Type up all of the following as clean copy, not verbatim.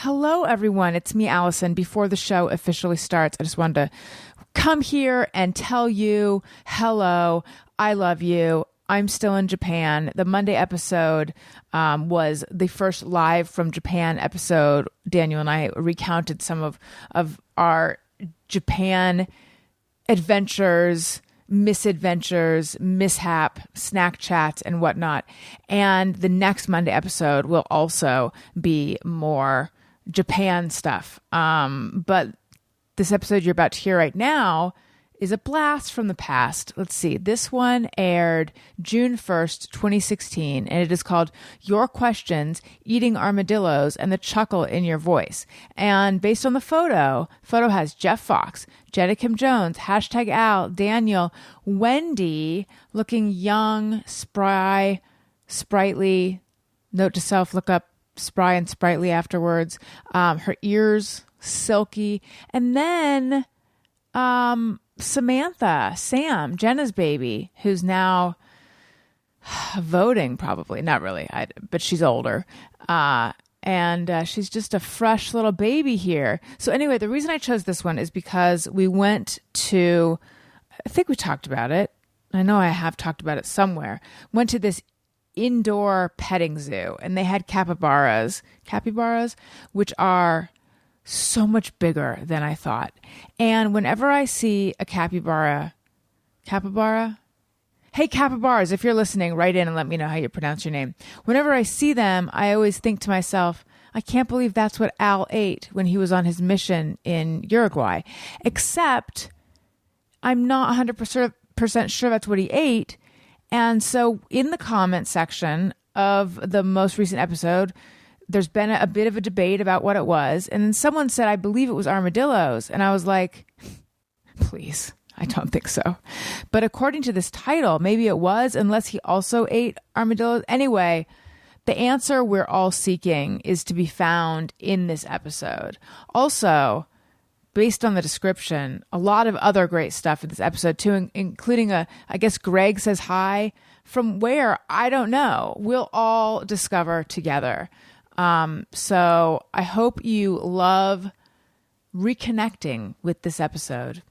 Hello, everyone. It's me, Allison. Before the show officially starts, I just wanted to come here and tell you, hello, I love you. I'm still in Japan. The Monday episode was the first live from Japan episode. Daniel and I recounted some of our Japan adventures, misadventures, mishap, snack chats, and whatnot. And the next Monday episode will also be more Japan stuff. But this episode you're about to hear right now is a blast from the past. Let's see. This one aired June 1st, 2016, and it is called Your Questions, Eating Armadillos, and the Chuckle in Your Voice. And based on the photo has Jeff Fox, Jenna Kim Jones, hashtag Al, Daniel, Wendy, looking young, spry, sprightly. Note to self, look up spry and sprightly afterwards. Her ears silky. And then Samantha, Sam, Jenna's baby, who's now voting probably. Not really, but she's older. And she's just a fresh little baby here. So anyway, the reason I chose this one is because we went to, I think we talked about it. I know I have talked about it somewhere. Went to this indoor petting zoo, and they had capybaras, which are so much bigger than I thought. And whenever I see a capybara, hey, capybaras, if you're listening, write in and let me know how you pronounce your name. Whenever I see them, I always think to myself, I can't believe that's what Al ate when he was on his mission in Uruguay. Except I'm not 100% sure that's what he ate. And so in the comment section of the most recent episode, there's been a bit of a debate about what it was. And then someone said, I believe it was armadillos. And I was like, please, I don't think so. But according to this title, maybe it was, unless he also ate armadillos. Anyway, the answer we're all seeking is to be found in this episode. Also, based on the description, a lot of other great stuff in this episode too, including I guess Greg says hi. From where? I don't know. We'll all discover together. So I hope you love reconnecting with this episode.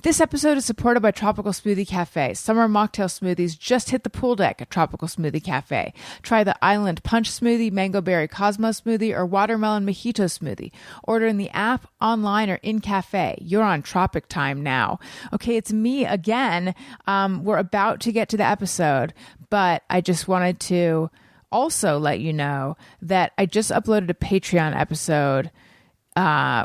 This episode is supported by Tropical Smoothie Cafe. Summer mocktail smoothies just hit the pool deck at Tropical Smoothie Cafe. Try the Island Punch Smoothie, Mango Berry Cosmo Smoothie, or Watermelon Mojito Smoothie. Order in the app, online, or in cafe. You're on Tropic time now. Okay, it's me again. We're about to get to the episode, but I just wanted to also let you know that I just uploaded a Patreon episode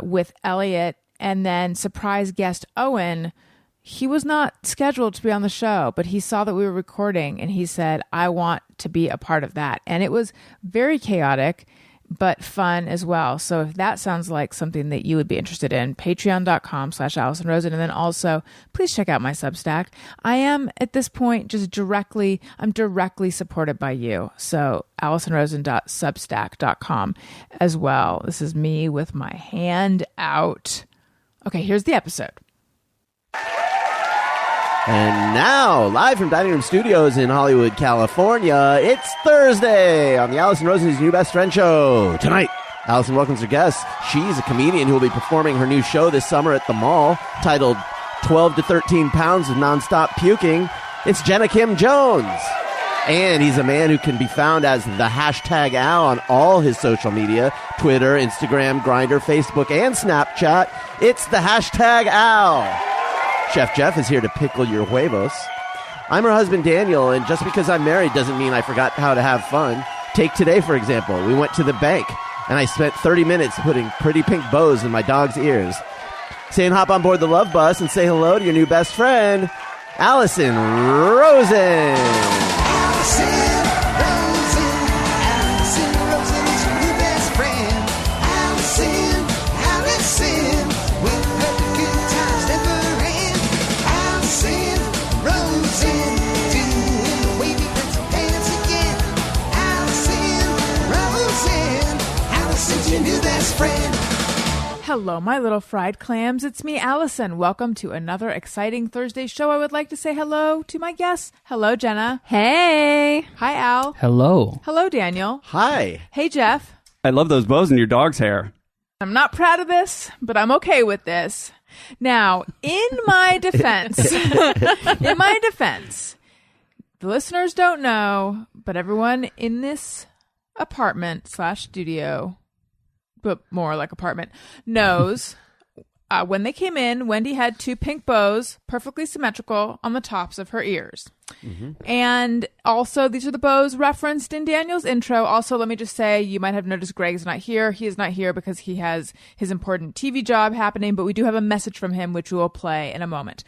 with Elliot and then surprise guest Owen. He was not scheduled to be on the show, but he saw that we were recording and he said, I want to be a part of that. And it was very chaotic, but fun as well. So if that sounds like something that you would be interested in, patreon.com/Allison Rosen. And then also, please check out my Substack. I am at this point I'm directly supported by you. So AllisonRosen.substack.com as well. This is me with my hand out. Okay, here's the episode. And now, live from Dining Room Studios in Hollywood, California, it's Thursday on the Allison Rosen's New Best Friend Show. Tonight, Allison welcomes her guest. She's a comedian who will be performing her new show this summer at the mall, titled 12 to 13 Pounds of Nonstop Puking. It's Jenna Kim Jones. And he's a man who can be found as the hashtag Al on all his social media, Twitter, Instagram, Grindr, Facebook, and Snapchat. It's the hashtag Al. Chef Jeff is here to pickle your huevos. I'm her husband, Daniel, and just because I'm married doesn't mean I forgot how to have fun. Take today, for example. We went to the bank, and I spent 30 minutes putting pretty pink bows in my dog's ears. Saying hop on board the love bus and say hello to your new best friend, Allison Rosen. Hello, my little fried clams. It's me, Allison. Welcome to another exciting Thursday show. I would like to say hello to my guests. Hello, Jenna. Hey. Hi, Al. Hello. Hello, Daniel. Hi. Hey, Jeff. I love those bows in your dog's hair. I'm not proud of this, but I'm okay with this. Now, in my defense, the listeners don't know, but everyone in this apartment/studio, but more like apartment, knows when they came in, Wendy had 2 pink bows, perfectly symmetrical on the tops of her ears. Mm-hmm. And also, these are the bows referenced in Daniel's intro. Also, let me just say, you might have noticed Greg's not here. He is not here because he has his important TV job happening, but we do have a message from him, which we will play in a moment.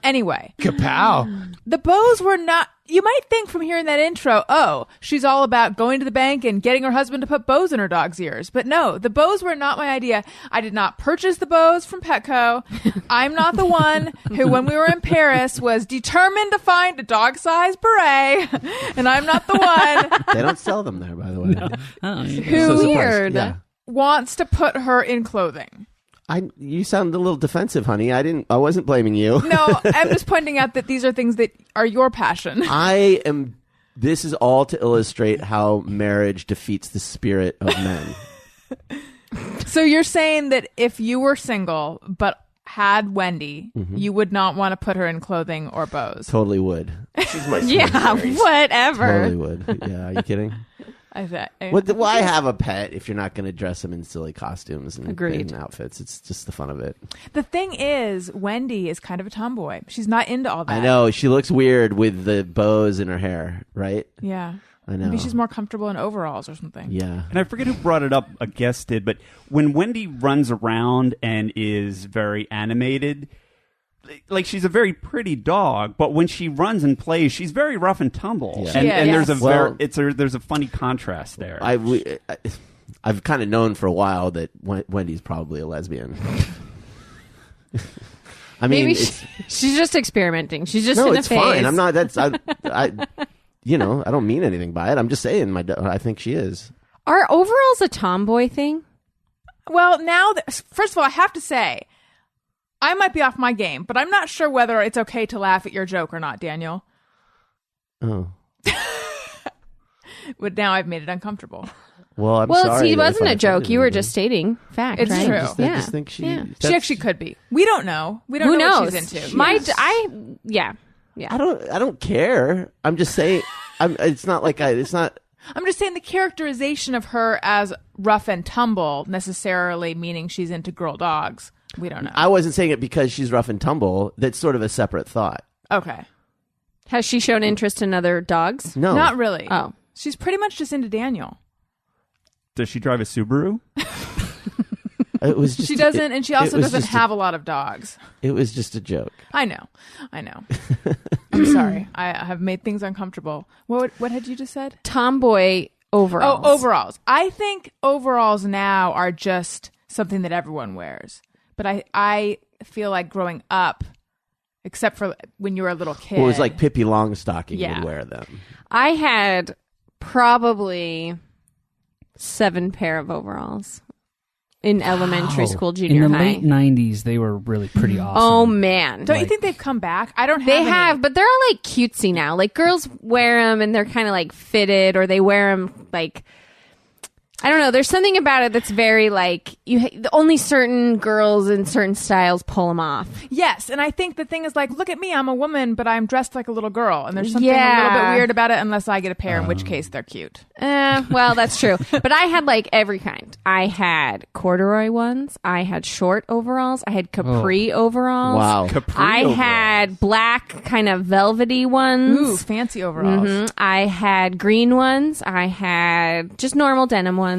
Anyway. Kapow. The bows were not... You might think from hearing that intro, oh, she's all about going to the bank and getting her husband to put bows in her dog's ears. But no, the bows were not my idea. I did not purchase the bows from Petco. I'm not the one who, when we were in Paris, was determined to find a dog-sized beret. And I'm not the one... They don't sell them there, by the way. No. Who weird. Yeah. wants to put her in clothing. You sound a little defensive, honey. I wasn't blaming you. No, I'm just pointing out that these are things that are your passion. This is all to illustrate how marriage defeats the spirit of men. So you're saying that if you were single but had Wendy, you would not want to put her in clothing or bows? Totally would. She's my Yeah, whatever. Totally would. Yeah, are you kidding? Why have a pet if you're not going to dress them in silly costumes and outfits? It's just the fun of it. The thing is, Wendy is kind of a tomboy. She's not into all that. I know. She looks weird with the bows in her hair, right? Yeah. I know. Maybe she's more comfortable in overalls or something. Yeah. And I forget who brought it up, a guest did, but when Wendy runs around and is very animated, like, she's a very pretty dog, but when she runs and plays, she's very rough and tumble. Yeah. And Yes. there's a funny contrast there. I've kind of known for a while that Wendy's probably a lesbian. I mean, Maybe she's just experimenting. She's just in a phase. Fine. I'm not. I don't mean anything by it. I'm just saying. I think she is. Are overalls a tomboy thing? Well, first of all, I have to say, I might be off my game, but I'm not sure whether it's okay to laugh at your joke or not, Daniel. Oh. But now I've made it uncomfortable. Well, I'm sorry. It wasn't a joke. You were just stating fact, It's right? true. I just think she... Yeah. She actually could be. We don't know. We don't Who know knows? what she's into. Yeah. I don't care. I'm just saying... it's not like it's not... I'm just saying the characterization of her as rough and tumble necessarily meaning she's into girl dogs. We don't know. I wasn't saying it because she's rough and tumble. That's sort of a separate thought. Okay. Has she shown interest in other dogs? No. Not really. Oh. She's pretty much just into Daniel. Does she drive a Subaru? It was just, She doesn't, and she also doesn't just have a lot of dogs. It was just a joke. I know. I'm sorry. I have made things uncomfortable. What had you just said? Tomboy overalls. Oh, overalls. I think overalls now are just something that everyone wears. But I feel like growing up, except for when you were a little kid. Well, it was like Pippi Longstocking Yeah. would wear them. I had probably 7 pair of overalls in elementary school, junior in the high. late 90s, they were really pretty awesome. Oh, man. Don't you think they've come back? I don't have They any. have, but they're all like cutesy now. Like girls wear them and they're kind of like fitted, or they wear them like, I don't know. There's something about it that's very like only certain girls in certain styles pull them off. Yes, and I think the thing is like, look at me, I'm a woman, but I'm dressed like a little girl, and there's something a Yeah. little bit weird about it unless I get a pair, in which case they're cute. Well, that's true. But I had like every kind. I had corduroy ones. I had short overalls. I had capri overalls. Wow. I had black kind of velvety ones. Ooh, fancy overalls. I had green ones. I had just normal denim ones.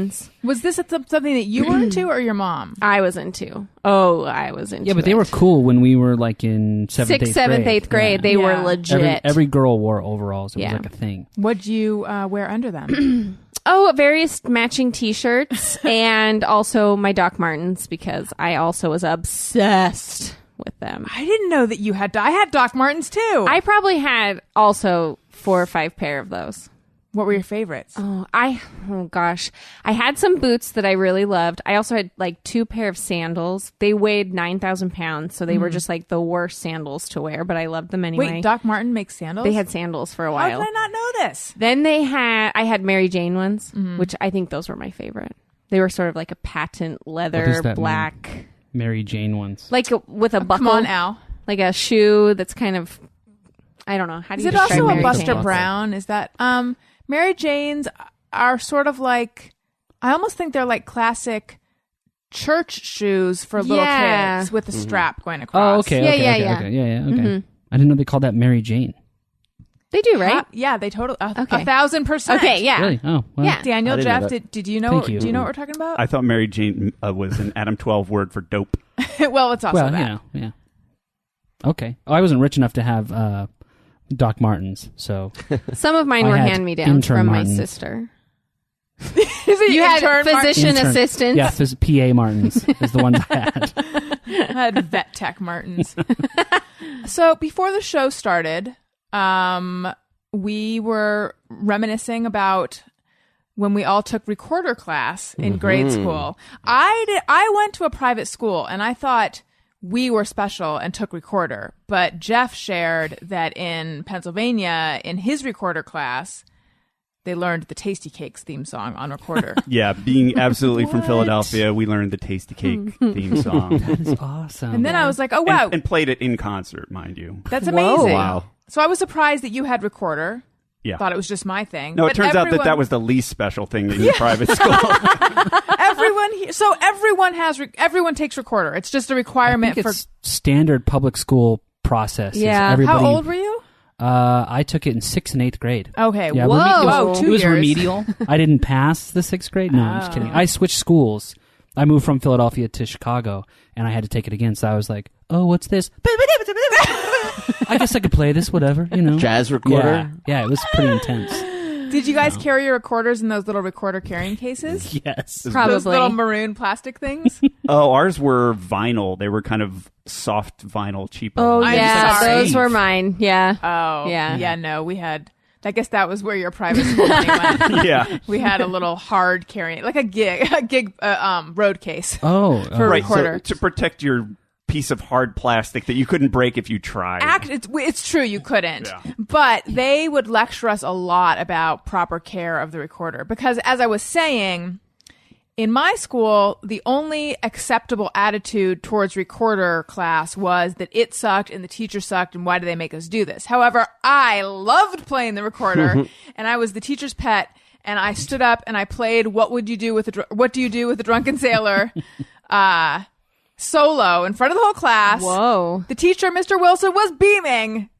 Was this something that you were into or your mom? I was into. Oh, I was into. Yeah, but they were cool when we were like in 7th, 6th, 7th, 8th grade. Yeah. They were Yeah. legit. Every girl wore overalls. It Yeah. was like a thing. What'd you wear under them? Various matching T-shirts and also my Doc Martens because I also was obsessed with them. I didn't know that you had. I had Doc Martens too. I probably had also 4 or 5 pair of those. What were your favorites? Oh gosh. I had some boots that I really loved. I also had like 2 pair of sandals. They weighed 9,000 pounds, so they were just like the worst sandals to wear, but I loved them anyway. Wait, Doc Marten makes sandals? They had sandals for a How while. did I not know this? Then I had Mary Jane ones, which I think those were my favorite. They were sort of like a patent leather that black, Mary Jane ones. like with a buckle. Come on, Al. Like a shoe that's kind of, I don't know. How do Is you it describe also a Mary Buster Jane? Brown? Is that Mary Janes are sort of like, I almost think they're like classic church shoes for little kids with a strap going across. Oh, okay. Yeah. Okay. I didn't know they called that Mary Jane. They do, right? Yeah, they totally. Okay. 1,000%. Okay, yeah. Really? Oh, well. Yeah. Daniel, I didn't know Jeff, that. did you know? Thank you. Do you know what we're talking about? I thought Mary Jane was an Adam 12 word for dope. Well, it's also Well, that. yeah. Okay. Oh, I wasn't rich enough to have Doc Martens, so Some of mine I were had hand-me-downs intern from my Martens. sister. Is it You had intern physician Intern- assistants. yeah, there's PA Martins is the ones I had. I had vet tech Martins. So before the show started, we were reminiscing about when we all took recorder class in grade school. I went to a private school and I thought we were special and took recorder, but Jeff shared that in Pennsylvania in his recorder class they learned the Tasty Cakes theme song on recorder. Yeah, being absolutely from Philadelphia, we learned the Tasty Cake theme song. That is awesome. And then I was like, oh wow, And played it in concert, mind you. that's amazing. Wow. So I was surprised that you had recorder. Yeah. Thought it was just my thing. No, it But turns out everyone- that was the least special thing in private school. everyone takes recorder. It's just a I requirement think for. it's standard public school process. is Yeah. everybody, How old were you? I took it in 6th and 8th grade. Okay. Yeah, Whoa. it was, 2 it was years. remedial. I didn't pass the 6th grade. No, I'm just kidding. I switched schools. I moved from Philadelphia to Chicago, and I had to take it again. So I was like, "Oh, what's this? I guess I could play this, whatever, you know." Jazz recorder? Yeah, it was pretty intense. Did you guys carry your recorders in those little recorder carrying cases? Yes. Probably. Those little maroon plastic things? Oh, ours were vinyl. They were kind of soft vinyl, cheaper. Oh, I'm yeah. sorry. Those were mine. Yeah. Oh. Yeah. Yeah, no, we had. I guess that was where your private school money went. Yeah. We had a little hard carrying, like a gig road case Oh, for a Right, recorder. so to protect your piece of hard plastic that you couldn't break if you tried. It's true, you couldn't. Yeah. But they would lecture us a lot about proper care of the recorder. Because as I was saying, in my school, the only acceptable attitude towards recorder class was that it sucked and the teacher sucked and why do they make us do this? However, I loved playing the recorder and I was the teacher's pet and I stood up and I played What Do You Do with a Drunken Sailor? Solo in front of the whole class. Whoa. The teacher, Mr. Wilson, was beaming.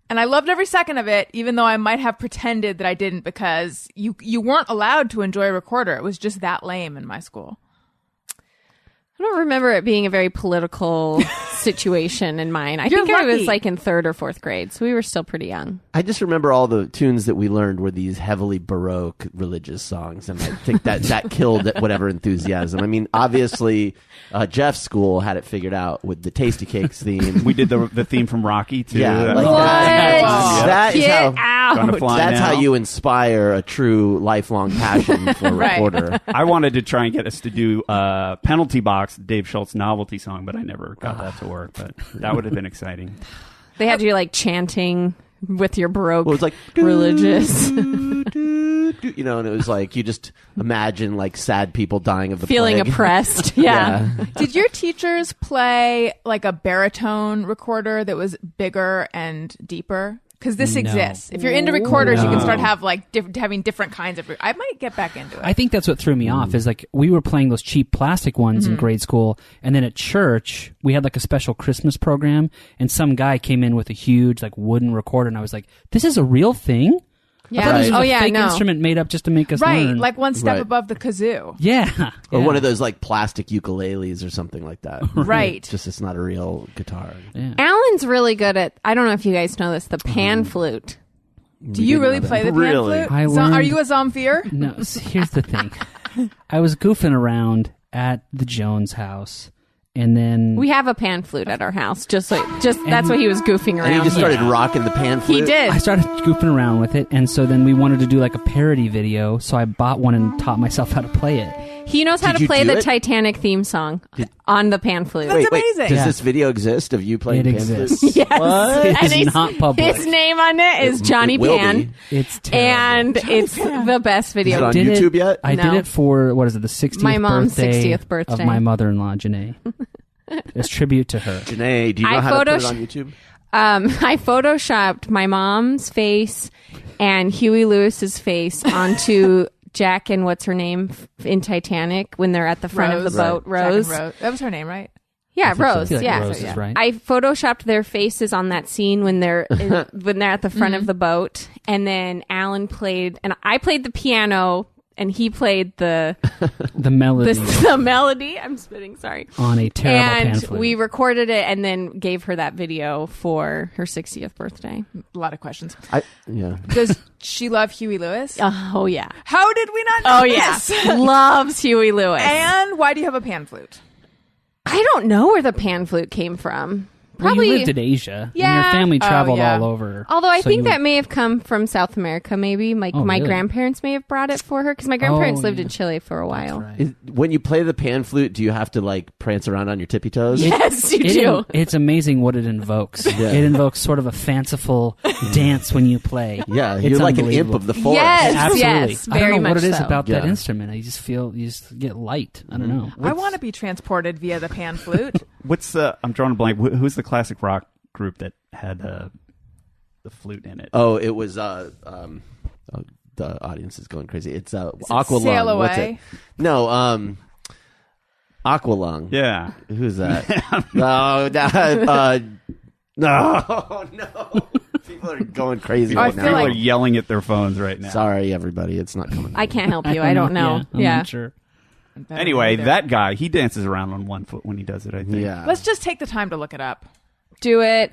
And I loved every second of it, even though I might have pretended that I didn't because you weren't allowed to enjoy a recorder. It was just that lame in my school. I don't remember it being a very political situation in mine. I You're think I was lucky. like in 3rd or 4th grade, so we were still pretty young. I just remember all the tunes that we learned were these heavily Baroque religious songs, and I think that killed whatever enthusiasm. I mean, obviously, Jeff's school had it figured out with the Tasty Cakes theme. We did the theme from Rocky, too. Yeah, That- like What? that is Get how. Gonna out. fly That's now. how you inspire a true lifelong passion for a Right. recorder. I wanted to try and get us to do Penalty Box, Dave Schultz novelty song, but I never got that to work. But that would have been exciting. They had you like chanting with your Baroque Well, it was like religious. you know, and it was like you just imagine like sad people dying of the feeling plague. oppressed. Yeah. Did your teachers play like a baritone recorder that was bigger and deeper? Because this No. exists. If you're into recorders, you can No. start having different kinds of. I might get back into it. I think that's what threw me off is like we were playing those cheap plastic ones in grade school, and then at church we had like a special Christmas program, and some guy came in with a huge like wooden recorder, and I was like, "This is a real thing." I thought this was Oh a yeah. fake No. instrument made up just to make us right, learn. like one step Right. above the kazoo. yeah, Or yeah. one of those like plastic ukuleles or something like that. Right. Just it's not a real guitar. Yeah. Alan's really good at. I don't know if you guys know this. The pan flute. Do you really play the pan Really? flute? I Are learned- you a Zamfir? No, here's the thing. I was goofing around at the Jones house, and then We have a pan flute at our house. Just that's what he was goofing around. And you just with. started rocking the pan flute. He did. I started goofing around with it, and so then we wanted to do like a parody video, so I bought one and taught myself how to play it. He knows how Did to you play do the it? Titanic theme song on the pan flute. That's amazing. Does Yeah. this video exist of you playing It pan flute? exists. Yes. It's he's- not public. His name on it is Johnny Will Pan. be. It's terrible. And it's the best Is video. it on Did YouTube yet? I No. did it for, what is it, the 60th My mom's birthday 60th birthday. of my mother-in-law, Janae. It's tribute to her. Janae, do you know I how to put it photosh- on YouTube? I photoshopped my mom's face and Huey Lewis's face onto Jack and what's her name in Titanic when they're at the front of the boat. Rose. Jack and Rose. That was her name, right? Yeah, think so. Rose. I feel like Yeah. Rose is right. I photoshopped their faces on that scene when they're when they're at the front of the boat, and then Alan played, and I played the piano, and he played the melody the melody. I'm spitting. Sorry. on a terrible pan And flute. we recorded it, and then gave her that video for her 60th birthday. A lot of questions. Yeah. Does she love Huey Lewis? Oh yeah. How did we not know Oh yeah. this? Loves Huey Lewis. And why do you have a pan flute? I don't know where the pan flute came from. Well, Probably. you lived in Asia. Yeah. And your family Oh, traveled yeah. all over. Although I So think you that would- may have come from South America, maybe. Like Oh, my really? grandparents may have brought it for her because my grandparents Oh, lived yeah. in Chile for a while. Right. When you play the pan flute, do you have to like prance around on your tippy toes? Yes, you It do. it's amazing what it invokes. Yeah. It invokes sort of a fanciful dance when you play. Yeah, It's you're like an imp unbelievable. of the forest. Yes. Absolutely. yes, I very don't know what much it is so. about that Yeah. instrument. I just feel you just get light. I don't know. I want to be transported via the pan flute. What's I'm drawing a blank. Who's the classic rock group that had the flute in it? Oh, it was the audience is going crazy. It's Aqualung. Sail What's it? Away? No, Aqualung. Yeah. Who's that? No. People are going crazy I right feel now. People like- are yelling at their phones right now. Sorry, everybody. It's not coming. I can't help you. I don't know. I'm Yeah. not sure. Anyway, Either. that guy, he dances around on one foot when he does it, I think. Yeah. Let's just take the time to look it up Do it.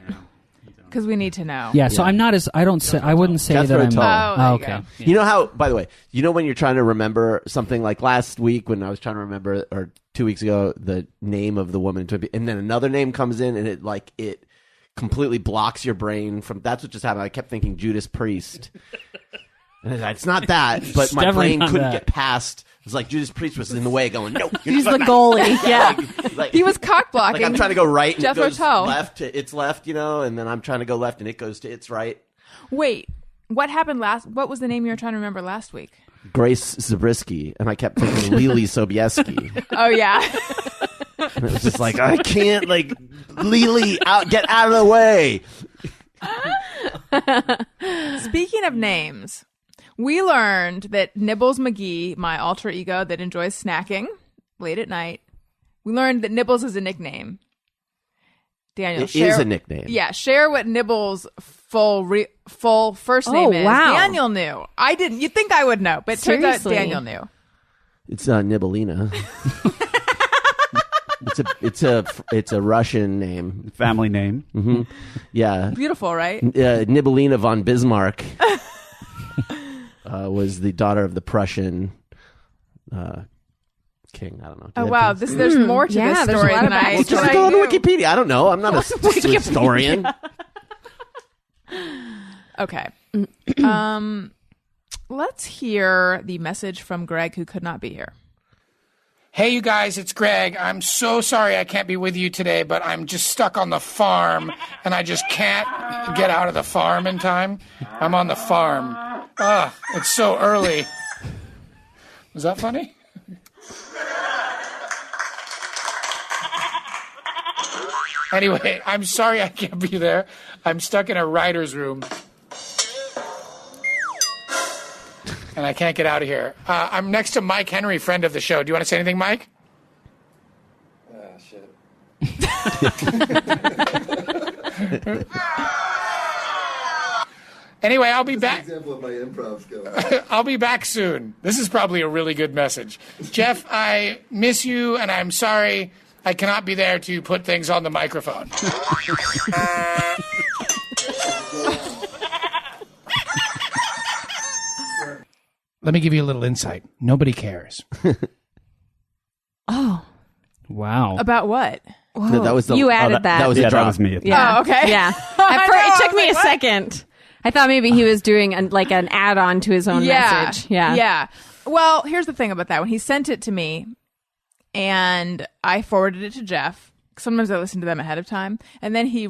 because we need to know. Yeah, so Yeah. I'm not as I don't say I wouldn't say Jethro that I'm Tull. Oh, there you okay. go. Yeah. You know how, by the way, you know when you're trying to remember something like last week when I was trying to remember, or 2 weeks ago, the name of the woman, in Twin Peaks, and then another name comes in and it completely blocks your brain from, that's what just happened. I kept thinking Judas Priest. And it's not that, but my definitely brain not couldn't that. get past. It was like Judas Priest was in the way going, no, you're He's not the goalie. Yeah. like, He was cock blocking. like I'm trying to go right and Jethro it goes Tull. left to its left, and then I'm trying to go left and it goes to its right. Wait, what happened last? What was the name you were trying to remember last week? Grace Zabriskie, and I kept thinking Lily Sobieski. Oh yeah. And it was just like, I can't, like, Lily, get out of the way. Speaking of names, we learned that Nibbles McGee, my alter ego that enjoys snacking late at night, we learned that Nibbles is a nickname. Daniel, It is a nickname. Yeah, share what Nibbles' full first name is. wow. Daniel knew. I didn't. You'd think I would know, but it turns out Seriously? Daniel knew. It's Nibelina. It's a Russian name. Family name. Hmm. Yeah. Beautiful, right? Nibelina von Bismarck was the daughter of the Prussian king. I don't know. Oh wow, there's more to Yeah, this there's a story lot than about I. this Just than I go on knew. Wikipedia. I don't know. I'm not a historian. Okay. Let's hear the message from Greg, who could not be here. Hey, you guys, it's Greg. I'm so sorry I can't be with you today, but I'm just stuck on the farm, and I just can't get out of the farm in time. I'm on the farm. It's so early. Was that funny? Anyway, I'm sorry I can't be there. I'm stuck in a writer's room. And I can't get out of here. I'm next to Mike Henry, friend of the show. Do you want to say anything, Mike? Shit. Anyway, I'll be back. Example of my improv skill. I'll be back soon. This is probably a really good message. Jeff, I miss you, and I'm sorry I cannot be there to put things on the microphone. Let me give you a little insight. Nobody cares. Oh, Wow. about what? No, that was the, You added that. That was Yeah, the that drop. was me. Yeah. Oh, okay. Yeah. I know, it I took was me like, a what? second. I thought maybe he was doing like an add-on to his own Yeah. message. Yeah. Yeah. Well, here's the thing about that. When he sent it to me and I forwarded it to Jeff, sometimes I listen to them ahead of time, and then he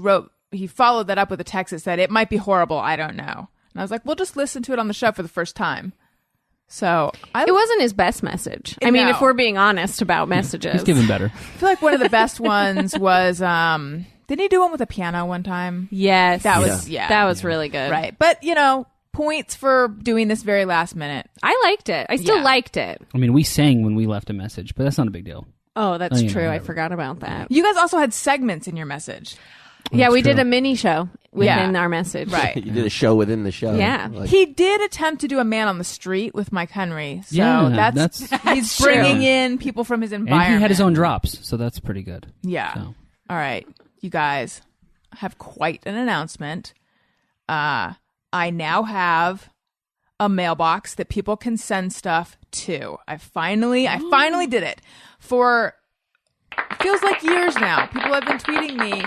followed that up with a text that said, it might be horrible, I don't know. And I was like, we'll just listen to it on the show for the first time. So it wasn't his best message. I mean, No. if we're being honest about messages. He's getting better. I feel like one of the best ones was, didn't he do one with a piano one time? Yes. That was, yeah. That was really good. Right. But, points for doing this very last minute. I liked it. I still Yeah. liked it. I mean, we sang when we left a message, but that's not a big deal. Oh, that's you know, true. I whatever. forgot about that. You guys also had segments in your message. Yeah, we true. did a mini show within Yeah. our message. Right. You did a show within the show. Yeah. Like, He did attempt to do a man on the street with Mike Henry. So Yeah, he's bringing in people from his environment. And he had his own drops, so that's pretty good. Yeah. So. All right. You guys have quite an announcement. I now have a mailbox that people can send stuff to. I finally did it. For feels like years now. People have been tweeting me,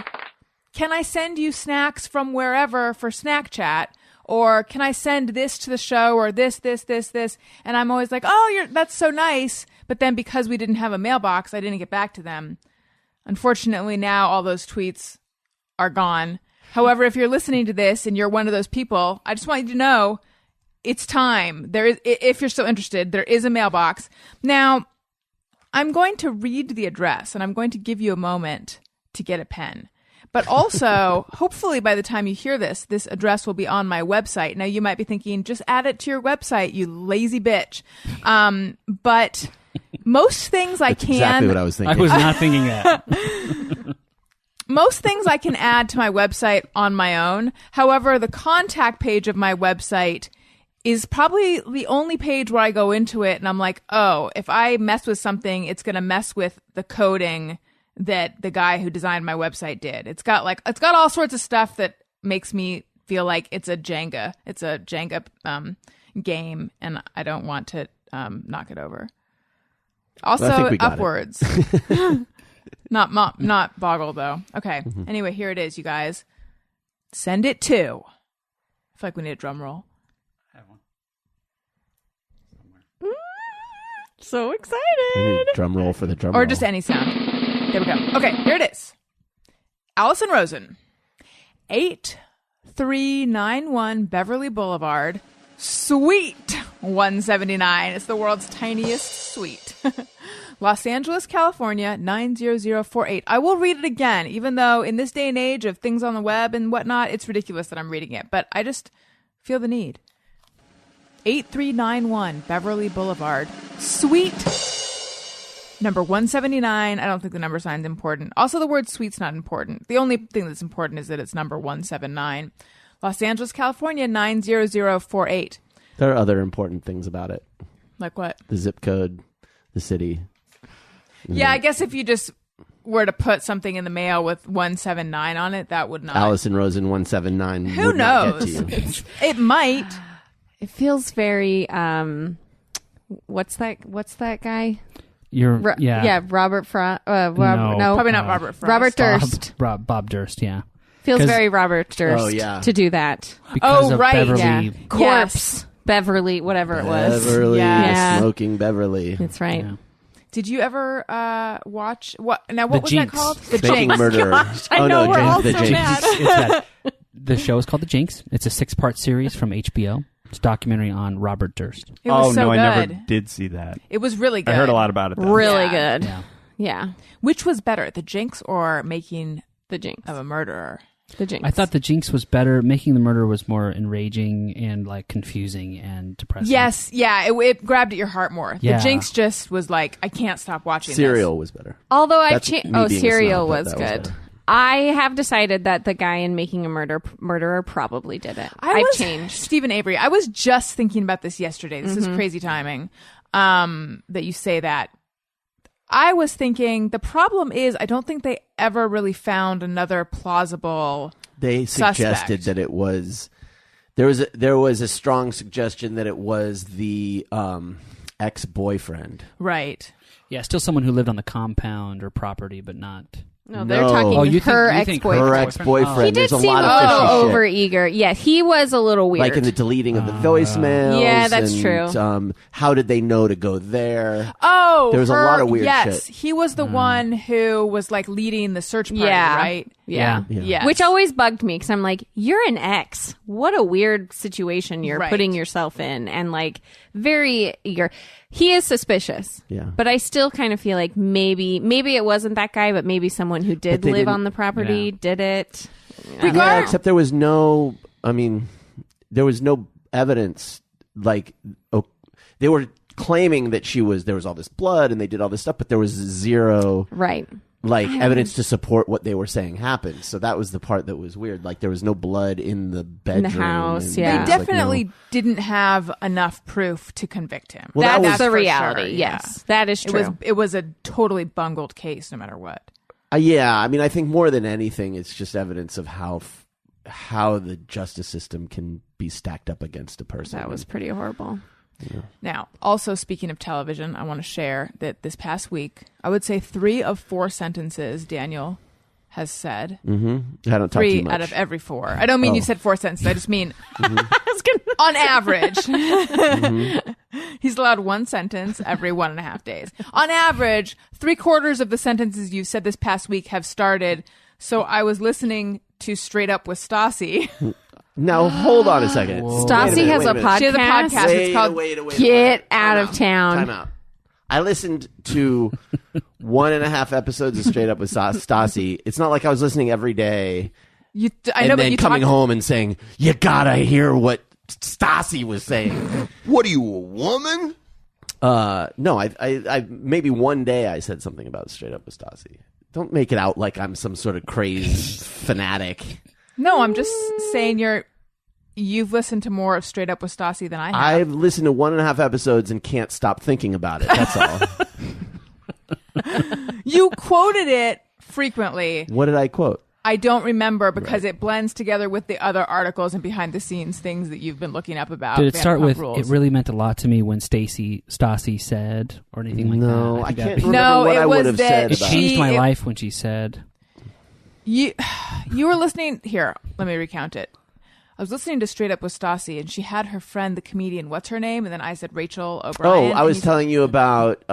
can I send you snacks from wherever for snack chat? Or can I send this to the show or this? And I'm always like, that's so nice. But then because we didn't have a mailbox, I didn't get back to them. Unfortunately, now all those tweets are gone. However, if you're listening to this and you're one of those people, I just want you to know it's time. There is, if you're still interested, there is a mailbox. Now, I'm going to read the address and I'm going to give you a moment to get a pen. But also, hopefully by the time you hear this address will be on my website. Now, you might be thinking, just add it to your website, you lazy bitch. But most things I that's can... exactly what I was thinking. I was not thinking that. Most things I can add to my website on my own. However, the contact page of my website is probably the only page where I go into it and I'm like, oh, if I mess with something, it's going to mess with the coding that the guy who designed my website did. It's got all sorts of stuff that makes me feel like it's a Jenga game, and I don't want to knock it over. Also, Well, I think we got it. upwards. Not Boggle though. Okay. Anyway, here it is, you guys. Send it to. I feel like we need a drum roll. So I excited. need a drum roll for the drum Or roll. just any sound. There we go. Okay, here it is. Allison Rosen, 8391 Beverly Boulevard, Suite 179. It's the world's tiniest suite. Los Angeles, California, 90048. I will read it again, even though in this day and age of things on the web and whatnot, it's ridiculous that I'm reading it. But I just feel the need. 8391 Beverly Boulevard, Suite number 179. I don't think the number sign's important. Also, the word suite's not important. The only thing that's important is that it's number 179. Los Angeles, California, 90048. There are other important things about it. Like what? The zip code, the city. Yeah, I guess if you just were to put something in the mail with 179 on it, that would not. Allison Rosen 179. Who would not knows? get to you. It might. It feels very what's that guy? Robert Frost. No. Probably not Robert Frost. Robert Durst. Bob Durst, yeah. Feels 'Cause- very Robert Durst Oh, yeah. to do that. Because Oh, of right. Beverly. Yeah. Corpse. Yes. Beverly, whatever it was. Beverly, Yeah. smoking Beverly. That's right. Yeah. Did you ever watch what? Now, what The was Jinx. that called? The Making Jinx. murderer. I know, we're all the so Jinx. mad. It's that. The show is called The Jinx. It's a 6-part series from HBO. It's a documentary on Robert Durst. It was so no, good. I never did see that. It was really good. I heard a lot about it, though. Really Yeah. good. Yeah. Yeah. Which was better, The Jinx or Making The Jinx. of a Murderer? The Jinx. I thought The Jinx was better. Making the Murder was more enraging and like confusing and depressing. Yes, yeah, it grabbed at your heart more. Yeah. The Jinx just was like, I can't stop watching Serial was better. Although I've That's changed. me Oh, being a Serial snob, but was that was good. better. I have decided that the guy in Making a Murderer probably did it. I've changed. Stephen Avery. I was just thinking about this yesterday. This is crazy timing that you say that. I was thinking the problem is I don't think they ever really found another plausible. They suggested Suspect. that it was there was a strong suggestion that it was the ex-boyfriend. Right. Yeah, still someone who lived on the compound or property, but not. No, they're talking Oh, you her think ex-boyfriend. Her ex-boyfriend. He did There's a seem lot a of fishy little shit. over eager. Yeah, he was a little weird. Like in the deleting of the voicemails. Yeah, that's and, true. How did they know to go there? Oh, There was a lot of weird yes, shit. he was the one who was like leading the search party, Yeah. right? Yeah. Yes. Which always bugged me because I'm like, you're an ex. What a weird situation you're Right. putting yourself in, and like very eager. He is suspicious. Yeah. But I still kind of feel like maybe it wasn't that guy, but maybe someone who did they live didn't- on the property did it. Yeah, except there was no. I mean, there was no evidence. Like, they were claiming that there was all this blood and they did all this stuff, but there was zero Right. evidence to support what they were saying happened. So that was the part that was weird. Like, there was no blood in the bedroom, house, and yeah. They there was, like, definitely no- didn't have enough proof to convict him. Well, that That's was- the for reality. sure, Yes, that is true. It was a totally bungled case, no matter what. Yeah, I mean, I think more than anything, it's just evidence of how the justice system can be stacked up against a person. That was pretty horrible. Now, also speaking of television, I want to share that this past week, I would say 3 of 4 sentences Daniel has said. I don't talk too 3 much. out of every 4. I don't mean you said 4 sentences. I just mean on average. He's allowed 1 sentence every 1.5 days. On average, 3/4 of the sentences you've said this past week have started. So I was listening to Straight Up with Stassi. Now, hold on a second. Stassi has a podcast. She has a podcast. It's called Get out of town. Time out. I listened to 1.5 episodes of Straight Up with Stassi. It's not like I was listening every day I know, and but then you coming talked- home and saying, you gotta hear what Stassi was saying. What are you, a woman? No, I maybe one day I said something about Straight Up with Stassi. Don't make it out like I'm some sort of crazed fanatic. No, I'm just saying you've listened to more of Straight Up with Stassi than I have. I've listened to 1.5 episodes and can't stop thinking about it. That's all. You quoted it frequently. What did I quote? I don't remember because it blends together with the other articles and behind the scenes things that you've been looking up about. Did it start Vanderpump with, Rules. it really meant a lot to me when Stassi said, or anything like that? No, I think can't that'd be- remember No, what it I was would have that said It about changed my it- life when she said, You were listening. Here, let me recount it. I was listening to Straight Up with Stassi, and she had her friend, the comedian. What's her name? And then I said Rachel O'Brien. Oh, I was telling you about.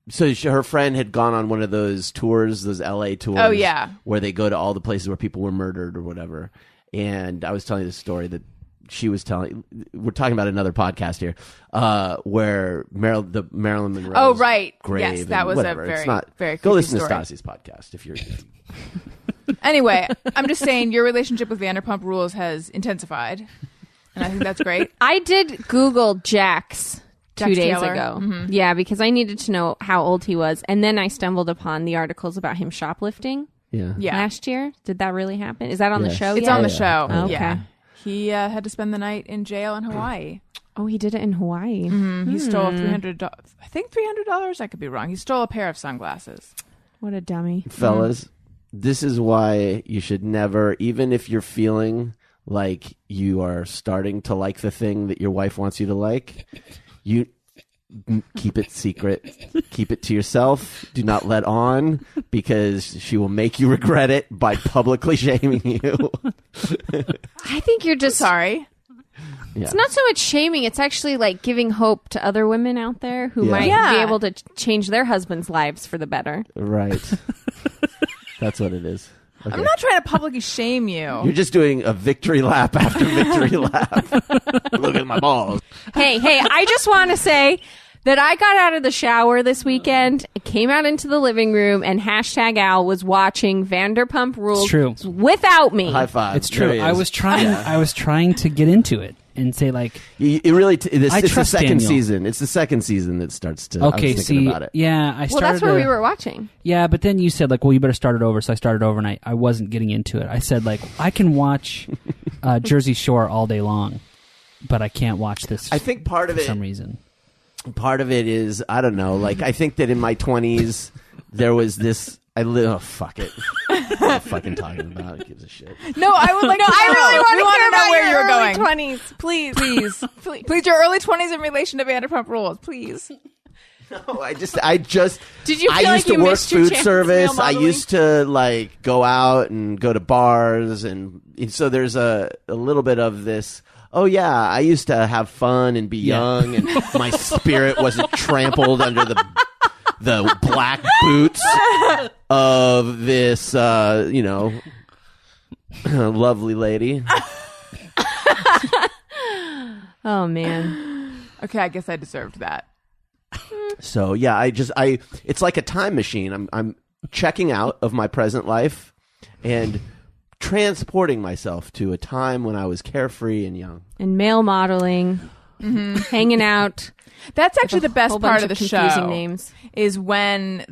So her friend had gone on one of those tours, those LA tours. Oh, yeah. Where they go to all the places where people were murdered or whatever. And I was telling you the story that she was telling. We're talking about another podcast here, where the Marilyn Monroe. Oh, right. Grave Yes, that and was whatever. a very, It's not, very go creepy listen story. to Stassi's podcast if you're. Anyway, I'm just saying your relationship with Vanderpump Rules has intensified, and I think that's great. I did Google Jax 2 Jax days Taylor. ago. Mhm. Yeah, because I needed to know how old he was. And then I stumbled upon the articles about him shoplifting Yeah. Yeah, last year. Did that really happen? Is that on the Yes. show it's yet? on the Yeah. show. Oh, okay. Yeah, he had to spend the night in jail in Hawaii. Oh, he did it in Hawaii. He stole $300. I think $300. I could be wrong. He stole a pair of sunglasses. What a dummy. Fellas, this is why you should never, even if you're feeling like you are starting to like the thing that your wife wants you to like, you keep it secret. Keep it to yourself. Do not let on, because she will make you regret it by publicly shaming you. I think you're just Sorry. Yeah. It's not so much shaming. It's actually like giving hope to other women out there who Yeah. might Yeah. be able to change their husbands' lives for the better. Right. That's what it is. Okay. I'm not trying to publicly shame you. You're just doing a victory lap after victory lap. Look at my balls. Hey, I just want to say that I got out of the shower this weekend, came out into the living room, and #Al was watching Vanderpump Rules It's true. without me. High five. it's true. There he I is. was trying to get into it and say like, It really. It's the trust second Daniel. season. It's the second season that starts to. I okay, was thinking see, about it. yeah, I Well, started that's where to- we were watching. Yeah, but then you said like, well, you better start it over. So I started over, and I wasn't getting into it. I said like, I can watch Jersey Shore all day long, but I can't watch this. I think part of for it. some reason. Part of it is, I don't know. Like, I think that in my 20s there was this. Oh, fuck it. What am I fucking talking about? Who gives a shit? No, I would like. No, I really want to hear about where you're going. 20s. Please. Please, please, your early 20s in relation to Vanderpump Rules, please. No, I just. Did you feel I like used to you work missed your food chance to service. male I modeling? used to like go out and go to bars, and so there's a little bit of this. Oh yeah, I used to have fun and be young, and my spirit wasn't trampled under the black boots of this, lovely lady. Oh man. Okay, I guess I deserved that. So yeah, it's like a time machine. I'm checking out of my present life and transporting myself to a time when I was carefree and young. And male modeling, hanging out. That's actually the best whole part bunch of the confusing show. names. Is when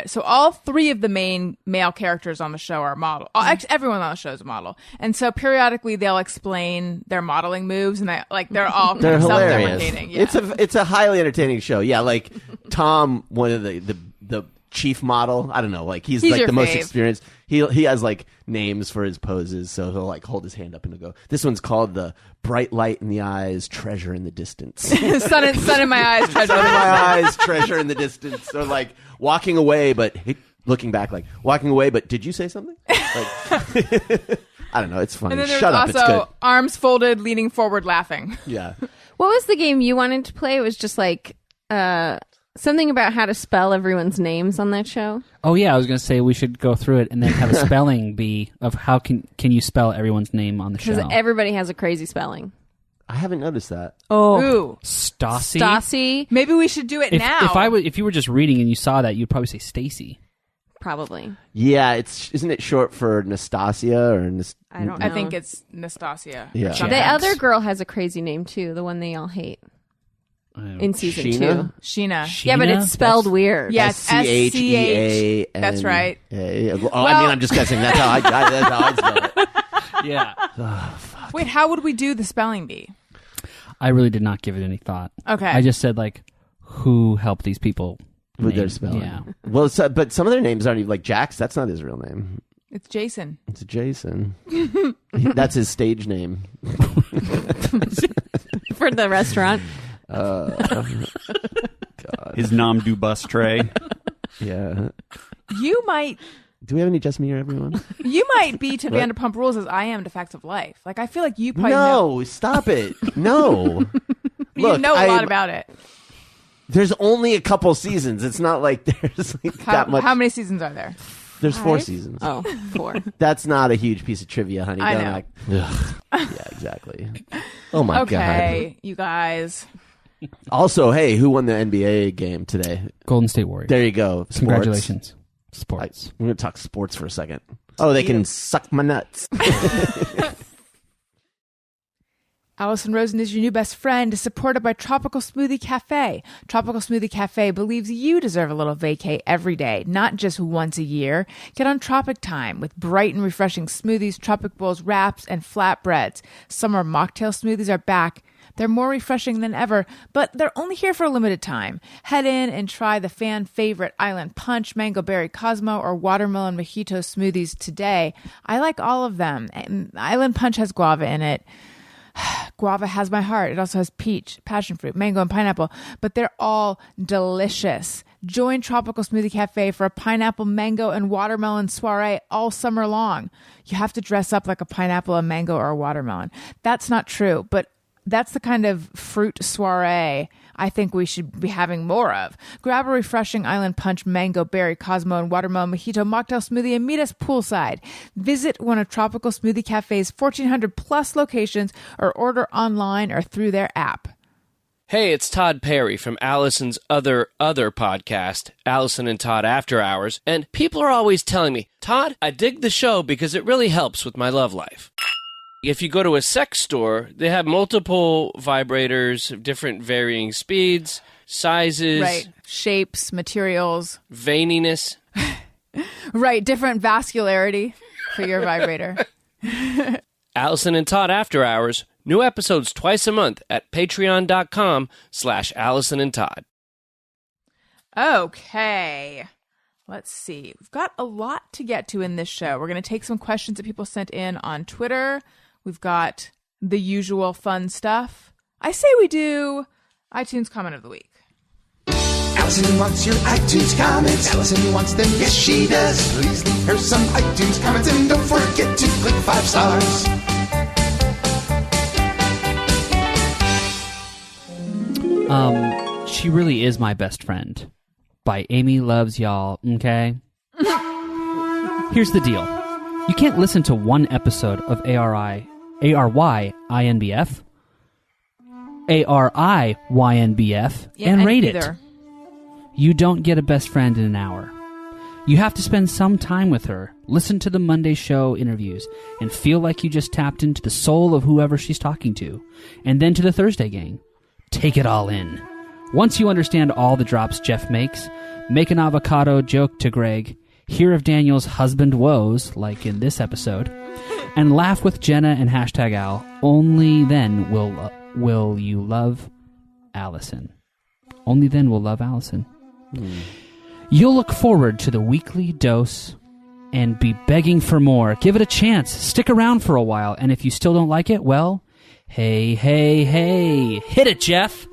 so all three of the main male characters on the show are model. Actually, everyone on the show is a model, and so periodically they'll explain their modeling moves, and they're all kind They're of hilarious. self-deprecating. Yeah. It's a highly entertaining show. Yeah, like Tom, one of the chief model. I don't know, like he's like your the most fave. experienced. He has like names for his poses, so he'll like hold his hand up and he'll go. This one's called the bright light in the eyes, treasure in the distance. sun in my eyes, treasure. Sun in my eyes, treasure in the distance. Or like walking away, but looking back, like walking away, but did you say something? Like, I don't know. It's funny. And then there's Shut up. It's good. also arms folded, leaning forward, laughing. Yeah. What was the game you wanted to play? It was just like something about how to spell everyone's names on that show. Oh yeah, I was going to say we should go through it and then have a spelling bee of how can you spell everyone's name on the show. Because everybody has a crazy spelling. I haven't noticed that. Oh, Ooh. Stassi. Stassi, Maybe we should do it now. If you were just reading and you saw that, you'd probably say Stacy. probably. Yeah, isn't it short for Nastasia or I don't know. I think it's Nastasia. Yeah. Something. The Jax. other girl has a crazy name too, the one they all hate in season Sheena? 2. Sheena. Yeah, but Sheena? it's spelled weird. Yes, SCHEA. That's right. I mean, I'm just guessing. That's how I spell it. Yeah. Wait, how would we do the spelling bee? I really did not give it any thought. Okay. I just said like, who helped these people With their name? spelling. Yeah. Well, but some of their names aren't even like Jax. That's not his real name. It's Jason. It's Jason. That's his stage name. For the restaurant. God. His nom du bus tray. Yeah. You might Do we have any Just Me or everyone? be to Vanderpump Rules as I am to Facts of Life. Like I feel like you probably No, stop it. No. you know a lot about it. There's only a couple seasons. It's not like there's like that much. How many seasons are there? There's 4 5? seasons. Oh, 4. That's not a huge piece of trivia, honey. I Don't know. act- Ugh. Yeah, exactly. Oh my Okay, you guys. god. Also, hey, who won the NBA game today? Golden State Warriors. There you go. Sports. Congratulations. Sports. We're going to talk sports for a second. Oh, they can suck my nuts. Allison Rosen is your new best friend, supported by Tropical Smoothie Cafe. Tropical Smoothie Cafe believes you deserve a little vacay every day, not just once a year. Get on Tropic Time with bright and refreshing smoothies, tropic bowls, wraps, and flatbreads. Summer mocktail smoothies are back. They're more refreshing than ever, but they're only here for a limited time. Head in and try the fan favorite Island Punch, Mango Berry Cosmo, or Watermelon Mojito smoothies today. I like all of them. Island Punch has guava in it. Guava has my heart. It also has peach, passion fruit, mango, and pineapple, but they're all delicious. Join Tropical Smoothie Cafe for a pineapple, mango, and watermelon soiree all summer long. You have to dress up like a pineapple, a mango, or a watermelon. That's not true, but that's the kind of fruit soiree I think we should be having more of. Grab a refreshing Island Punch, Mango, Berry, Cosmo, and Watermelon Mojito mocktail smoothie and meet us poolside. Visit one of Tropical Smoothie Cafe's 1,400 plus locations or order online or through their app. Hey, it's Todd Perry from Allison's other podcast, Allison and Todd After Hours, and people are always telling me, Todd, I dig the show because it really helps with my love life. If you go to a sex store, they have multiple vibrators of different varying speeds, sizes, Right. Shapes, materials. veininess. Right. Different vascularity for your vibrator. Allison and Todd After Hours, new episodes twice a month at patreon.com/Allison and Todd. Okay. Let's see. We've got a lot to get to in this show. We're going to take some questions that people sent in on Twitter. We've got the usual fun stuff. I say we do iTunes Comment of the Week. Allison wants your iTunes comments. Allison wants them, yes she does. Please leave her some iTunes comments and don't forget to click 5 stars. She Really Is My Best Friend by Amy Loves Y'all, okay? Here's the deal. You can't listen to one episode of ARYINBF, and rate it. You don't get a best friend in an hour. You have to spend some time with her, listen to the Monday show interviews, and feel like you just tapped into the soul of whoever she's talking to. And then to the Thursday gang. Take it all in. Once you understand all the drops Jeff makes, make an avocado joke to Greg, hear of Daniel's husband woes, like in this episode, and laugh with Jenna and hashtag Al, only then will you love Allison. Only then will love Allison. You'll look forward to the weekly dose and be begging for more. Give it a chance. Stick around for a while. And if you still don't like it, well, hey, hit it, Jeff.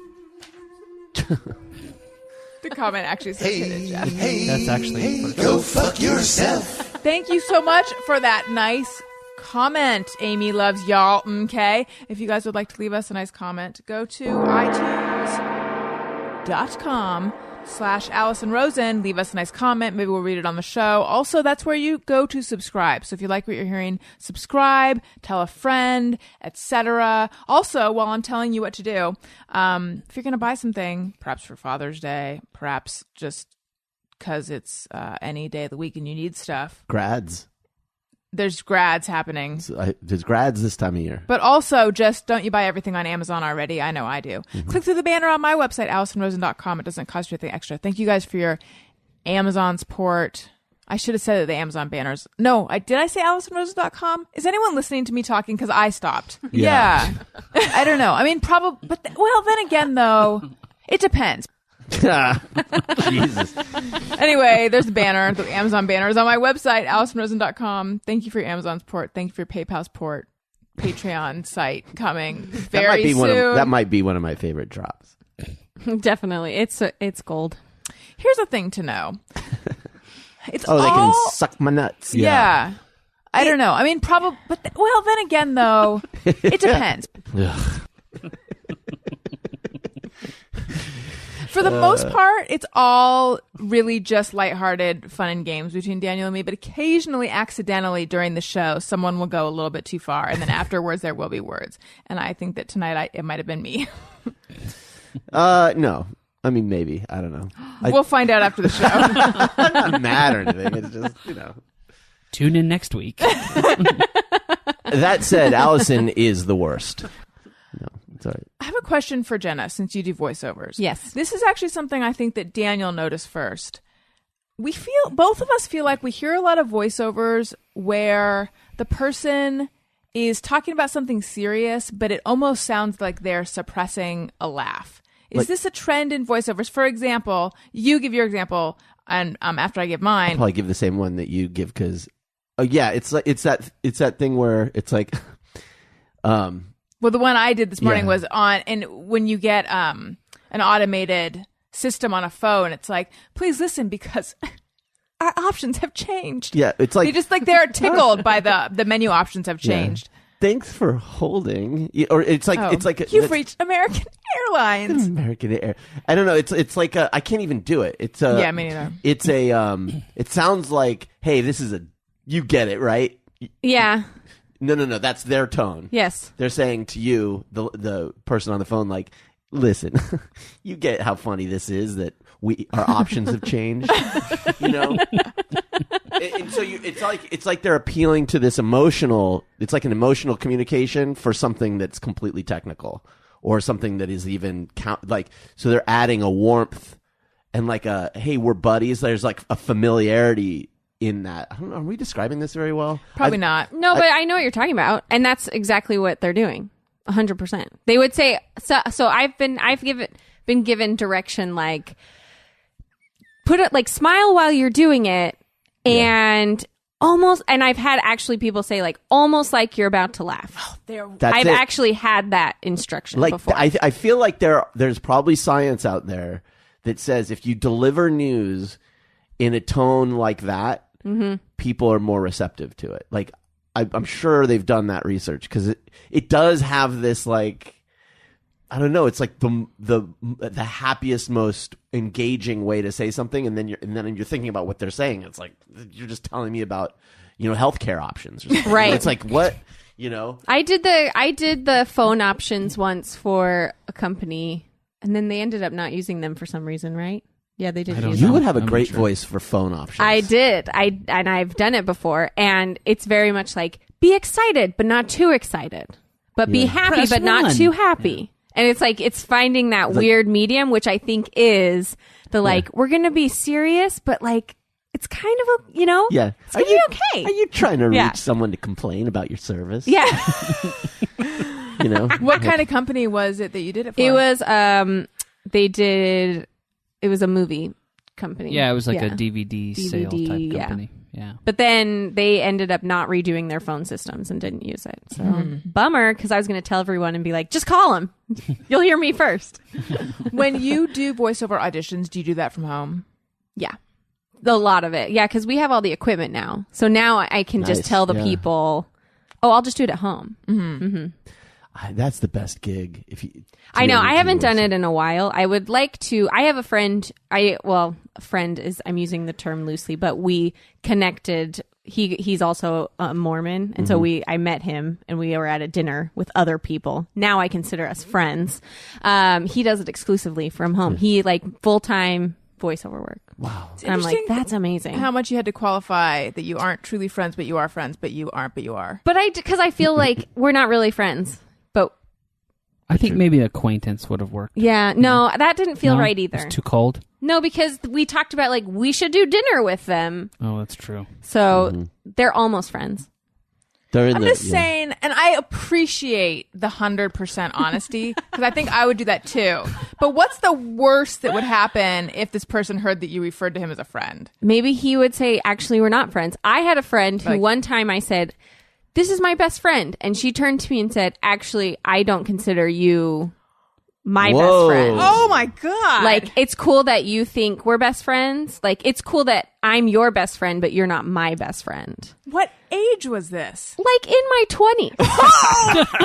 The comment actually says hit it, Jeff. That's actually go fuck yourself. Thank you so much for that nice comment. Amy Loves Y'all, okay? If you guys would like to leave us a nice comment, go to iTunes.com/Allison Rosen. Leave us a nice comment. Maybe we'll read it on the show. Also, that's where you go to subscribe. So if you like what you're hearing, subscribe, tell a friend, etc. Also, while I'm telling you what to do, if you're going to buy something, perhaps for Father's Day, perhaps just because it's any day of the week and you need stuff. Grads. There's grads happening. There's grads this time of year. But also, just don't you buy everything on Amazon already. I know I do. Mm-hmm. Click through the banner on my website, AllisonRosen.com. It doesn't cost you anything extra. Thank you guys for your Amazon support. I should have said it, the Amazon banners. No, did I say AllisonRosen.com? Is anyone listening to me talking? Because I stopped. Yeah. I don't know. I mean, probably. But well, then again, though, it depends. Jesus. Anyway, there's the banner. The Amazon banner is on my website, AllisonRosen.com. Thank you for your Amazon support. Thank you for your PayPal support. Patreon site coming very soon. That might be one of my favorite drops. Definitely. It's gold. Here's a thing to know. It's they can suck my nuts. Yeah. I don't know. I mean, probably. But well, then again, though, it depends. For the most part, it's all really just lighthearted fun and games between Daniel and me, but occasionally, accidentally, during the show, someone will go a little bit too far, and then afterwards there will be words. And I think that tonight it might have been me. No. I mean, maybe. I don't know. We'll find out after the show. I'm not mad or anything. It's just, Tune in next week. That said, Allison is the worst. No, it's all right. I have a question for Jenna, since you do voiceovers. Yes. This is actually something I think that Daniel noticed first. Both of us feel like we hear a lot of voiceovers where the person is talking about something serious, but it almost sounds like they're suppressing a laugh. Is this a trend in voiceovers? For example, you give your example, and after I give mine, I'll probably give the same one that you give because, it's that thing where it's like, well, the one I did this morning was on, and when you get an automated system on a phone, it's like, please listen because our options have changed. Yeah, it's like they're tickled by the menu options have changed. Yeah. Thanks for holding. Or it's like you've reached American Airlines. American Air. I don't know. It's like I can't even do it. It's yeah, me neither. It's it sounds like, hey, this is you get it, right? Yeah. No. That's their tone. Yes. They're saying to you, the person on the phone, like, listen, you get how funny this is that our options have changed, And so it's like they're appealing to this emotional. It's like an emotional communication for something that's completely technical, or something that is even so they're adding a warmth and like a, hey, we're buddies. There's like a familiarity in that. I don't know. Are we describing this very well? Probably not. No, but I know what you're talking about, and that's exactly what they're doing. 100%. They would say so. I've been given direction like put it like smile while you're doing it. And almost, and I've had actually people say like almost like you're about to laugh. I've actually had that instruction before. I feel like there's probably science out there that says if you deliver news in a tone like that, people are more receptive to it. Like, I'm sure they've done that research because it does have this, like, I don't know. It's like the happiest, most engaging way to say something, and then you're thinking about what they're saying. It's like you're just telling me about healthcare options, or something. Right? It's like what I did the phone options once for a company, and then they ended up not using them for some reason, right? Yeah, they did. You would have a great voice for phone options. I did. And I've done it before, and it's very much like be excited, but not too excited, but be happy, Press but not one. too happy. Yeah. And it's like it's finding that weird medium, which I think is the we're gonna be serious, but like it's kind of a yeah. It's gonna be okay. Are you trying to reach someone to complain about your service? Yeah. What kind of company was it that you did it for? It was it was a movie company. Yeah, it was like a DVD sale type company. Yeah. But then they ended up not redoing their phone systems and didn't use it. So bummer, because I was going to tell everyone and be like, just call them. You'll hear me first. When you do voiceover auditions, do you do that from home? Yeah. A lot of it. Yeah, because we have all the equipment now. So now I can just tell the people, I'll just do it at home. That's the best gig. I know. I haven't done it in a while. I would like to. I have a friend. A friend is. I'm using the term loosely, but we connected. He's also a Mormon, and so I met him, and we were at a dinner with other people. Now I consider us friends. He does it exclusively from home. He full-time voiceover work. Wow. And I'm like, that's amazing. How much you had to qualify that you aren't truly friends, but you are friends, but you aren't, but you are. But because I feel like we're not really friends. But I think maybe acquaintance would have worked. Yeah, no, that didn't feel right either. It's too cold. No, because we talked about we should do dinner with them. Oh, that's true. So they're almost friends. I'm just saying, and I appreciate the 100% honesty because I think I would do that too. But what's the worst that would happen if this person heard that you referred to him as a friend? Maybe he would say, actually, we're not friends. I had a friend who one time I said, this is my best friend. And she turned to me and said, actually, I don't consider you my best friend. Oh my God. It's cool that you think we're best friends. It's cool that I'm your best friend, but you're not my best friend. What age was this? In my 20s.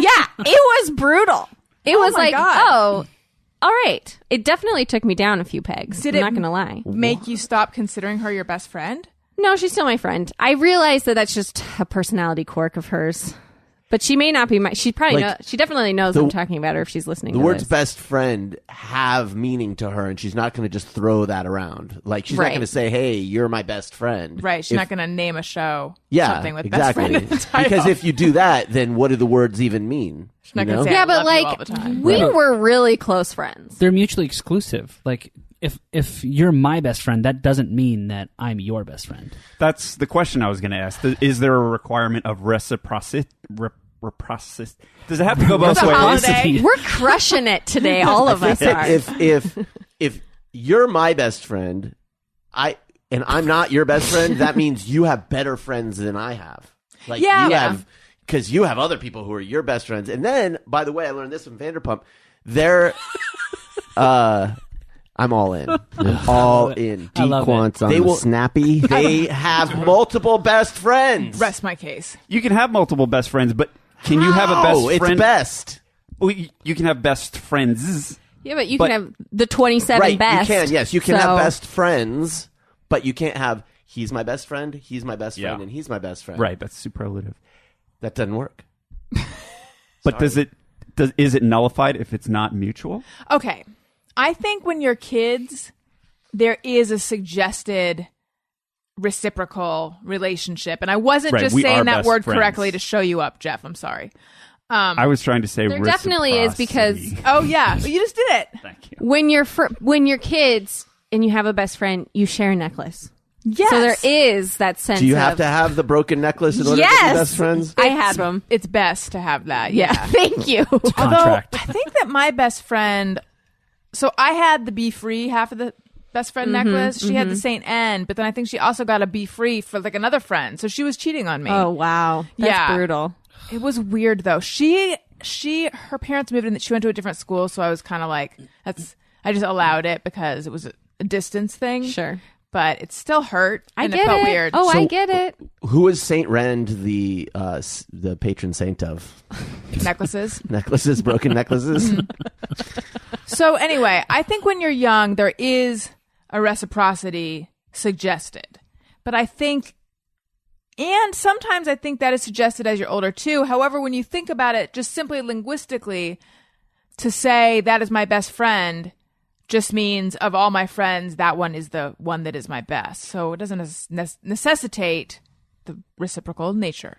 Yeah, it was brutal. It was God. All right. It definitely took me down a few pegs. I'm not going to lie. Make you stop considering her your best friend? No, she's still my friend. I realize that that's just a personality quirk of hers. But she may not be she probably she definitely knows I'm talking about her if she's listening to this. The words best friend have meaning to her, and she's not going to just throw that around. She's not going to say, hey, you're my best friend. Right. She's not going to name a show something with exactly. best friend in the title. Because if you do that, then what do the words even mean? She's not going to say, I love you all the time. We were really close friends. They're mutually exclusive. If you're my best friend, that doesn't mean that I'm your best friend. That's the question I was going to ask. Is there a requirement of reciprocity? Does it have to go both ways? We're crushing it today. All of us are. If you're my best friend, and I'm not your best friend, that means you have better friends than I have. Because you have other people who are your best friends. And then, by the way, I learned this from Vanderpump. I'm all in. All in. Dequants on the snappy. They have multiple best friends. Rest my case. You can have multiple best friends, but can you have a best friend? It's best. Well, you can have best friends. Yeah, but you can have the 27 best. You can, yes. You can have best friends, but you can't have he's my best friend, he's my best friend, and he's my best friend. Right, that's superlative. That doesn't work. But is it nullified if it's not mutual? Okay. I think when you're kids, there is a suggested reciprocal relationship. And I wasn't just saying that word correctly to show you up, Jeff. I'm sorry. I was trying to say there definitely is because... Oh, yeah. You just did it. Thank you. When you're kids and you have a best friend, you share a necklace. Yes. So there is that sense of... Do you have to have the broken necklace in order to be best friends? I had them. It's best to have that. Yeah. Thank you. It's a contract. Although, I think that my best friend... So I had the Be Free, half of the best friend necklace. She had the Saint N, but then I think she also got a Be Free for another friend. So she was cheating on me. Oh, wow. That's brutal. It was weird, though. Her parents moved in. She went to a different school, so I was kind of like, I just allowed it because it was a distance thing. Sure. But it still hurt. And get it felt it. weird. Oh, I get it. Who is Saint Rend the patron saint of? Necklaces. Necklaces, broken necklaces. So anyway, I think when you're young, there is a reciprocity suggested. But I think, and sometimes I think that is suggested as you're older too. However, when you think about it just simply linguistically, to say that is my best friend just means of all my friends, that one is the one that is my best. So it doesn't necessitate the reciprocal nature.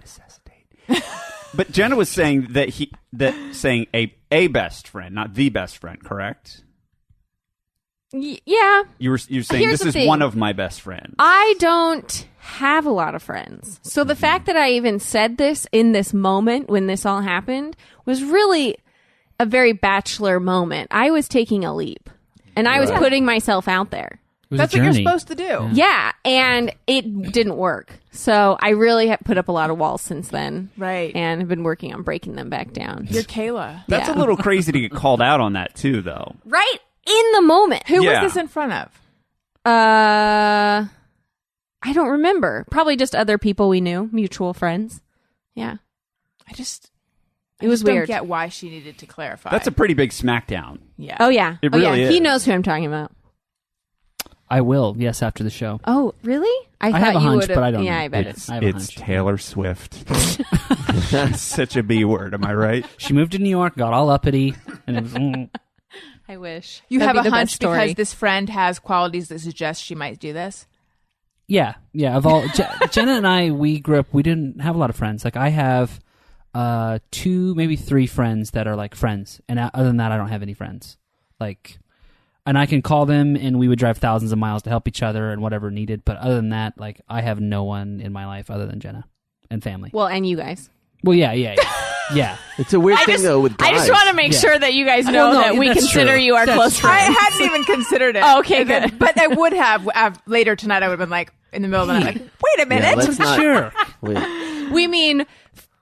But Jenna was saying saying a best friend, not the best friend, correct? Yeah. You're saying Here's this the is thing. one of my best friends. I don't have a lot of friends. So the fact that I even said this in this moment when this all happened was really a very Bachelor moment. I was taking a leap. And I was putting myself out there. That's what you're supposed to do. Yeah, and it didn't work. So I really have put up a lot of walls since then. Right. And have been working on breaking them back down. You're Kayla. That's a little crazy to get called out on that too, though. Right in the moment. Who Yeah. was this in front of? I don't remember. Probably just other people we knew, mutual friends. Yeah. It was weird. Don't get why she needed to clarify. That's a pretty big smackdown. Yeah. Oh, yeah. It really yeah. is. He knows who I'm talking about. I will, yes, after the show. Oh, really? I thought have a you hunch, would've- but I don't Yeah, know. I bet It's- it's. I have a It's hunch. Taylor Swift. That's such a B word, am I right? She moved to New York, got all uppity, and it was, I wish. You That'd have be a the hunch best story. because this friend has qualities that suggest she might do this? yeah. Of all Jenna and I, we grew up. We didn't have a lot of friends. Like I have 2, maybe 3 friends that are like friends, and other than that, I don't have any friends. Like, and I can call them, and we would drive thousands of miles to help each other and whatever needed. But other than that, like I have no one in my life other than Jenna and family. Well, and you guys. Well, yeah. It's a weird thing though with guys. I just want to make sure that you guys know Well, no, that we that's consider true. you our That's close true. I friends. hadn't even considered it. Oh, okay, good. But I would have later tonight. I would have been like in the middle of the night, like, wait a minute. Yeah, let's not. Sure. Wait. We mean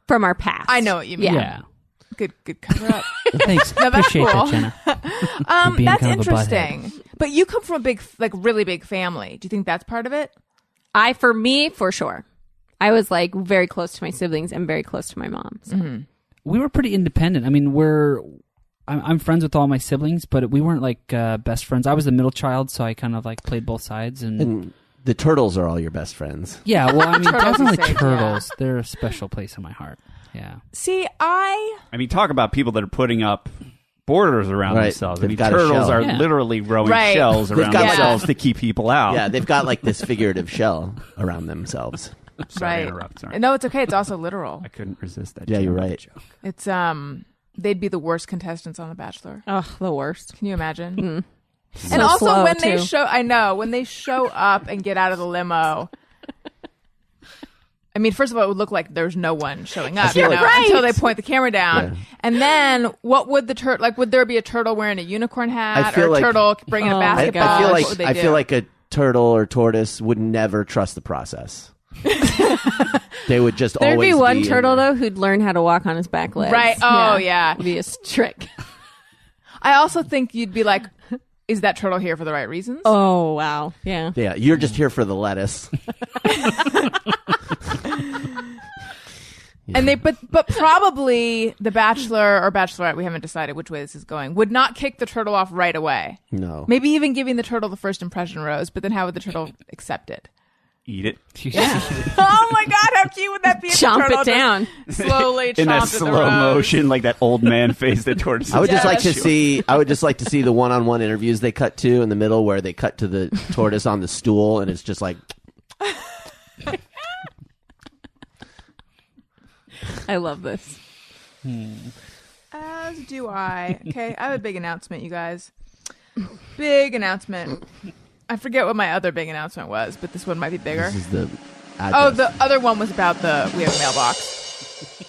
from our past. I know what you mean. Yeah. Good cover up. Thanks. No, that's Appreciate cool. that, Jenna. For being That's kind of a butthead. interesting. But you come from a big, like really big family. Do you think that's part of it? For me, for sure. I was like very close to my siblings and very close to my mom. So. We were pretty independent. I mean, I'm friends with all my siblings, but we weren't like best friends. I was the middle child, so I kind of like played both sides. And The turtles are all your best friends. yeah, well, I mean, Turtles definitely are safe, turtles. They're a special place in my heart. Yeah. See, I mean, talk about people that are putting up borders around Right. themselves. I They've mean, got a turtles shell. are Yeah. literally growing Right. shells around got like themselves to keep people out. Yeah, they've got like this figurative shell around themselves. Sorry right. to interrupt. Sorry. No, it's okay. It's also literal. I couldn't resist that. Yeah, joke. you're right. It's they'd be the worst contestants on The Bachelor. Ugh, the worst. Can you imagine? So And also slow, when they too. when they show up and get out of the limo. I mean, first of all, it would look like there's no one showing up, feel like- until they point the camera down. Yeah. And then, what would the turtle like? Would there be a turtle wearing a unicorn hat, feel or a like- turtle bringing a Oh my basketball? I feel What like would they I do? feel like a turtle or tortoise would never trust the process. They would just There'd always be one in turtle, there. though, who'd learn how to walk on his back legs. Right. Oh, yeah. It'd be a trick. I also think you'd be like, is that turtle here for the right reasons? Oh, wow. Yeah. Yeah, you're just here for the lettuce. And but probably the Bachelor or Bachelorette, we haven't decided which way this is going, would not kick the turtle off right away. No. Maybe even giving the turtle the first impression rose, but then how would the turtle accept it? Eat it Oh my God, how cute would that be? If the Chomp turtle it down. just slowly in that chomped at the slow rose. motion, like that old man face that towards. I would just Yeah, like to sure. see. I would just like to see the one-on-one interviews they cut to in the middle, where they cut to the tortoise on the stool, and it's just like, I love this. As do I. Okay, I have a big announcement, you guys. Big announcement. I forget what my other big announcement was, but this one might be bigger. this is the. Oh, Address. the other one was about we have a mailbox.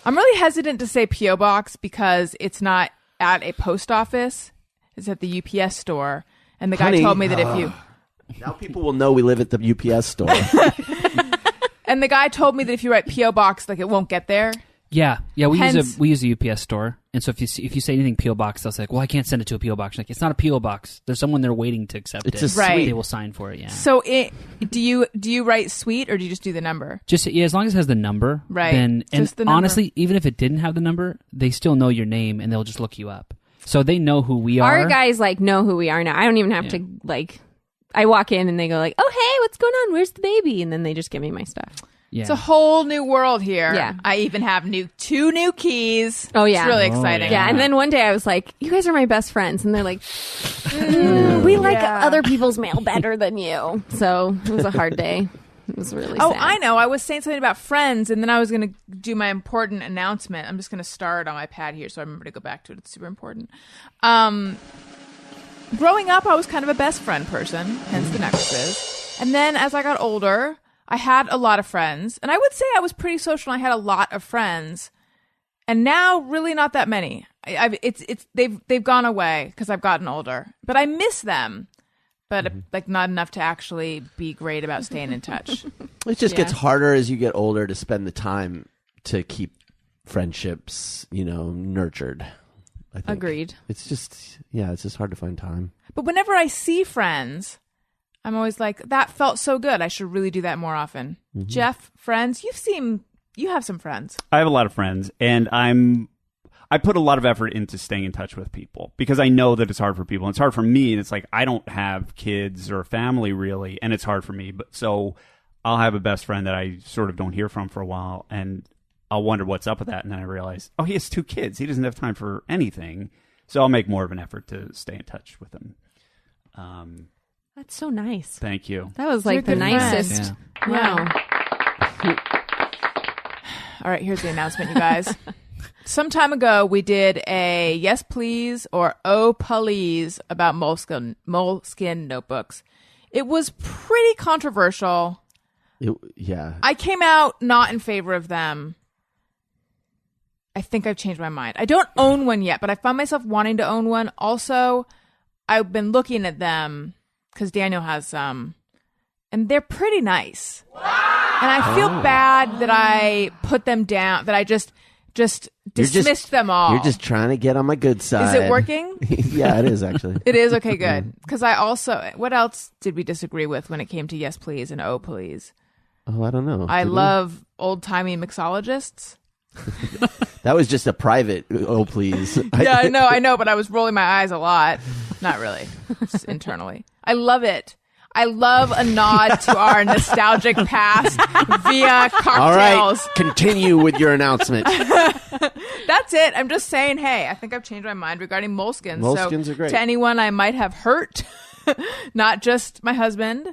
I'm really hesitant to say P.O. Box because it's not at a post office. It's at the UPS store. And the guy Honey, told me that if you... Now people will know we live at the UPS store. And the guy told me that if you write P.O. Box, like it won't get there. Yeah. We Hence- use a UPS store, and so if you say anything PO box, they'll say, "Well, I can't send it to a PO box." Like, it's not a PO box. There's someone there waiting to accept It's it. just Right. sweet. They will sign for it. Yeah. So do you write sweet or do you just do the number? Just as long as it has the number, Right. Then, and Just the number. honestly, even if it didn't have the number, they still know your name and they'll just look you up. So they know who we are. Our guys like know who we are now. I don't even have to like. I walk in and they go like, "Oh hey, what's going on? Where's the baby?" And then they just give me my stuff. Yeah. It's a whole new world here. Yeah. I even have two new keys. Oh, yeah. It's really Oh, exciting. Yeah, and then one day I was like, "You guys are my best friends," and they're like, "We like Yeah. other people's mail better than you." So it was a hard day. It was really Oh, sad. I know. I was saying something about friends, and then I was going to do my important announcement. I'm just going to start on my pad here, so I remember to go back to it. It's super important. Growing up, I was kind of a best friend person, hence the necklaces. And then as I got older, I had a lot of friends, and I would say I was pretty social. And I had a lot of friends, and now really not that many. They've gone away because I've gotten older, but I miss them. But like not enough to actually be great about staying in touch. It just gets Yeah. harder as you get older to spend the time to keep friendships, nurtured. I think. Agreed. It's just hard to find time. But whenever I see friends, I'm always like, that felt so good. I should really do that more often. Jeff, friends, you have some friends. I have a lot of friends, and I put a lot of effort into staying in touch with people because I know that it's hard for people. And it's hard for me, and it's like I don't have kids or a family really, and it's hard for me. But so I'll have a best friend that I sort of don't hear from for a while, and I'll wonder what's up with that, and then I realize, he has 2 kids. He doesn't have time for anything. So I'll make more of an effort to stay in touch with him. That's so nice. Thank you. That was You're like a the good friend. nicest. Wow. All right, here's the announcement, you guys. Some time ago, we did a yes, please, or oh, please about Moleskine notebooks. It was pretty controversial. Yeah. I came out not in favor of them. I think I've changed my mind. I don't own one yet, but I found myself wanting to own one. Also, I've been looking at them because Daniel has some, and they're pretty nice. Wow! And I feel bad that I put them down, that I just dismissed them all. You're just trying to get on my good side. Is it working? Yeah, it is actually. It is? Okay, good. Because I also, what else did we disagree with when it came to yes, please and oh, please? Oh, I don't know. I Did we? love old-timey mixologists. That was just a private. Oh, please. Yeah, I know, but I was rolling my eyes a lot. Not really, just internally. I love it. I love a nod to our nostalgic past via cocktails. All right, continue with your announcement. That's it. I'm just saying, hey, I think I've changed my mind regarding Moleskine. Moleskines are great. To anyone I might have hurt, not just my husband,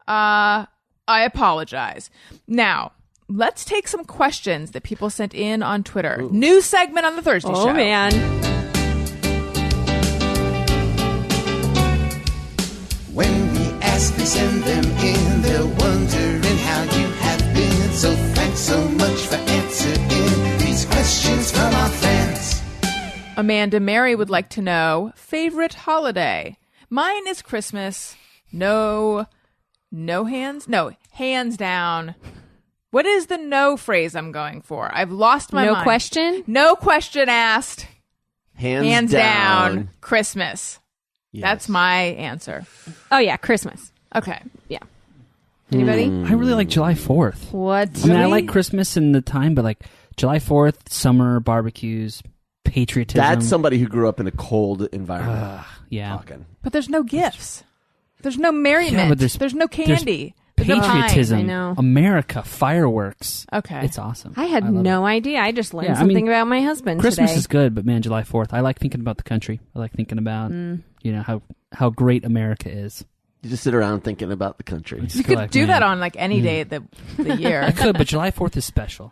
I apologize. Now, let's take some questions that people sent in on Twitter. Ooh. New segment on the Thursday show. Oh, man. When we ask, they send them in. They're wondering how you have been. So thanks so much for answering these questions from our fans. Amanda Mary would like to know, favorite holiday? Mine is Christmas. No hands? No, hands down. What is the no phrase I'm going for? I've lost my mind. No question? No question asked. Hands down. Christmas. Yes. That's my answer. Oh, yeah, Christmas. Okay. Yeah. Anybody? I really like July 4th. What? I mean, I like Christmas and the time, but like July 4th, summer, barbecues, patriotism. That's somebody who grew up in a cold environment. Yeah. Talking. But there's no gifts. There's no merriment. Yeah, but there's no candy. There's no pie. Patriotism. I know. America, fireworks. Okay. It's awesome. I had love no it. idea. I just learned Yeah, I something mean, about my husband Christmas today. is good, but man, July 4th, I like thinking about the country. I like thinking about, how great America is. You just sit around thinking about the country. Just You go could like, do man, that on like any day of the year. I could, but July 4th is special.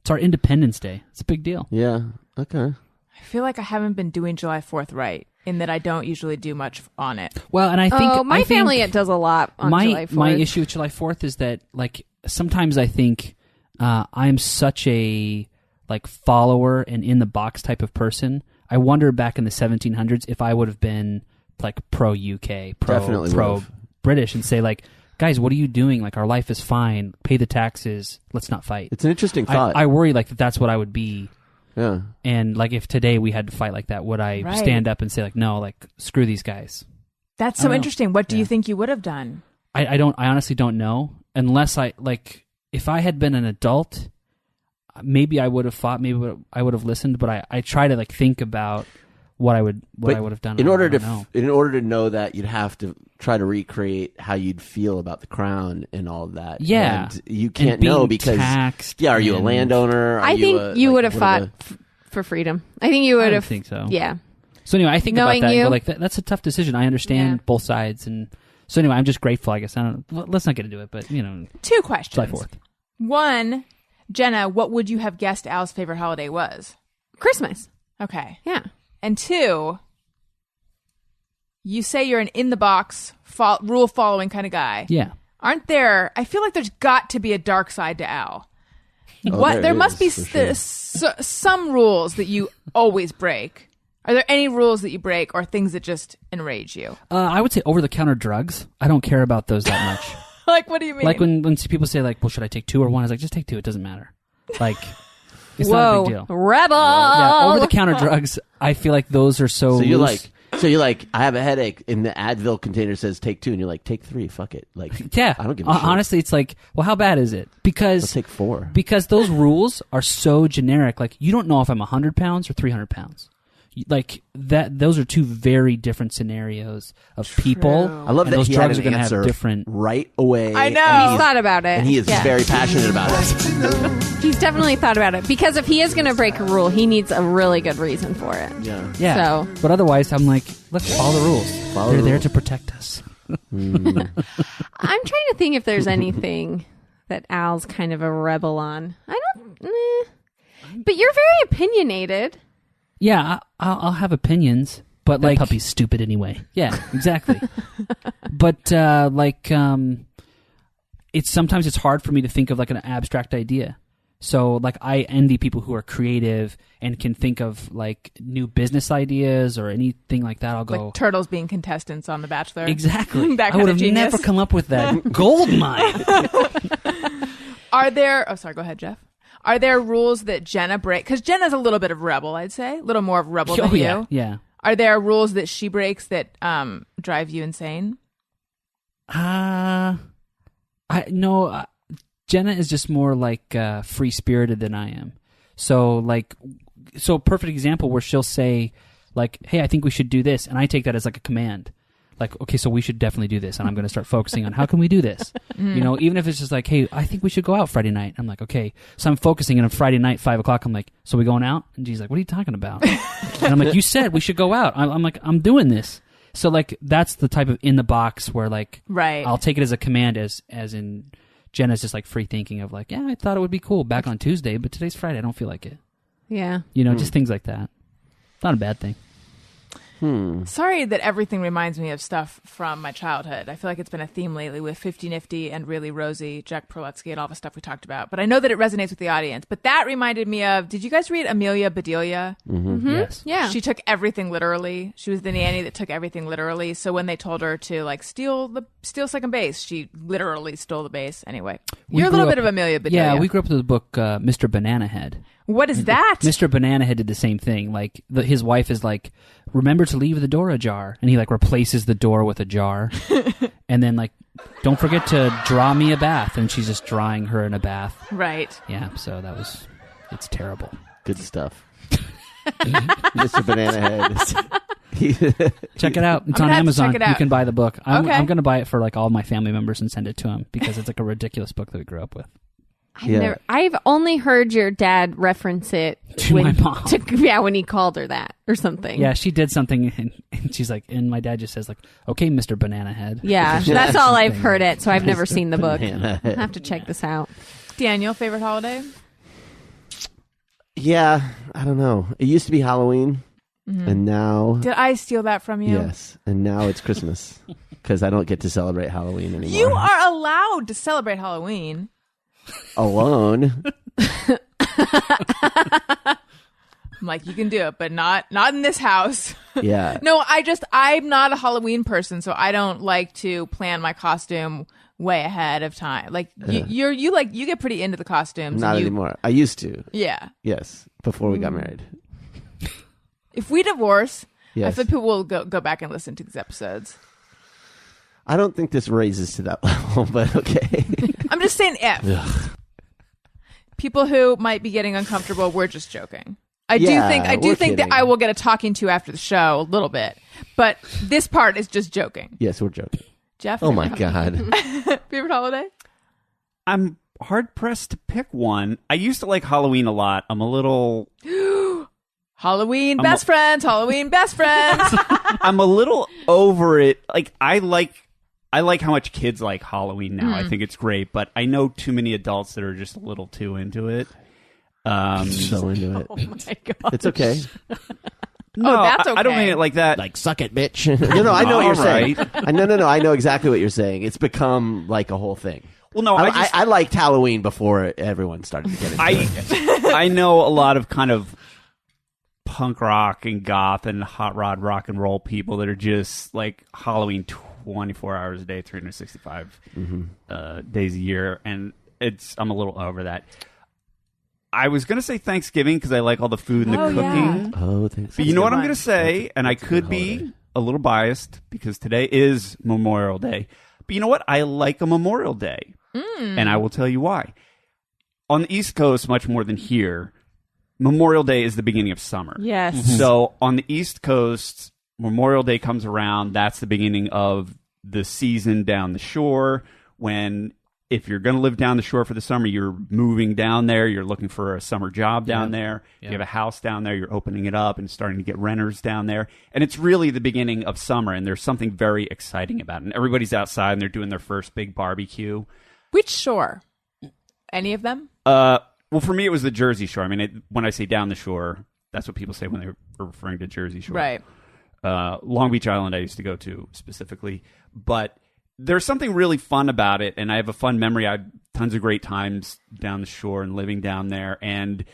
It's our Independence Day. It's a big deal. Yeah. Okay. I feel like I haven't been doing July 4th right, in that I don't usually do much on it. Well, and I think my family does a lot on July 4th. My issue with July 4th is that, like, sometimes I think I'm such a like follower and in the box type of person. I wonder back in the 1700s if I would have been like pro UK, Definitely pro would've. British, and say like, guys, what are you doing? Like, our life is fine. Pay the taxes. Let's not fight. It's an interesting thought. I worry like that's what I would be. Yeah. And like if today we had to fight like that, would I stand up and say like, no, like screw these guys? That's so interesting. What do you think you would have done? I honestly don't know. Unless if I had been an adult, maybe I would have fought. Maybe I would have listened. But I try to like think about what I would have done. In order to know that, you'd have to try to recreate how you'd feel about the crown and all of that. Yeah, and you can't know because are you a landowner? I think you would have fought for freedom. I think you would have. I think so. Yeah. So anyway, I think about that. And go like that's a tough decision. I understand both sides, and so anyway, I'm just grateful. I guess let's not get into it, but 2 questions. July 4th. 1, Jenna, what would you have guessed Al's favorite holiday was? Christmas. Okay. Yeah. And 2, you say you're an in-the-box, rule following kind of guy. Yeah. Aren't there? I feel like there's got to be a dark side to Al. There must be some rules that you always break. Are there any rules that you break or things that just enrage you? I would say over-the-counter drugs. I don't care about those that much. Like, what do you mean? Like when people say, like, well, should I take 2 or 1? I was like, just take 2. It doesn't matter. Like, it's not a big deal. Rebel! Yeah, over-the-counter drugs, I feel like those are so loose. So you're like, I have a headache, and the Advil container says take 2, and you're like, take 3, fuck it. Like, yeah. I don't give a shit. Honestly, it's like, well, how bad is it? Because let's take 4. Because those rules are so generic. Like, you don't know if I'm 100 pounds or 300 pounds. Like that, those are 2 very different scenarios of people. I love that those he drugs had are an going to answer have different. right away. I know. He's thought about it. And he is very passionate about it. He's definitely thought about it. Because if he is going to break a rule, he needs a really good reason for it. Yeah. So. But otherwise, I'm like, let's follow the rules. They're there to protect us. I'm trying to think if there's anything that Al's kind of a rebel on. I don't. But you're very opinionated. Yeah, I'll have opinions, but that puppy's stupid anyway. Yeah, exactly. But sometimes it's hard for me to think of like an abstract idea. So like I envy people who are creative and can think of like new business ideas or anything like that. I'll go like turtles being contestants on The Bachelor. Exactly. That I would have genius. never come up with that gold mine. Are there? Oh, sorry. Go ahead, Jeff. Are there rules that Jenna breaks? Because Jenna's a little bit of rebel, I'd say. A little more of a rebel than you. Yeah. Are there rules that she breaks that drive you insane? No. Jenna is just more like free-spirited than I am. So perfect example where she'll say like, hey, I think we should do this. And I take that as like a command. Like, okay, so we should definitely do this, and I'm going to start focusing on how can we do this. Even if it's just like, hey, I think we should go out Friday night. I'm like, okay, so I'm focusing on a Friday night, 5:00. I'm like, so we going out? And she's like, what are you talking about? And I'm like, you said we should go out. I'm like, I'm doing this. So like, that's the type of in the box where like, right. I'll take it as a command, as in Jenna's just like free thinking of like, yeah, I thought it would be cool back on Tuesday, but today's Friday. I don't feel like it. Yeah. Just things like that. Not a bad thing. Sorry that everything reminds me of stuff from my childhood. I feel like it's been a theme lately with 50 Nifty and Really Rosie, Jack Perletsky, and all the stuff we talked about. But I know that it resonates with the audience. But that reminded me of, did you guys read Amelia Bedelia? Mm-hmm. Yes. Yeah. She took everything literally. She was the nanny that took everything literally. So when they told her to like steal second base, she literally stole the base. Anyway, you're a little bit of Amelia Bedelia. Yeah, we grew up with the book Mr. Banana Head. What is that? Mr. Banana Head did the same thing. Like his wife is like, remember to leave the door ajar, and he like replaces the door with a jar, and then like, don't forget to draw me a bath, and she's just drawing her in a bath. Right. Yeah. So it's terrible. Good stuff. Mr. Banana Head. Check it out. It's on Amazon. You can buy the book. I'm going to buy it for like all my family members and send it to them because it's like a ridiculous book that we grew up with. I've only heard your dad reference it to my mom. When he called her that or something. Yeah, she did something, and she's like, and my dad just says like, "Okay, Mr. Banana Head." Yeah, that's all I've heard it. So I've never seen the book. I'll have to check this out. Daniel, favorite holiday? Yeah, I don't know. It used to be Halloween, and now did I steal that from you? Yes, and now it's Christmas because I don't get to celebrate Halloween anymore. You are allowed to celebrate Halloween. Alone. I'm like, you can do it, but not in this house. Yeah. No, I'm not a Halloween person, so I don't like to plan my costume way ahead of time. Like you get pretty into the costumes. Not anymore. I used to. Yeah. Yes, before we got married. If we divorce, Yes. I feel people will go back and listen to these episodes. I don't think this raises to that level, but okay. I'm just saying if. People who might be getting uncomfortable, we're just joking. I do think we're that kidding. I will get a talking to after the show a little bit, but this part is just joking. Yes, we're joking. Jeff? Oh my God. Favorite holiday? I'm hard pressed to pick one. I used to like Halloween a lot. I'm a little Halloween best friends. I'm a little over it. Like I like how much kids like Halloween now. I think it's great, but I know too many adults that are just a little too into it. So into it. Oh my God. It's okay. No, that's okay. I don't mean it like that. Like, suck it, bitch. No, I know what you're saying. Right. No, I know exactly what you're saying. It's become like a whole thing. Well, no, I liked Halloween before everyone started to get into it. I know a lot of kind of punk rock and goth and hot rod rock and roll people that are just like Halloween 24 hours a day, 365 days a year, and I'm a little over that. I was going to say Thanksgiving because I like all the food and the cooking. Yeah. Oh, thanks. But you know what I'm going to say, and I could be a little biased because today is Memorial Day. But you know what? I like a Memorial Day, and I will tell you why. On the East Coast, much more than here, Memorial Day is the beginning of summer. Yes. So on the East Coast, Memorial Day comes around. That's the beginning of the season down the shore when... If you're going to live down the shore for the summer, you're moving down there. You're looking for a summer job down there. You have a house down there. You're opening it up and starting to get renters down there. And it's really the beginning of summer, and there's something very exciting about it. And everybody's outside, and they're doing their first big barbecue. Which shore? Any of them? Well, for me, it was the Jersey Shore. I mean, when I say down the shore, that's what people say when they're referring to Jersey Shore. Right. Long Beach Island I used to go to specifically. But... there's something really fun about it, and I have a fun memory. I had tons of great times down the shore and living down there. And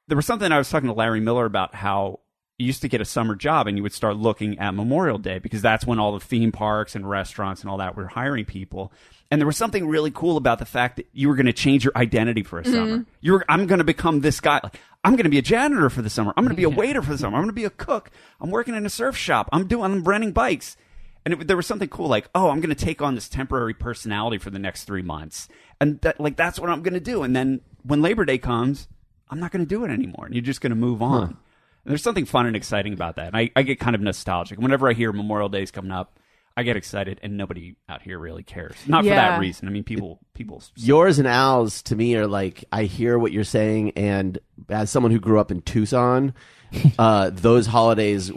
there was something I was talking to Larry Miller about how you used to get a summer job and you would start looking at Memorial Day because that's when all the theme parks and restaurants and all that were hiring people. And there was something really cool about the fact that you were going to change your identity for a summer. I'm going to become this guy. Like, I'm going to be a janitor for the summer. I'm going to be a waiter for the summer. I'm going to be a cook. I'm working in a surf shop. I'm renting bikes. And there was something cool like, oh, I'm going to take on this temporary personality for the next 3 months. And that's what I'm going to do. And then when Labor Day comes, I'm not going to do it anymore. And you're just going to move on. And there's something fun and exciting about that. And I get kind of nostalgic. Whenever I hear Memorial Day's coming up, I get excited. And nobody out here really cares. Not for that reason. I mean, people. Yours and Al's, to me, are like, I hear what you're saying. And as someone who grew up in Tucson, those holidays...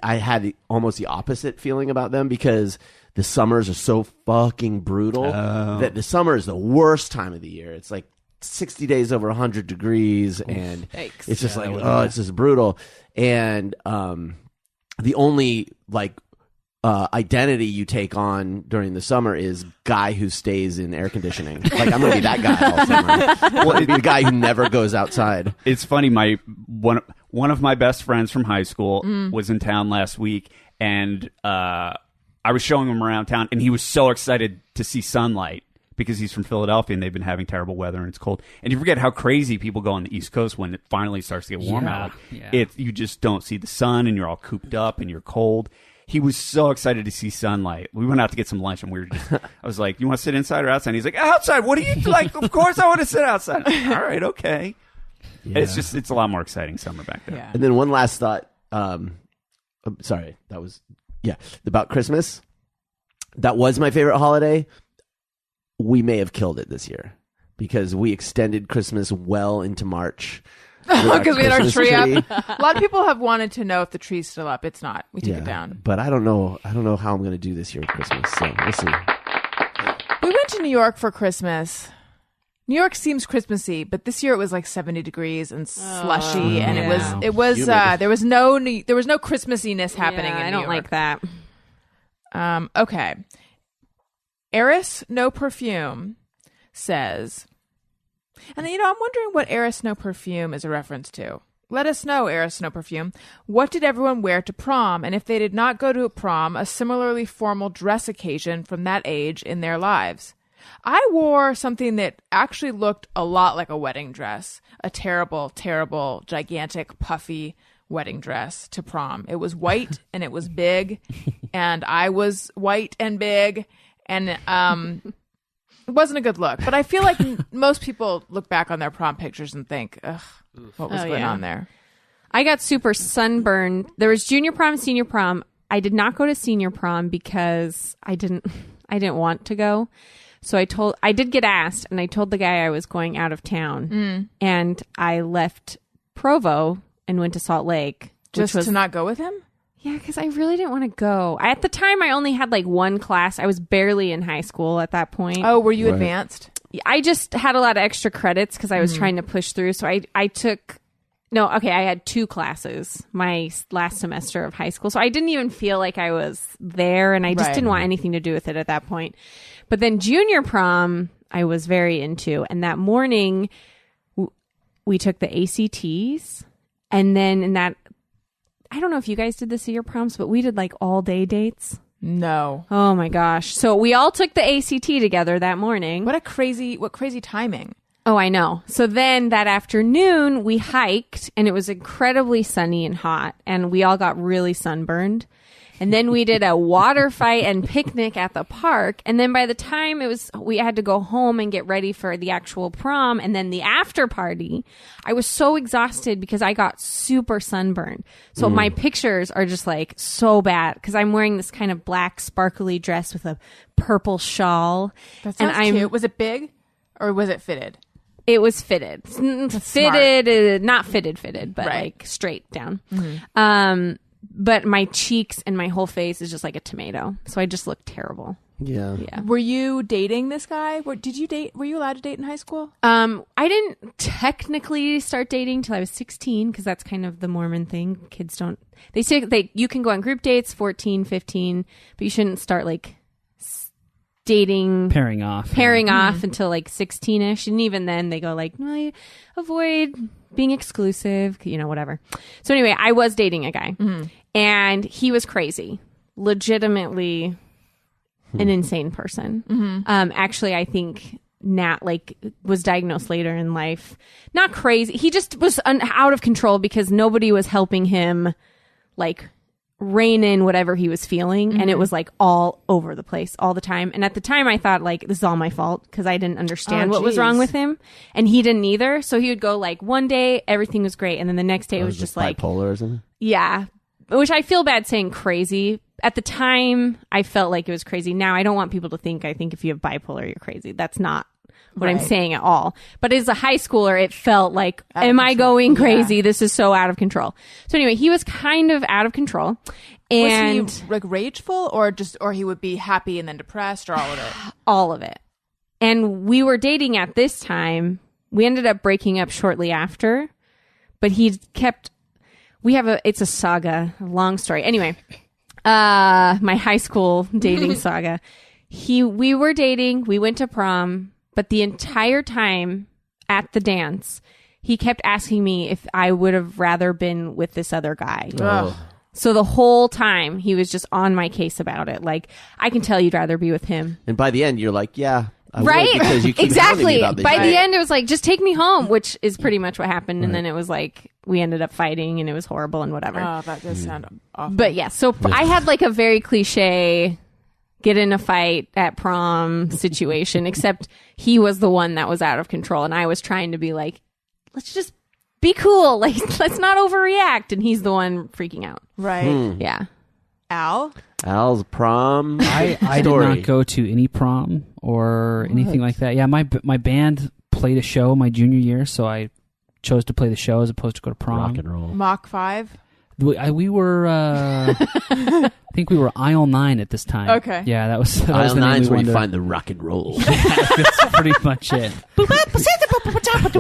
I had almost the opposite feeling about them because the summers are so fucking brutal that the summer is the worst time of the year. It's like 60 days over 100 degrees and it's just it's just brutal. And the only identity you take on during the summer is guy who stays in air conditioning. Like, I'm going to be that guy all summer. I'm going to be the guy who never goes outside. It's funny. One of my best friends from high school was in town last week, and I was showing him around town, and he was so excited to see sunlight because he's from Philadelphia, and they've been having terrible weather, and it's cold. And you forget how crazy people go on the East Coast when it finally starts to get warm out. You just don't see the sun, and you're all cooped up, and you're cold. He was so excited to see sunlight. We went out to get some lunch, and I was like, you want to sit inside or outside? And he's like, outside. What do you like? Of course I want to sit outside. All right, okay. Yeah. It's a lot more exciting summer back there. Yeah. And then one last thought. Sorry, that was about Christmas. That was my favorite holiday. We may have killed it this year because we extended Christmas well into March. Because we had our tree up. A lot of people have wanted to know if the tree's still up. It's not. We took it down. But I don't know how I'm going to do this year at Christmas. So we'll see. We went to New York for Christmas. New York seems Christmassy, but this year it was like 70 degrees and slushy, and it was there was no Christmassiness happening in New York. I don't like that. Okay. Eris No Perfume says, and I'm wondering what Eris No Perfume is a reference to. Let us know, Era Snow Perfume. What did everyone wear to prom? And if they did not go to a prom, a similarly formal dress occasion from that age in their lives. I wore something that actually looked a lot like a wedding dress. A terrible, terrible, gigantic, puffy wedding dress to prom. It was white and it was big, and I was white and big, and it wasn't a good look. But I feel like most people look back on their prom pictures and think, ugh, what was going on there? I got super sunburned. There was junior prom, senior prom. I did not go to senior prom because I didn't want to go. So I did get asked, and I told the guy I was going out of town, and I left Provo and went to Salt Lake. Just to not go with him? Yeah, because I really didn't want to go. At the time, I only had like one class. I was barely in high school at that point. Oh, were you advanced? I just had a lot of extra credits because I was trying to push through. So I had 2 classes my last semester of high school. So I didn't even feel like I was there, and I just didn't want anything to do with it at that point. But then junior prom, I was very into. And that morning, we took the ACTs. And then I don't know if you guys did this at your proms, but we did like all day dates. No. Oh my gosh. So we all took the ACT together that morning. What crazy timing. Oh, I know. So then that afternoon we hiked, and it was incredibly sunny and hot, and we all got really sunburned. And then we did a water fight and picnic at the park. And then by the time we had to go home and get ready for the actual prom and then the after party, I was so exhausted because I got super sunburned. So my pictures are just like so bad because I'm wearing this kind of black sparkly dress with a purple shawl. That sounds cute. Was it big or was it fitted? It was fitted. Fitted, not fitted, but like straight down. But my cheeks and my whole face is just like a tomato. So I just look terrible. Yeah. Were you dating this guy? Did you date? Were you allowed to date in high school? I didn't technically start dating till I was 16 because that's kind of the Mormon thing. Kids don't. They say you can go on group dates 14, 15, but you shouldn't start like dating pairing off until like 16ish, and even then they go like, no, avoid being exclusive, whatever. So anyway, I was dating a guy, and he was crazy, legitimately an insane person. Actually, I think Nat was diagnosed later in life. Not crazy. He just was out of control because nobody was helping him rein in whatever he was feeling, and it was all over the place all the time. And at the time I thought this is all my fault because I didn't understand what was wrong with him, and he didn't either. So he would go one day everything was great, and then the next day it was just bipolar or something. Yeah, which I feel bad saying crazy. At the time I felt like it was crazy. Now I don't want people to think I think if you have bipolar you're crazy. That's not what I'm saying at all. But as a high schooler, it felt like, am I going crazy? This is so out of control. So anyway, he was kind of out of control. And was he rageful or he would be happy and then depressed, or all of it? All of it. And we were dating at this time. We ended up breaking up shortly after, but it's a saga, a long story. Anyway, my high school dating saga. We were dating, we went to prom. But the entire time at the dance, he kept asking me if I would have rather been with this other guy. Oh. So the whole time he was just on my case about it. I can tell you'd rather be with him. And by the end, you're like, yeah. I right? would, because you keep exactly. telling me about this By shit. the end, it was just take me home, which is pretty much what happened. And then it was we ended up fighting and it was horrible and whatever. Oh, that does sound awful. But yeah, so I had a very cliche get in a fight at prom situation, except he was the one that was out of control, and I was trying to be let's just be cool, let's not overreact, and he's the one freaking out. Right. Yeah. Al's prom. I did not go to any prom or anything like that. Yeah, my band played a show my junior year, so I chose to play the show as opposed to go to prom. Rock and roll. Mach 5. We were, I think we were aisle 9 at this time. Okay. Yeah, that was Aisle the name 9 is we where you wanted find the rock and roll. That's pretty much it. Where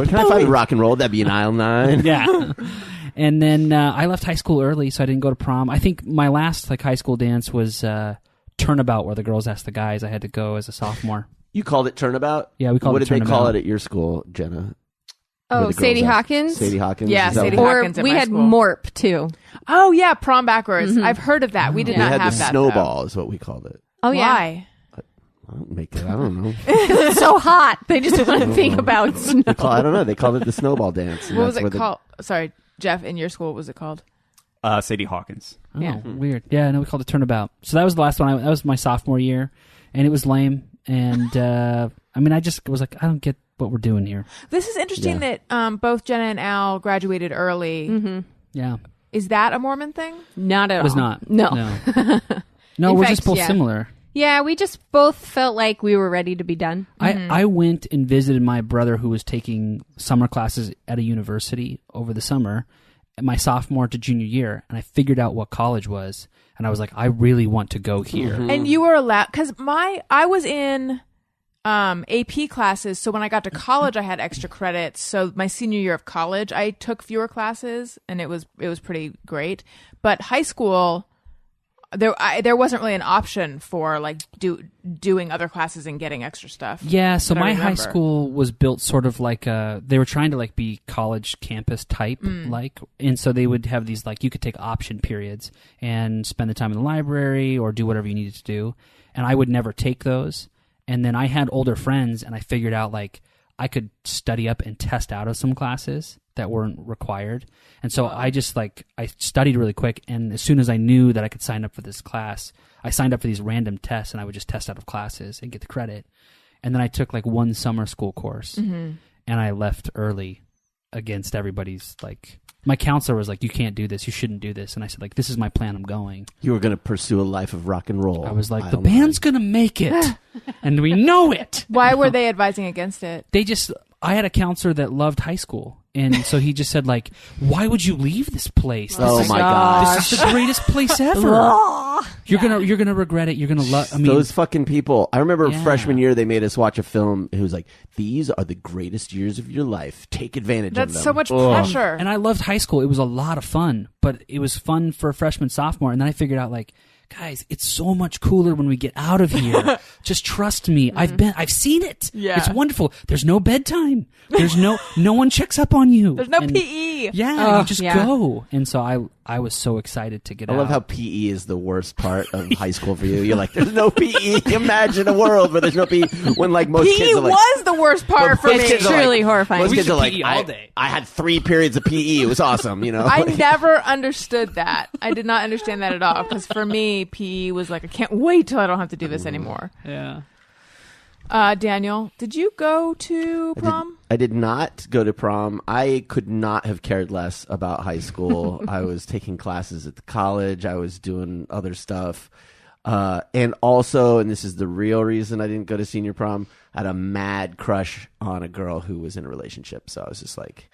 can I find the rock and roll? That'd be in aisle 9. Yeah. And then I left high school early, so I didn't go to prom. I think my last high school dance was Turnabout, where the girls asked the guys. I had to go as a sophomore. You called it Turnabout? Yeah, we called it Turnabout. What did they call it at your school, Jenna? Oh, Sadie Hawkins? Sadie Hawkins. Yeah, Is that Sadie what- Hawkins. Or we at my had school. Morp, too. Oh yeah, prom backwards. I've heard of that. We did We not had have the that. snowball is what we called it. Oh, Though. yeah. Why? I don't know. It's so hot. They just want to think about snow. I don't know. They called it the snowball dance. and What was that's it where the- called? Sorry, Jeff. In your school, what was it called? Sadie Hawkins. Oh, Yeah. weird. Yeah, no, we called it Turnabout. So that was the last one. That was my sophomore year, and it was lame. And I mean, I just was like, I don't get what we're doing here. This is interesting that both Jenna and Al graduated early. Yeah, Is that a Mormon thing? Not at it all. was not. No. No, In we're fact, just both yeah. similar. Yeah, we just both felt like we were ready to be done. I went and visited my brother who was taking summer classes at a university over the summer, my sophomore to junior year, and I figured out what college was, and I was like, I really want to go here. And you were allowed because I was in AP classes. So when I got to college, I had extra credits. So my senior year of college, I took fewer classes, and it was pretty great. But high school, there wasn't really an option for like doing other classes and getting extra stuff. Yeah, so that I my high remember. school was built sort of like they were trying to like be college campus type like, and so they would have these like you could take option periods and spend the time in the library or do whatever you needed to do, and I would never take those. And then I had older friends, and I figured out like I could study up and test out of some classes that weren't required. And so I just like I studied really quick, and as soon as I knew that I could sign up for this class, I signed up for these random tests, and I would just test out of classes and get the credit. And then I took like one summer school course, and I left early against everybody's like. My counselor was like, "You can't do this. You shouldn't do this." And I said, "Like, this is my plan. I'm going." You were going to pursue a life of rock and roll. I was like, "The I'll band's gonna make it, and we know it." Why were they advising against it? I had a counselor that loved high school, and so he just said like, "Why would you leave this place? Oh This is- my God. This is the greatest place ever. You're gonna regret it. You're gonna love." I mean, those fucking people. I remember Yeah. freshman year they made us watch a film. It was like, these are the greatest years of your life. Take advantage of them. That's so much pressure. and I loved high school. It was a lot of fun, but it was fun for freshman, sophomore, and then I figured out like, guys, it's so much cooler when we get out of here. Just trust me. I've seen it. Yeah. It's wonderful. There's no bedtime. There's no one checks up on you. There's no And- PE. Yeah, you just yeah. go. And so I was so excited to get I out. love how PE is the worst part of high school for you. You're like, there's no PE. Imagine a world where there's no PE. When like most PE kids are like, was the worst part for most me. kids are truly like, horrifying. Most We kids did are like, PE all day. I had 3 periods of PE. It was awesome. You know. I never understood that. I did not understand that at all. Because for me, PE was like, I can't wait till I don't have to do this anymore. Yeah. Daniel, did you go to prom? I did not go to prom. I could not have cared less about high school. I was taking classes at the college. I was doing other stuff. And also, and this is the real reason I didn't go to senior prom, I had a mad crush on a girl who was in a relationship. So I was just like,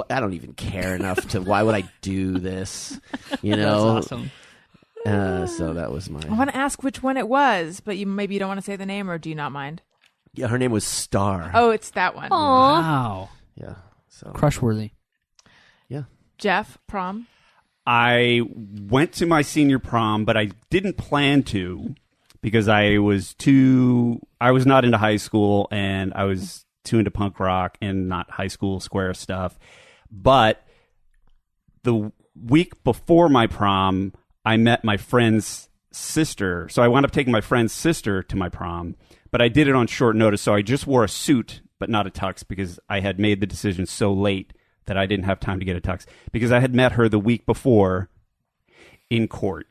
I don't even care enough to, why would I do this? You know? That's awesome. So that was my, I want to ask which one it was, but maybe you don't want to say the name, or do you not mind? yeah, her name was Star. Oh, it's that one. Wow. Yeah. So, Crushworthy. yeah. Jeff, prom. I went to my senior prom, but I didn't plan to because I was not into high school, and I was too into punk rock and not high school square stuff. But the week before my prom, I met my friend's sister. So I wound up taking my friend's sister to my prom, but I did it on short notice. So I just wore a suit, but not a tux, because I had made the decision so late that I didn't have time to get a tux, because I had met her the week before in court.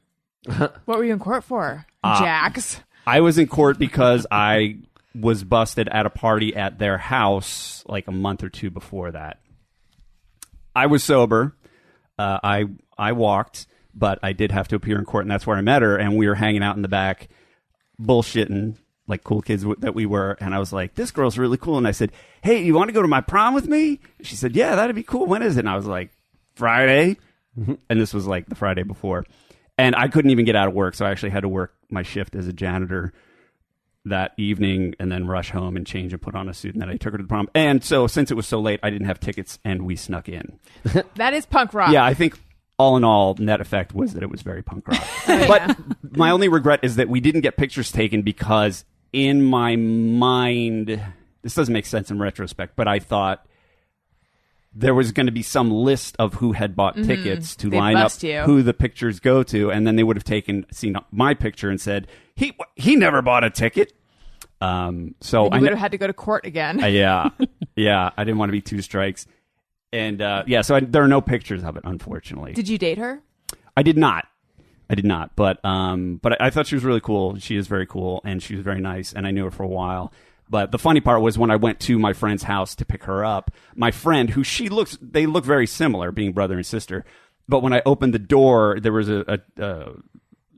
What were you in court for? Jax. I was in court because I was busted at a party at their house like a month or 2 before that. I was sober. I walked, but I did have to appear in court, and that's where I met her, and we were hanging out in the back, bullshitting like cool kids that we were, and I was like, this girl's really cool, and I said, hey, you want to go to my prom with me? She said, yeah, that'd be cool. When is it? And I was like, Friday. And this was like the Friday before, and I couldn't even get out of work, so I actually had to work my shift as a janitor that evening and then rush home and change and put on a suit, and then I took her to the prom. And so since it was so late, I didn't have tickets, and we snuck in. That is punk rock. Yeah, I think all in all, net effect was that it was very punk rock. But my only regret is that we didn't get pictures taken, because in my mind, this doesn't make sense in retrospect, but I thought there was going to be some list of who had bought tickets to They'd line up bust you. who the pictures go to, and then they would have seen my picture and said, he never bought a ticket. So And I you would have had to go to court again. yeah, I didn't want to be two strikes, and so there are no pictures of it, unfortunately. Did you date her? I did not, but I thought she was really cool. She is very cool, and she was very nice, and I knew her for a while. But the funny part was when I went to my friend's house to pick her up, my friend, who they look very similar, being brother and sister. But when I opened the door, there was a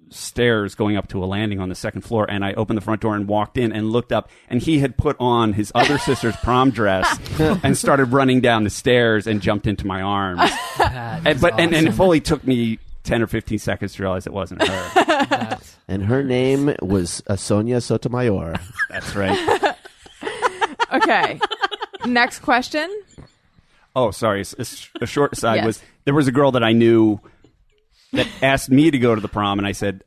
stairs going up to a landing on the second floor, and I opened the front door and walked in and looked up, and he had put on his other sister's prom dress and started running down the stairs and jumped into my arms. And it fully took me 10 or 15 seconds to realize it wasn't her. And her name was Sonia Sotomayor. That's right. Okay. Next question. Oh, sorry. A short aside Yes. was there was a girl that I knew that asked me to go to the prom, and I said,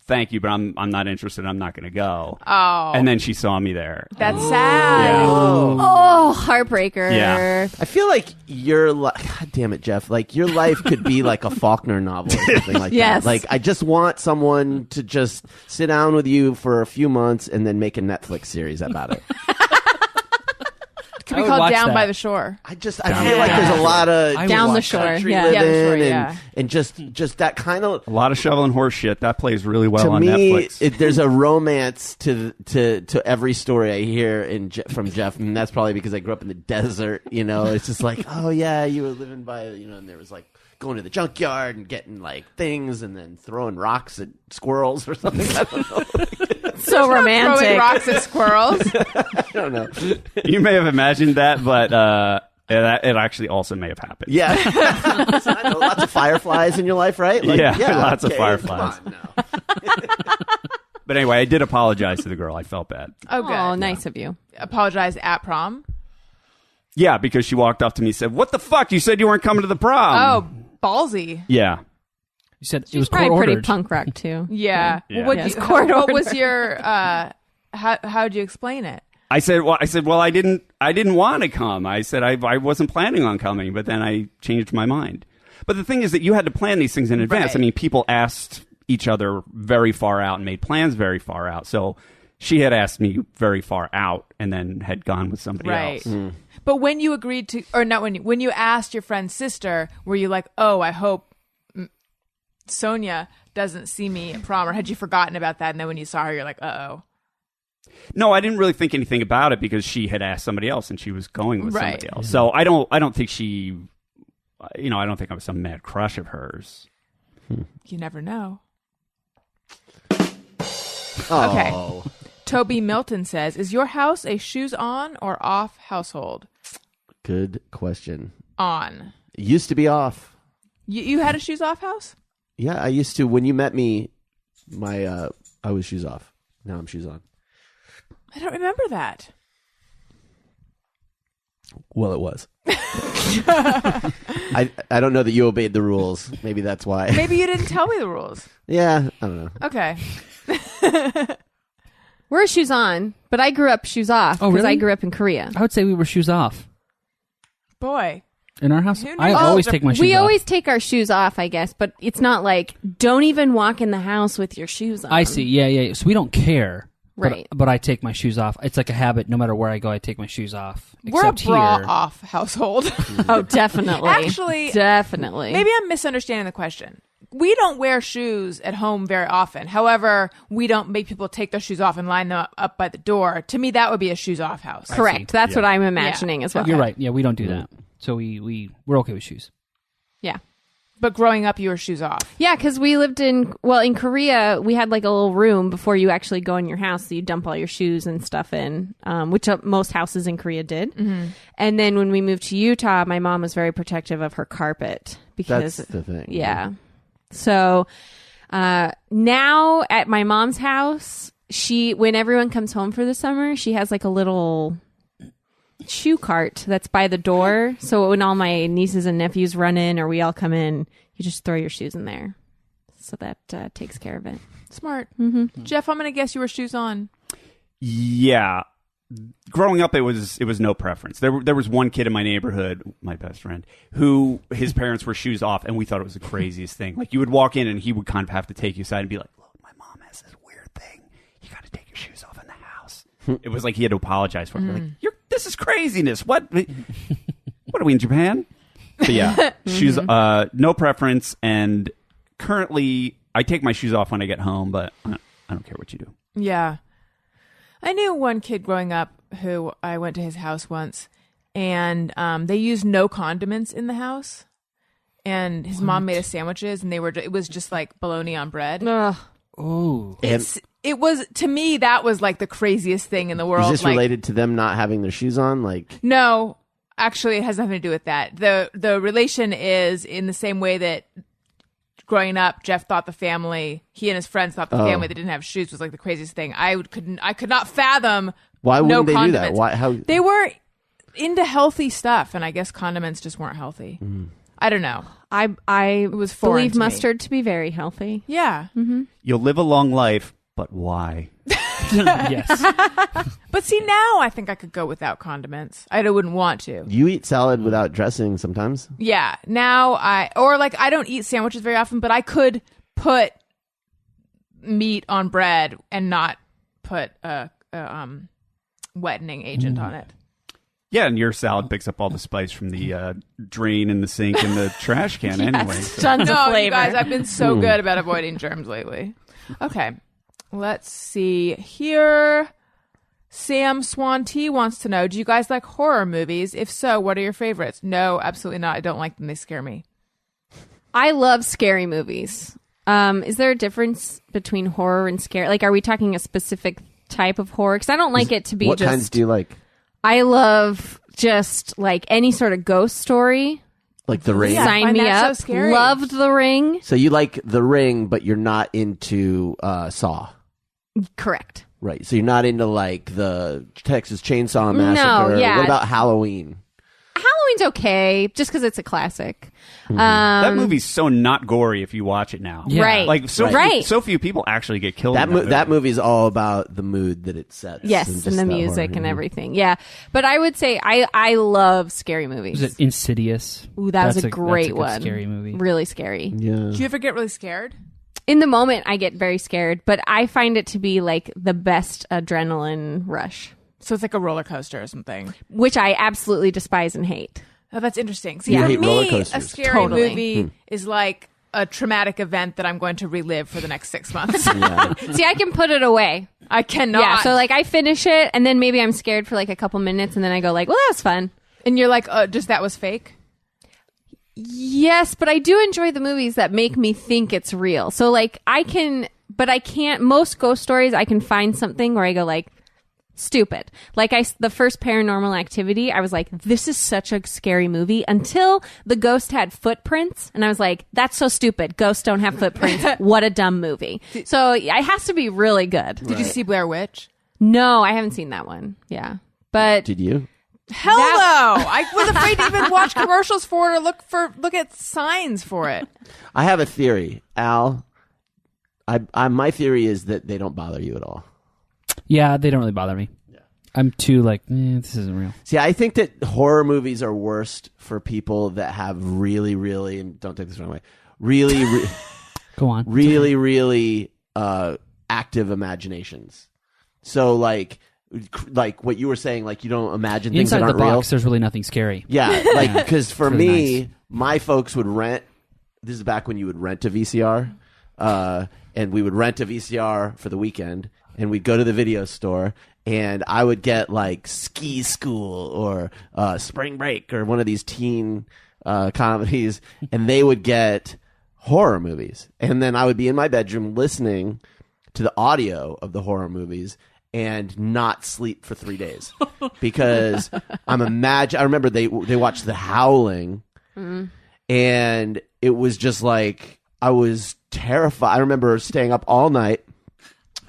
"Thank you, but I'm not interested. I'm not going to go." Oh. And then she saw me there. That's sad. Yeah. Oh, heartbreaker. Yeah. I feel like God damn it, Jeff. Like your life could be like a Faulkner novel or something like Yes. that. Like I just want someone to just sit down with you for a few months and then make a Netflix series about it. Could I be would called watch Down that. by the Shore. I feel like there's a lot of I would Down the watch shore. country Yeah. living Yeah, the shore, and, yeah. and just that kind of. A lot of shovel and horse shit. That plays really well To on me, Netflix. there's a romance to every story I hear from Jeff, and that's probably because I grew up in the desert. You know, it's just like, oh yeah, you were living by, and there was like going to the junkyard and getting like things, and then throwing rocks at squirrels or something. I don't know. So Throwing romantic. rocks at squirrels. I don't know. You may have imagined that, but it actually also may have happened. Yeah, so I know lots of fireflies in your life, right? Like, Yeah, lots of okay, fireflies. come on now. But anyway, I did apologize to the girl. I felt bad. Oh, good. Oh, nice of you. Apologize at prom. Yeah, because she walked up to me and said, "What the fuck? You said you weren't coming to the prom." Oh, ballsy. Yeah. You said it She's was probably court pretty ordered. punk rock too. Yeah. Yeah. What, Yes, you- court what was order. your? How'd you explain it? I said, well, I didn't want to come. I said I wasn't planning on coming, but then I changed my mind. But the thing is that you had to plan these things in advance. Right. I mean, people asked each other very far out and made plans very far out. So she had asked me very far out and then had gone with somebody Right. else. But when you agreed to, or not when you asked your friend's sister, were you like, oh, I hope Sonia doesn't see me at prom, or had you forgotten about that? And then when you saw her, you're like, uh-oh. No, I didn't really think anything about it because she had asked somebody else and she was going with Right. somebody else. So I don't think she, I don't think I was some mad crush of hers. You never know. Oh. Okay. Toby Milton says, is your house a shoes on or off household? Good question. On. It used to be off. You had a shoes off house? Yeah, I used to. When you met me, I was shoes off. Now I'm shoes on. I don't remember that. Well, it was. I don't know that you obeyed the rules. Maybe that's why. Maybe you didn't tell me the rules. Yeah, I don't know. Okay. We're shoes on, but I grew up shoes off because Oh, really? I grew up in Korea. I would say we were shoes off Boy. in our house. Who knew? I always take my shoes We off. always take our shoes off, I guess, but it's not like don't even walk in the house with your shoes on. I see. Yeah. So we don't care. Right. But I take my shoes off. It's like a habit. No matter where I go, I take my shoes off. We're a Except bra here. off household. Oh, definitely. Actually, definitely. maybe I'm misunderstanding the question. We don't wear shoes at home very often. However, we don't make people take their shoes off and line them up by the door. To me, that would be a shoes off house. Correct. That's what I'm imagining as well. You're right. Yeah, we don't do that. So we're okay with shoes. Yeah. But growing up, you were shoes off. Yeah, because we lived in Korea, we had like a little room before you actually go in your house. So you dump all your shoes and stuff in, which most houses in Korea did. Mm-hmm. And then when we moved to Utah, my mom was very protective of her carpet because That's the thing. Yeah. So now at my mom's house, when everyone comes home for the summer, she has like a little shoe cart that's by the door. So when all my nieces and nephews run in or we all come in, you just throw your shoes in there. So that takes care of it. Smart. Mm-hmm. Jeff, I'm going to guess you were shoes on. Yeah. growing up, it was no preference. There was one kid in my neighborhood, my best friend, who his parents were shoes off, and we thought it was the craziest thing. Like, you would walk in, and he would kind of have to take you aside and be like, "Look, my mom has this weird thing. You got to take your shoes off in the house." It was like he had to apologize for it. We're like, this is craziness. What are we in Japan? But yeah, shoes, no preference, and currently I take my shoes off when I get home, but I don't care what you do. Yeah. I knew one kid growing up who I went to his house once, and they used no condiments in the house. And his mom made us sandwiches, and it was just like bologna on bread. Oh. It was, to me, that was like the craziest thing in the world. Is this related to them not having their shoes on? Like, no, actually, it has nothing to do with that. The relation is in the same way that growing up, Jeff thought he and his friends thought the family that didn't have shoes was like the craziest thing. I could not fathom. Why wouldn't they condiments. do that? Why? How? They were into healthy stuff, and I guess condiments just weren't healthy. I don't know. I was foreign believe to me. mustard to be very healthy. Yeah. You'll live a long life, but why? Yes. But see, now I think I could go without condiments. I wouldn't want to. You eat salad without dressing sometimes? Yeah. Now I don't eat sandwiches very often, but I could put meat on bread and not put a wettening agent on it. Yeah, and your salad picks up all the spice from the drain in the sink and the trash can anyway. So. Tons of No, flavor. you guys, I've been so good about avoiding germs lately. Okay. Let's see here. Sam Swan T wants to know, do you guys like horror movies? If so, what are your favorites? No, absolutely not. I don't like them. They scare me. I love scary movies. Is there a difference between horror and scary? Like, are we talking a specific type of horror? Because I don't like it to be What just... kinds do you like? I love just like any sort of ghost story. Like The Ring? Yeah. I Sign find me that up. so scary. Loved The Ring. So you like The Ring, but you're not into Saw. Correct. Right. So you're not into like the Texas Chainsaw Massacre. yeah. What about Halloween? Halloween's okay, just because it's a classic. That movie's so not gory if you watch it now. Yeah. Right. Like, so, Right. so few people actually get killed That in movie. that movie's all about the mood that it sets. Yes, just and the that music horror. and everything. Yeah, but I would say I love scary movies. Was it Insidious? Ooh, that was That's a great that's a good one. Scary movie. Really scary. Yeah. Do you ever get really scared? In the moment, I get very scared, but I find it to be like the best adrenaline rush, So it's like a roller coaster or something. which I absolutely despise and hate. Oh, that's interesting. See, You for hate roller me, coasters. a scary Totally. movie is like a traumatic event that I'm going to relive for the next 6 months. See, I can put it away. I cannot. Yeah, so like I finish it, and then maybe I'm scared for like a couple minutes, and then I go like, well, that was fun. and you're like, just that was fake? Yes, but I do enjoy the movies that make me think it's real. So like I can't, most ghost stories, I can find something where I go like, stupid. Like the first Paranormal Activity, I was like, this is such a scary movie until the ghost had footprints. And I was like, that's so stupid. Ghosts don't have footprints. What a dumb movie. So it has to be really good. Did you see Blair Witch? No, I haven't seen that one. Yeah. But Did you? Hell no! I was afraid to even watch commercials for it or look at signs for it. I have a theory, Al. My theory is that they don't bother you at all. Yeah, they don't really bother me. I'm too like, this isn't real. See, I think that horror movies are worst for people that have really, really, and don't take this the wrong way, really, Go on. really active imaginations. So like what you were saying, like you don't imagine things Inside that the aren't real. box, there's really nothing scary. Yeah, like because for really me, nice. my folks would rent. This is back when you would rent a VCR, and we would rent a VCR for the weekend, and we'd go to the video store, and I would get like Ski School or Spring Break or one of these teen comedies, and they would get horror movies, and then I would be in my bedroom listening to the audio of the horror movies and not sleep for 3 days because I remember they watched The Howling, and it was just like I was terrified. I remember staying up all night,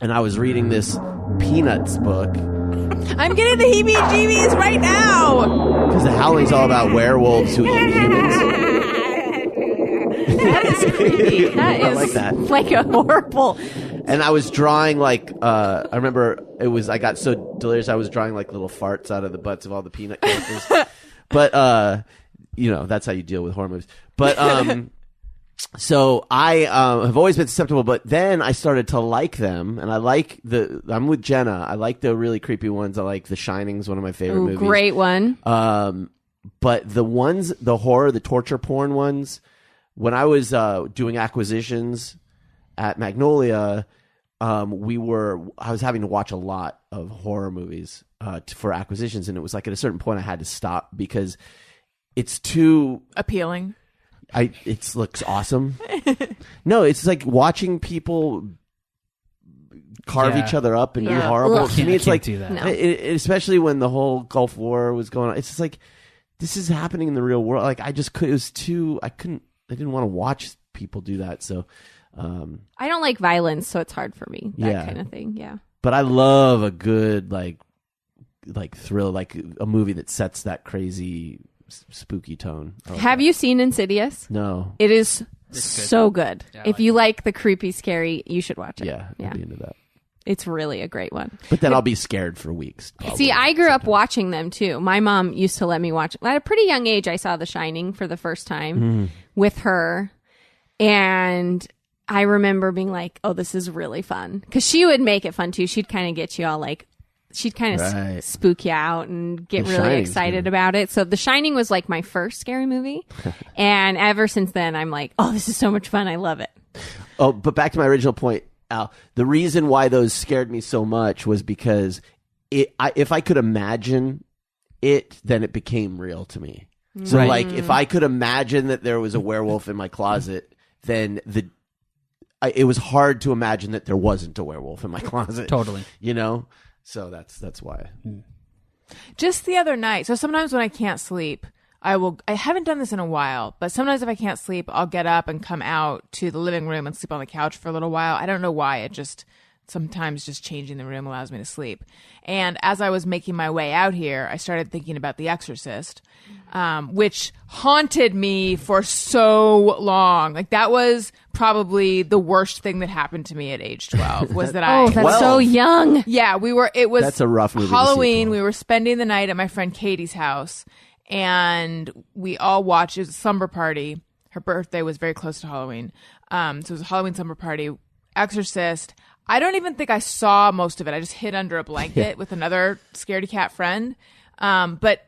and I was reading this Peanuts book I'm getting the heebie-jeebies right now. because The Howling's all about werewolves who eat humans. that is creepy. That I is like that. like a horrible And I was drawing like I remember I got so delirious I was drawing like little farts out of the butts of all the Peanut characters. But that's how you deal with horror movies. But so I have always been susceptible, but then I started to like them, and I'm with Jenna. I like the really creepy ones. I like The Shining's one of my favorite movies. Great one. But the horror, the torture porn ones, when I was doing acquisitions at Magnolia, I was having to watch a lot of horror movies for acquisitions, and it was like at a certain point I had to stop because it's too appealing. It looks awesome. No, it's like watching people carve each other up and do horrible. Ugh. To me, it's like, do that. No. Especially when the whole Gulf War was going on. It's just like, this is happening in the real world. Like I didn't want to watch people do that. So, I don't like violence, so it's hard for me. That Yeah. kind of thing. Yeah. but I love a good like thrill, like a movie that sets that crazy spooky tone. Have you seen Insidious? No. It is It's so good. Yeah, I if like you like the creepy, scary, you should watch it. Yeah, I'd be into that. It's really a great one. But then I'll be scared for weeks. Probably. See, I grew up watching them too. My mom used to let me watch. At a pretty young age, I saw The Shining for the first time with her. And I remember being like, oh, this is really fun. Because she would make it fun too. She'd kind of get you all like, she'd kind of spook you out and get The really Shining's excited good. about it. So The Shining was like my first scary movie. And ever since then, I'm like, oh, this is so much fun. I love it. Oh, but back to my original point, Al. The reason why those scared me so much was because if I could imagine it, then it became real to me. So, Right. like, if I could imagine that there was a werewolf in my closet, then it was hard to imagine that there wasn't a werewolf in my closet. Totally. You know? So that's why. Just the other night. So sometimes when I can't sleep, I haven't done this in a while, but sometimes if I can't sleep, I'll get up and come out to the living room and sleep on the couch for a little while. I don't know why. Sometimes just changing the room allows me to sleep. And as I was making my way out here, I started thinking about The Exorcist, which haunted me for so long. Like that was probably the worst thing that happened to me at age 12 was that Oh, that's so young. Yeah, it was That's a rough movie to see, Halloween. Paul. We were spending the night at my friend Katie's house, and we all watched. It was a slumber party. Her birthday was very close to Halloween, so it was a Halloween slumber party. Exorcist. I don't even think I saw most of it. I just hid under a blanket with another scaredy cat friend. But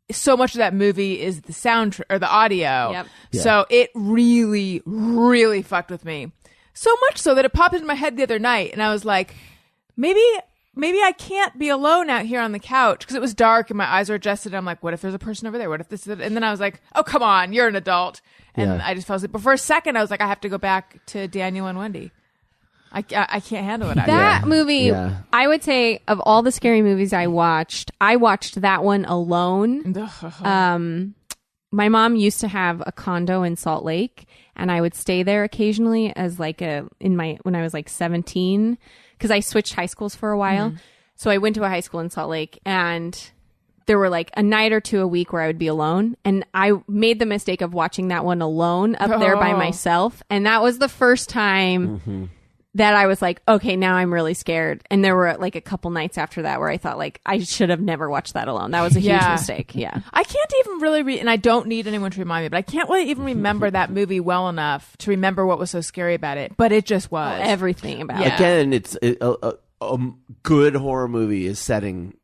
so much of that movie is the sound or the audio. Yep. So it really, really fucked with me. So much so that it popped into my head the other night, and I was like, maybe I can't be alone out here on the couch because it was dark and my eyes were adjusted. I'm like, what if there's a person over there? What if this is... And then I was like, oh, come on, you're an adult. And I just fell asleep. But for a second, I was like, I have to go back to Daniel and Wendy. I can't handle it. That movie, I would say, of all the scary movies I watched that one alone. My mom used to have a condo in Salt Lake, and I would stay there occasionally as like when I was like 17, because I switched high schools for a while. So I went to a high school in Salt Lake, and there were like a night or two a week where I would be alone, and I made the mistake of watching that one alone up there by myself, and that was the first time that I was like, okay, now I'm really scared. And there were like a couple nights after that where I thought like I should have never watched that alone. That was a huge mistake. Yeah. I can't even really and I don't need anyone to remind me, but I can't really even remember that movie well enough to remember what was so scary about it. But it just was. Everything about it. Again, it's a good horror movie is setting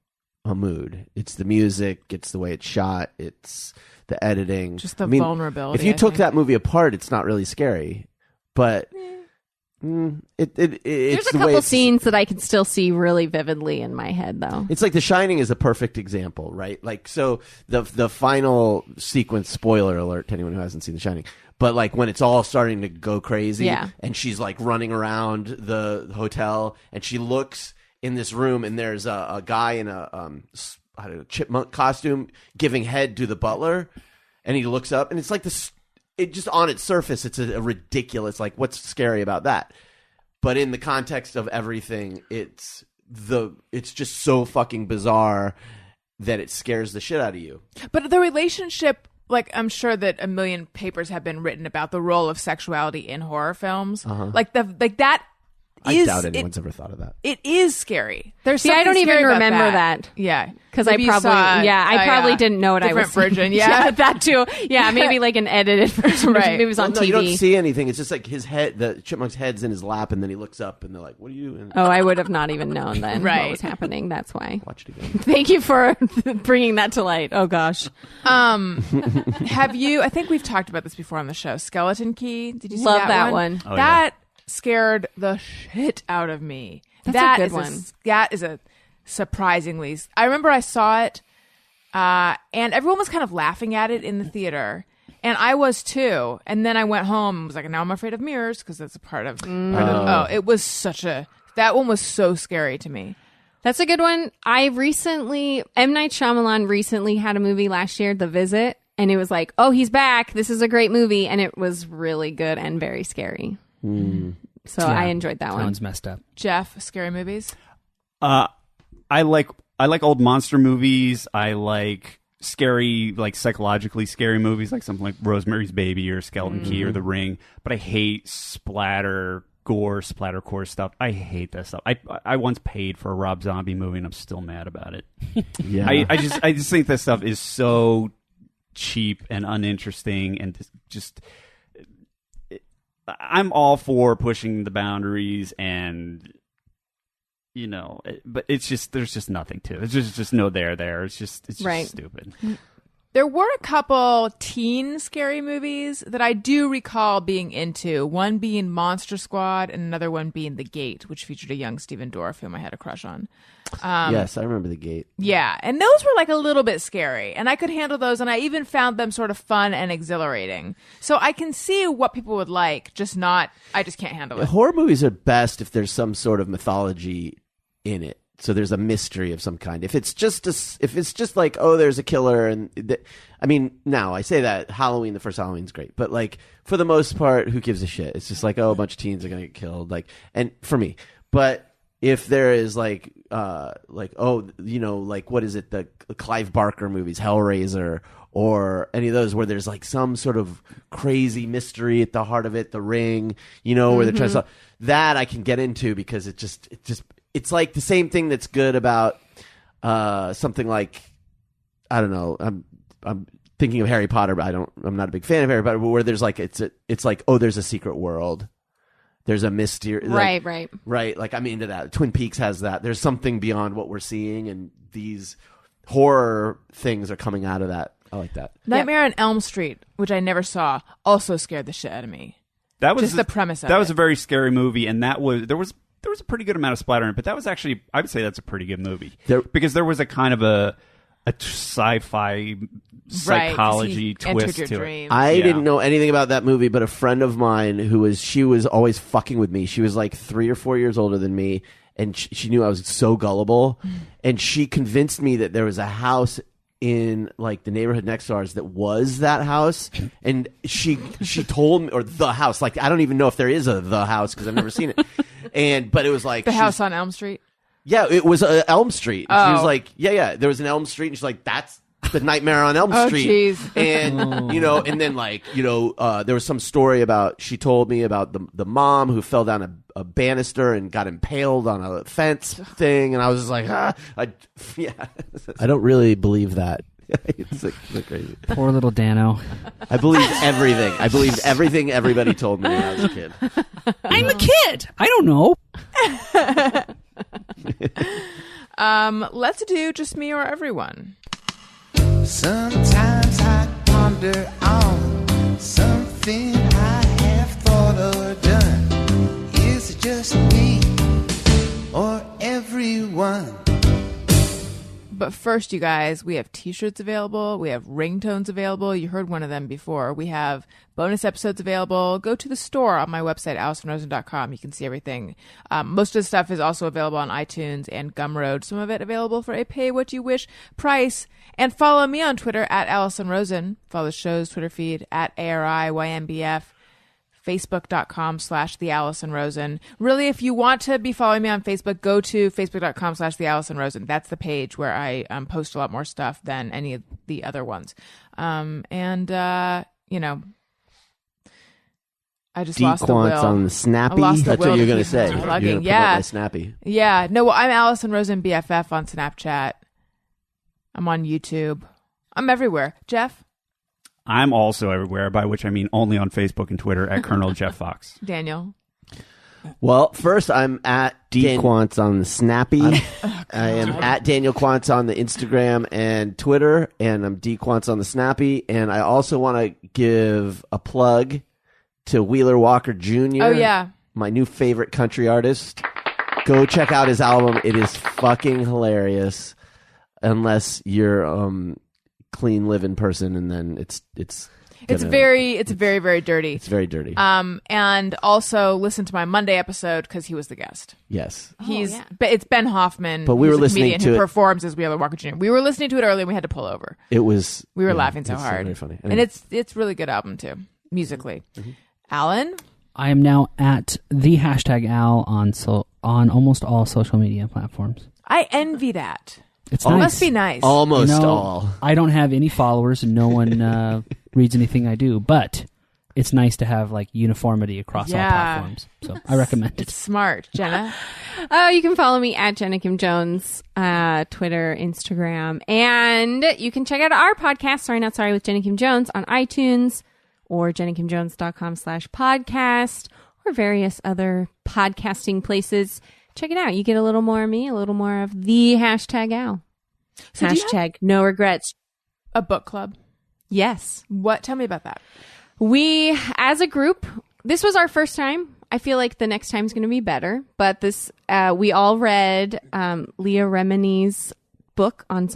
a mood. It's the music, it's the way it's shot, it's the editing. Just the vulnerability. If you took that movie apart, it's not really scary. But... There's a couple scenes that I can still see really vividly in my head, though. It's like The Shining is a perfect example, right? Like, so the final sequence, spoiler alert to anyone who hasn't seen The Shining, but like when it's all starting to go crazy and she's like running around the hotel and she looks in this room and there's a guy in a chipmunk costume giving head to the butler, and he looks up and it's like this. It just on its surface, it's a ridiculous. Like, what's scary about that? But in the context of everything, it's just so fucking bizarre that it scares the shit out of you. But the relationship, like, I'm sure that a million papers have been written about the role of sexuality in horror films. Like that I doubt anyone's ever thought of that. It is scary. There's See, I don't something even scary about remember that. Yeah, Because I Maybe you probably, saw I probably didn't know what I was different version. seeing. Yeah. that too. Yeah, maybe like an edited version. Right. Maybe it was on No, TV. you don't see anything. It's just like his head, the chipmunk's head's in his lap, and then he looks up, and they're like, "What are you doing?" Oh, I would have not even known then Right. what was happening. That's why. Watch it again. Thank you for bringing that to light. Oh gosh, Have you? I think we've talked about this before on the show. Skeleton Key. Did you see Love that one? one. Oh, That scared the shit out of me. That's That a good is one. That is a surprisingly. I remember I saw it, and everyone was kind of laughing at it in the theater, and I was too. And then I went home and was like, "Now I'm afraid of mirrors," because that's a part of. It was such a. That one was so scary to me. that's a good one. M. Night Shyamalan recently had a movie last year, The Visit, and it was like, oh, he's back. This is a great movie, and it was really good and very scary. So I enjoyed that one. Sounds messed up. Jeff, scary movies. I like old monster movies. I like scary, like psychologically scary movies, like something like Rosemary's Baby or Skeleton Key or The Ring. But I hate splattercore stuff. I hate that stuff. I once paid for a Rob Zombie movie, and I'm still mad about it. Yeah, I just think that stuff is so cheap and uninteresting, and just I'm all for pushing the boundaries, and but it's just there's just nothing to it. There's just no there. It's just Right. stupid. There were a couple teen scary movies that I do recall being into. One being Monster Squad, and another one being The Gate, which featured a young Stephen Dorff, whom I had a crush on. yes, I remember The Gate. Yeah, and those were like a little bit scary, and I could handle those, and I even found them sort of fun and exhilarating. So I can see what people would like, I just can't handle it. Horror movies are best if there's some sort of mythology in it. So there's a mystery of some kind. If it's just like, oh, there's a killer, and now I say that the first Halloween's great, but like for the most part, who gives a shit? It's just like, oh, a bunch of teens are gonna get killed, like, and for me. But if there is like what is it? The Clive Barker movies, Hellraiser, or any of those where there's like some sort of crazy mystery at the heart of it, The Ring, where they're trying to solve, that I can get into, because it's like the same thing that's good about something like, I don't know, I'm thinking of Harry Potter, but I'm not a big fan of Harry Potter, but where there's like it's like, oh, there's a secret world. There's a mystery. Right. Right. Like, I'm into that. Twin Peaks has that. There's something beyond what we're seeing, and these horror things are coming out of that. I like that. Nightmare on Elm Street, which I never saw, also scared the shit out of me. That was just the premise of that it. was a very scary movie, and there was a pretty good amount of splatter in it, but that was actually, I would say that's a pretty good movie. Because there was a kind of a sci-fi psychology twist to dreams. it. I didn't know anything about that movie, but a friend of mine she was always fucking with me. She was like 3 or 4 years older than me, and she knew I was so gullible, and she convinced me that there was a house in like the neighborhood next to ours that was that house, and she told me, or the house, like I don't even know if there is the house because I've never seen it, but it was like the house on Elm Street. Yeah, it was Elm Street. Oh. She was like, yeah, there was an Elm Street, and she's like, that's the Nightmare on Elm Street. Jeez. And and then like there was some story she told me about the mom who fell down a banister and got impaled on a fence thing, and I was just like, I don't really believe that. It's like crazy. Poor little Dano. I believed everything. I believed everything everybody told me when I was a kid. I'm a kid. I don't know. Let's do Just Me or Everyone. Sometimes I ponder on something I have thought or done. Is it just me or everyone? But first, you guys, we have t-shirts available. We have ringtones available. You heard one of them before. We have bonus episodes available. Go to the store on my website, AllisonRosen.com. You can see everything. Most of the stuff is also available on iTunes and Gumroad. Some of it available for a pay-what-you-wish price. And follow me on Twitter at AllisonRosen. Follow the show's Twitter feed at ARIYMBF. Facebook.com/The Allison Rosen. Really, if you want to be following me on Facebook, go to Facebook.com/The Allison Rosen. That's the page where I post a lot more stuff than any of the other ones. I just lost the will. Dequants on the Snappy. I lost the That's will what you're to going to keep say. plugging. You're going to Yeah. my Snappy. Yeah. No, well, I'm Allison Rosen BFF on Snapchat. I'm on YouTube. I'm everywhere. Jeff? I'm also everywhere, by which I mean only on Facebook and Twitter at Colonel Jeff Fox. Daniel? Well, first I'm at Dequants on the Snappy. I am at Daniel Quants on the Instagram and Twitter, and I'm Dequants on the Snappy. And I also want to give a plug to Wheeler Walker Jr. Oh, yeah. My new favorite country artist. Go check out his album. It is fucking hilarious. Unless you're clean living person, and then it's very dirty. It's very dirty. And also listen to my Monday episode because he was the guest. Yes. It's Ben Hoffman. But we were who's a listening comedian to who it. performs as Wheeler Walker Jr. We were listening to it early and we had to pull over. We were laughing so hard. Very funny. And it's really good album too, musically. Mm-hmm. Alan? I am now at the #Al on almost all social media platforms. I envy that. It's It nice. must be nice. Almost You know, all. I don't have any followers, and no one reads anything I do. But it's nice to have like uniformity across all platforms. So I recommend it. It's smart. Jenna? You can follow me at Jenna Kim Jones, Twitter, Instagram, and you can check out our podcast, Sorry Not Sorry with Jenna Kim Jones, on iTunes or jennakimjones.com/podcast or various other podcasting places. Check it out. You get a little more of me, a little more of the #Al. So do you have No regrets. a book club? Yes. What? Tell me about that. We, as a group, this was our first time. I feel like the next time's going to be better. But this, we all read Leah Remini's book on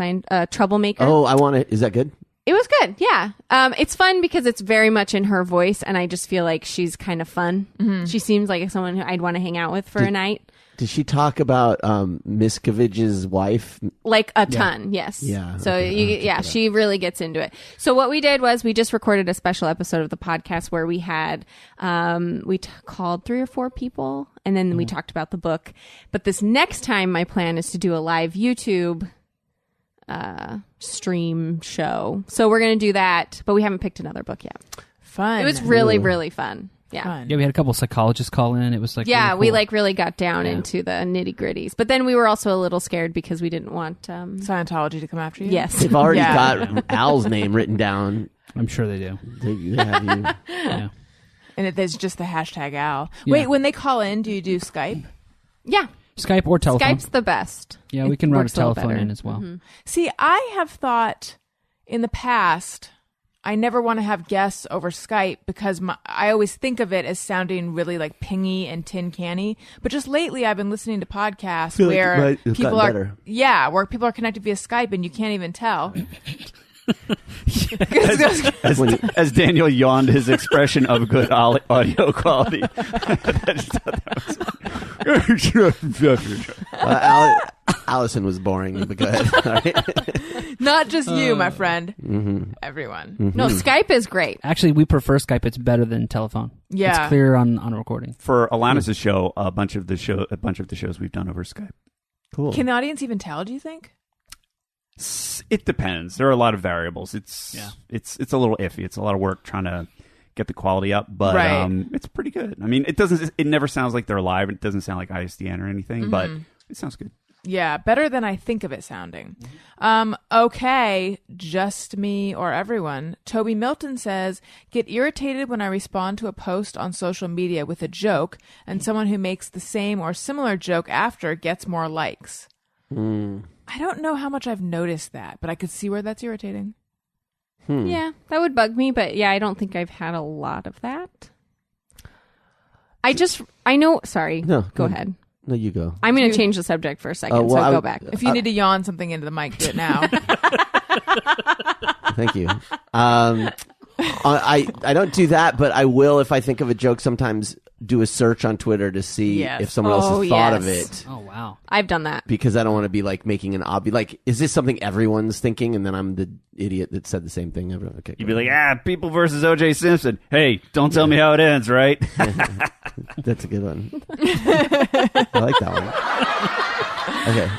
Troublemaker. Oh, I want to. Is that good? It was good, yeah. It's fun because it's very much in her voice, and I just feel like she's kind of fun. Mm-hmm. She seems like someone who I'd want to hang out with for a night. Did she talk about Miscavige's wife? Like a ton, yes. Yeah. So okay, she really gets into it. So what we did was we just recorded a special episode of the podcast where we had called 3 or 4 people, and then we talked about the book. But this next time, my plan is to do a live YouTube stream show. So we're going to do that, but we haven't picked another book yet. Fun. It was really, really fun. Yeah. Fun. Yeah, we had a couple psychologists call in. It was like Yeah, really we cool. like really got down into the nitty gritties. But then we were also a little scared because we didn't want Scientology to come after you? Yes. They've already got Al's name written down. I'm sure they do. They have you. Yeah. And there's just the #Al. Yeah. Wait, when they call in, do you do Skype? Yeah. Skype or telephone. Skype's the best. Yeah, we It can run a works little telephone better. in as well. Mm-hmm. See, I have thought in the past, I never want to have guests over Skype because I always think of it as sounding really like pingy and tin canny. But just lately, I've been listening to podcasts Feel like where it's people gotten are, better. where people are connected via Skype and you can't even tell. As Daniel yawned his expression of good audio quality. Allison was boring, but go ahead. All right. Not just you, my friend. Everyone. No, Skype is great. Actually, we prefer Skype. It's better than telephone. Yeah. It's clear on a recording. For Alanis' show, a bunch of the shows we've done over Skype. Cool. Can the audience even tell, do you think? It depends. There are a lot of variables. It's a little iffy. It's a lot of work trying to get the quality up, but Right. it's pretty good. I mean, it never sounds like they're live. It doesn't sound like ISDN or anything, but it sounds good. Yeah, better than I think of it sounding. Okay, just me or everyone. Toby Milton says, get irritated when I respond to a post on social media with a joke and someone who makes the same or similar joke after gets more likes. I don't know how much I've noticed that, but I could see where that's irritating. Yeah, that would bug me, but yeah, I don't think I've had a lot of that. I know, sorry. No, go ahead. No, you go. I'm going to change the subject for a second, so go back. If you need to yawn something into the mic, do it now. Thank you. I don't do that, but I will if I think of a joke. Sometimes do a search on Twitter to see Yes. if someone else has thought of it. Oh, wow. I've done that. Because I don't want to be like making an obvious. Like, is this something everyone's thinking? And then I'm the idiot that said the same thing. Okay, You'd be like, People versus O.J. Simpson. Hey, don't tell me how it ends, right? That's a good one. I like that one. Okay.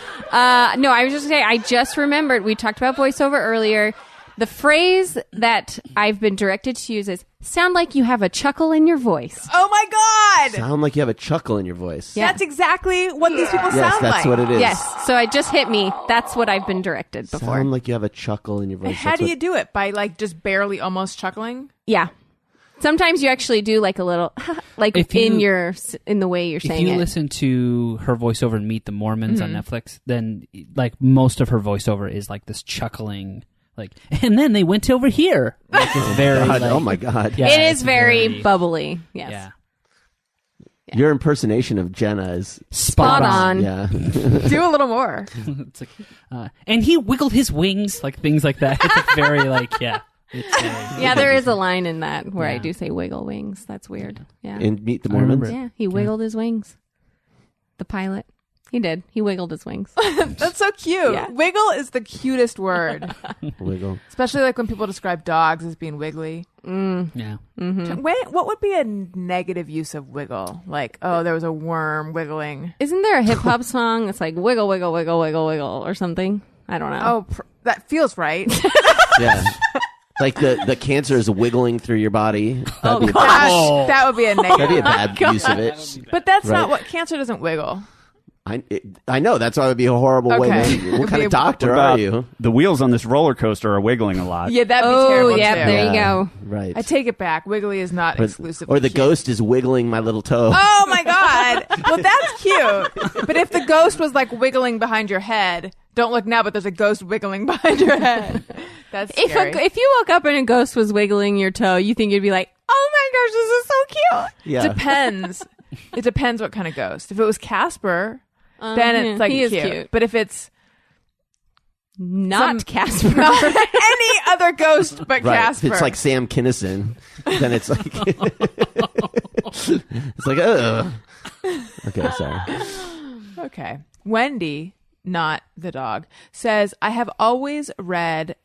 No, I was just going to say, I just remembered, we talked about voiceover earlier. The phrase that I've been directed to use is sound like you have a chuckle in your voice. Oh my God! Sound like you have a chuckle in your voice. Yeah. That's exactly what these people Yes, sound that's like. what it is. Yes. So it just hit me. That's what I've been directed before. Sound like you have a chuckle in your voice. How That's do what- you do it? By like just barely almost chuckling? Yeah. Sometimes you actually do like a little, like If you- in the way you're If saying you it. listen to her voiceover in Meet the Mormons on Netflix, then like most of her voiceover is like this chuckling, like, and then they went over here. Like, it's very, God, like- oh my God. Yeah, It it's is very bubbly. Yes. Yeah. Your impersonation of Jenna is Spot on. yeah. Do a little more. It's like, and he wiggled his wings, like things like that. It's like very like, yeah. It's, Yeah, there is a line in that where I Yeah. do say wiggle wings. That's weird. Yeah. In Meet the I remember Mormons. Yeah, he wiggled his wings. The pilot. He did. He wiggled his wings. That's so cute. Yeah. Wiggle is the cutest word. Wiggle. Especially like when people describe dogs as being wiggly. yeah. What would be a negative use of wiggle? Like, oh, there was a worm wiggling. Isn't there a hip hop song that's like wiggle, wiggle, wiggle, wiggle, wiggle or something? I don't know. Oh, that feels right. Yeah. Like the cancer is wiggling through your body. That'd be a That, that would be a That'd be a negative. bad use of it. But that's Right. not what cancer doesn't wiggle. I know. That's why it would be a horrible way. Okay. To, It'd what kind be of a- doctor What are about you? The wheels on this roller coaster are wiggling a lot. Yeah, that'd be Oh, terrible yeah, too. there you go. Right. I take it back. Wiggly is not exclusively Or the cute. ghost is wiggling my little toe. Oh my God. Well, that's cute. But if the ghost was like wiggling behind your head, don't look now, but there's a ghost wiggling behind your head. That's scary. If you woke up and a ghost was wiggling your toe, you think you'd be like, oh my gosh, this is so cute. Yeah. Depends. It depends what kind of ghost. If it was Casper, then it's like he is cute. cute. But if it's Not Some- Casper. any other ghost but Right. Casper, If it's like Sam Kinison, then it's like it's like okay, sorry. okay. Wendy, not the dog, says, I have always read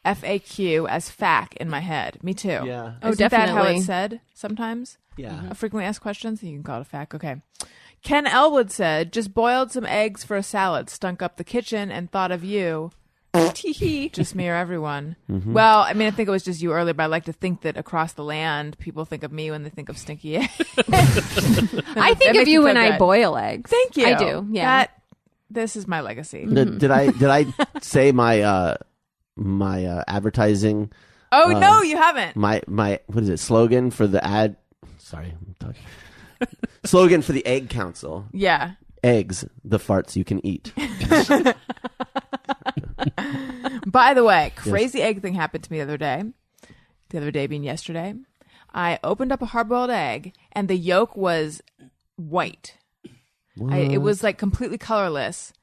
FAQ as FAQ in my head. Me too. Yeah. Oh, Isn't that how definitely. it's said sometimes? Yeah. A frequently asked questions? You can call it a FAQ. Okay. Ken Elwood said, just boiled some eggs for a salad, stunk up the kitchen, and thought of you. Tee-hee. Just me or everyone. Well, I mean, I think it was just you earlier, but I like to think that across the land, people think of me when they think of stinky eggs. I think makes of me you feel when I good. boil eggs. Thank you. I do. Yeah. This is my legacy. Did I say my my advertising? Oh, no, you haven't. My what is it? Slogan for the ad? Sorry, I'm talking. Slogan for the Egg Council: Yeah. eggs, the farts you can eat. By the way, crazy egg thing happened to me the other day. The other day being yesterday. I opened up a hard-boiled egg, and the yolk was white. It was like completely colorless,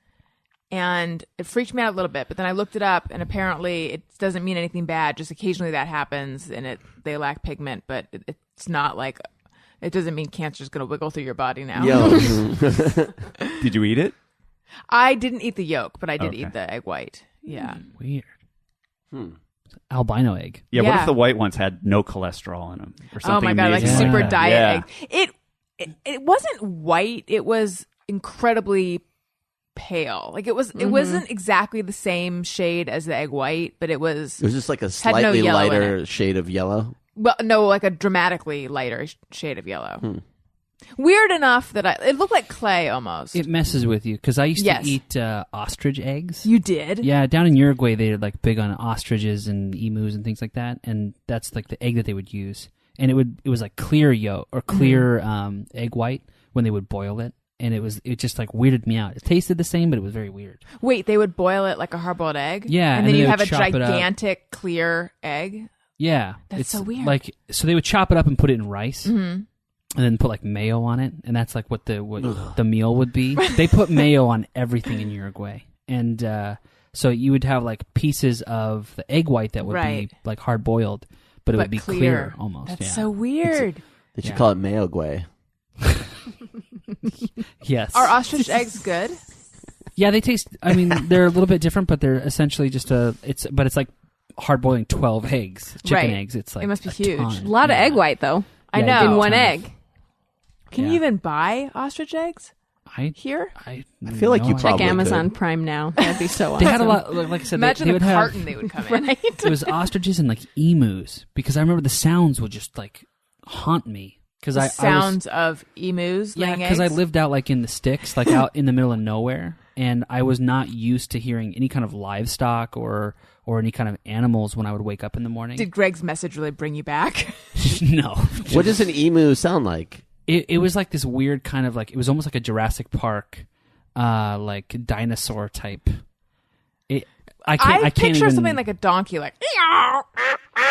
and it freaked me out a little bit. But then I looked it up, and apparently it doesn't mean anything bad. Just occasionally that happens, and they lack pigment, but it's not like it doesn't mean cancer's going to wiggle through your body now. Yo, Did you eat it? I didn't eat the yolk, but I did Okay. eat the egg white. Yeah. Weird. Albino egg. Yeah, What Yeah. if the white ones had no cholesterol in them or something? Oh my God, like amazing super that? diet Yeah. egg. It wasn't white. It was incredibly pale. Like it wasn't exactly the same shade as the egg white, but it was it was just like a no slightly yellow in lighter shade of yellow. well, no, like a dramatically lighter shade of yellow. Weird enough that it looked like clay almost. It messes with you because I used Yes. to eat ostrich eggs. You did? Yeah, down in Uruguay, they're like big on ostriches and emus and things like that, and that's like the egg that they would use. And it was like clear yolk or clear egg white when they would boil it, and it just like weirded me out. It tasted the same, but it was very weird. Wait, they would boil it like a hard-boiled egg? Yeah, and and then then you they have would a chop it up. gigantic clear egg. Yeah, That's it's so weird. Like so, they would chop it up and put it in rice, and then put like mayo on it, and that's like what the meal would be. They put mayo on everything in Uruguay, and so you would have like pieces of the egg white that would Right. be like hard boiled, but it would be clear almost. That's yeah. so weird. They should Yeah. call it mayo guay. Yes. Are ostrich eggs good? Yeah, they taste. I mean, they're a little bit different, but they're essentially just it's like hard boiling 12 eggs, chicken Right. eggs. It's like It must be a huge. ton. A lot of Yeah. egg white, though. I Yeah, know. In one ton of- egg. Can you Yeah. even buy ostrich eggs? here? I feel like you Check probably Amazon could. Prime now. That'd be so awesome. They had a lot. Like I said, Imagine they the would have. carton they would come in. Right? It was ostriches and like emus because I remember the sounds would just like haunt me because The I sounds of emus yeah laying because I eggs? lived out like in the sticks, like out in the middle of nowhere, and I was not used to hearing any kind of livestock or any kind of animals when I would wake up in the morning. Did Greg's message really bring you back? No. What does an emu sound like? It was like this weird kind of like it was almost like a Jurassic Park, like dinosaur type. I can't picture even, something like a donkey, like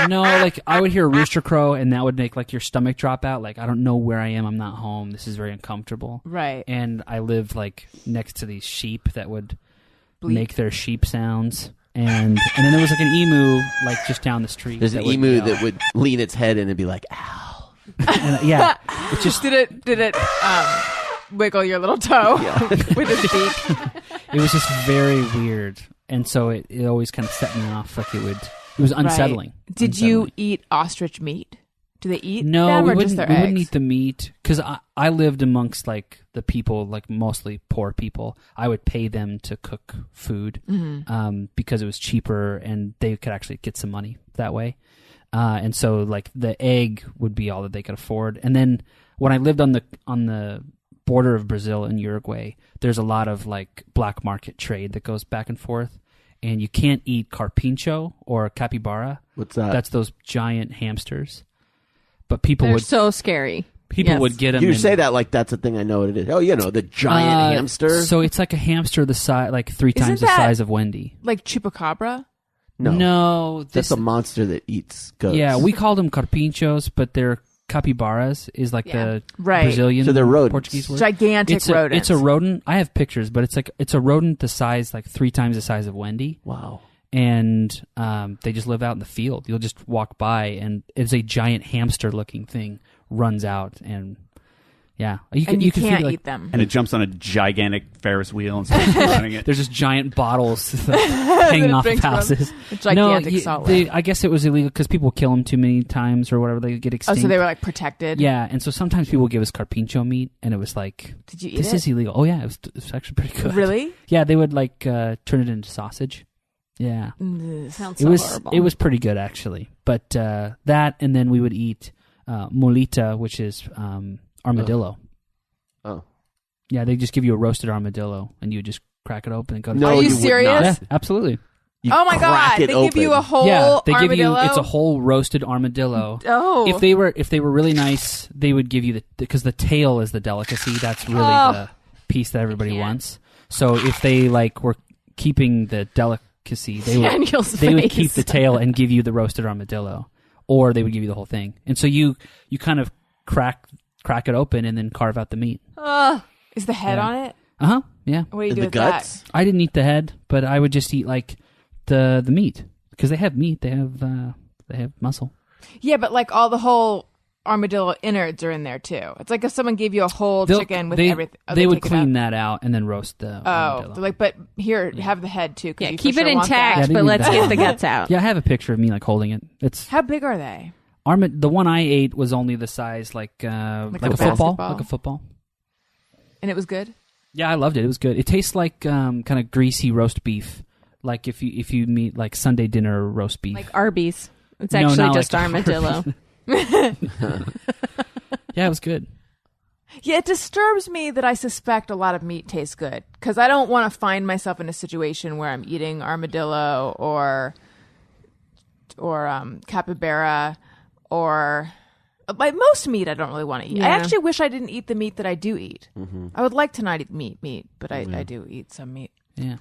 No, like I would hear a rooster crow, and that would make like your stomach drop out. Like I don't know where I am. I'm not home. This is very uncomfortable. right. And I lived like next to these sheep that would Bleep. make their sheep sounds, and then there was like an emu like just down the street. There's an that would emu yell. that would lean its head in and be like, ow. And, yeah, it's just Did it wiggle your little toe with its beak? it was just very weird, and so it always kind of set me off. Like it was unsettling. Right. Did you Unsettling. eat ostrich meat? Do they eat No, them we or wouldn't. just their We eggs? wouldn't eat the meat because I lived amongst like the people, like mostly poor people. I would pay them to cook food because it was cheaper and they could actually get some money that way. And so like the egg would be all that they could afford. And then when I lived on the border of Brazil and Uruguay, there's a lot of like black market trade that goes back and forth. And you can't eat carpincho or capybara. What's that? That's those giant hamsters. But people They're would so scary. people Yes. would get them. You say that like that's a thing I know what it is. Oh, the giant hamster. So it's like a hamster the size, like 3 times Isn't the that- size of Wendy. Like chupacabra? No, That's a monster that eats goats. yeah, we called them carpinchos, but they're capybaras. Is like the Right. Brazilian, So they're rodents. Portuguese word. Gigantic rodents. It's a rodent. I have pictures, but it's a rodent the size like 3 times the size of Wendy. Wow. And they just live out in the field. You'll just walk by, and it's a giant hamster-looking thing runs out, and yeah, and you can can't feel like eat them. And it jumps on a gigantic Ferris wheel and starts running it. there's just giant bottles hanging off of drinks from. houses. A gigantic you- salt they- lick. I guess it was illegal because people kill them too many times or whatever. They get Oh, extinct. so they were like protected? Yeah, and so sometimes people give us carpincho meat, and it was like, Did you eat this it? is illegal. Oh yeah, it was actually pretty good. Really? Yeah, they would like turn it into sausage. Yeah, Sounds it so was horrible. it was pretty good actually. But that, and then we would eat molita, which is armadillo. Oh. Yeah, they just give you a roasted armadillo, and you just crack it open and go. To No, Are you would serious? Yeah, not. absolutely. You Oh my crack god! it They give you a open. whole Yeah, they give armadillo? you it's a whole roasted armadillo. Oh, If they were really nice, they would give you because the tail is the delicacy. That's really Oh. the piece that everybody can't. wants. So if they like were keeping the delicacy, they would Daniel's they would face. keep the tail and give you the roasted armadillo, or they would give you the whole thing. And so you kind of crack it open and then carve out the meat. is the head Yeah. on it? Yeah. What do you do The with guts? I didn't eat the head, but I would just eat like the meat because they have meat. They have muscle. that? Yeah, but like all the whole armadillo innards are in there too. It's like if someone gave you a whole chicken with everything. Oh, they would take it clean out? that out and then roast the Oh, armadillo. they're like, but here, have the head too. 'cause Yeah, you for keep it sure want that. Yeah, intact, they but need let's that. get the guts out. Yeah, I have a picture of me like holding it. It's How big are they? the one I ate was only the size like a football, basketball? like a football. And it was good. Yeah, I loved it. It was good. It tastes like kind of greasy roast beef, like if you meet like Sunday dinner roast beef. Like Arby's. It's No, actually not just like armadillo. Yeah, it was good. Yeah, it disturbs me that I suspect a lot of meat tastes good because I don't want to find myself in a situation where I'm eating armadillo or capybara or like most meat I don't really want to eat. I Yeah. actually wish I didn't eat the meat that I do eat. I would like to not eat meat, but I do eat some meat. Yeah,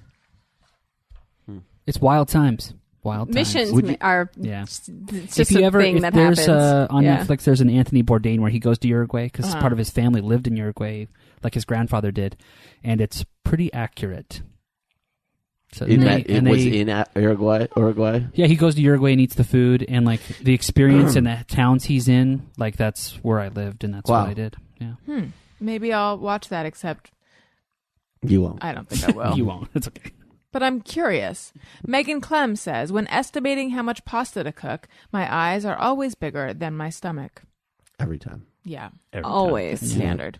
it's wild times. Wild times. Missions Would you- are Yeah. it's If just you a ever, thing if that there's happens. on Yeah. Netflix, there's an Anthony Bourdain where he goes to Uruguay because part of his family lived in Uruguay, like his grandfather did, and it's pretty accurate. So It and was they- in Uruguay. yeah, he goes to Uruguay and eats the food, and like the experience in the towns he's in, like that's where I lived, and that's Wow. what I did. Yeah, Maybe I'll watch that, except You won't. I don't think I will. you won't. It's okay. But I'm curious. Megan Clem says, when estimating how much pasta to cook, my eyes are always bigger than my stomach. Every time. Yeah, Every time. Always. it's standard.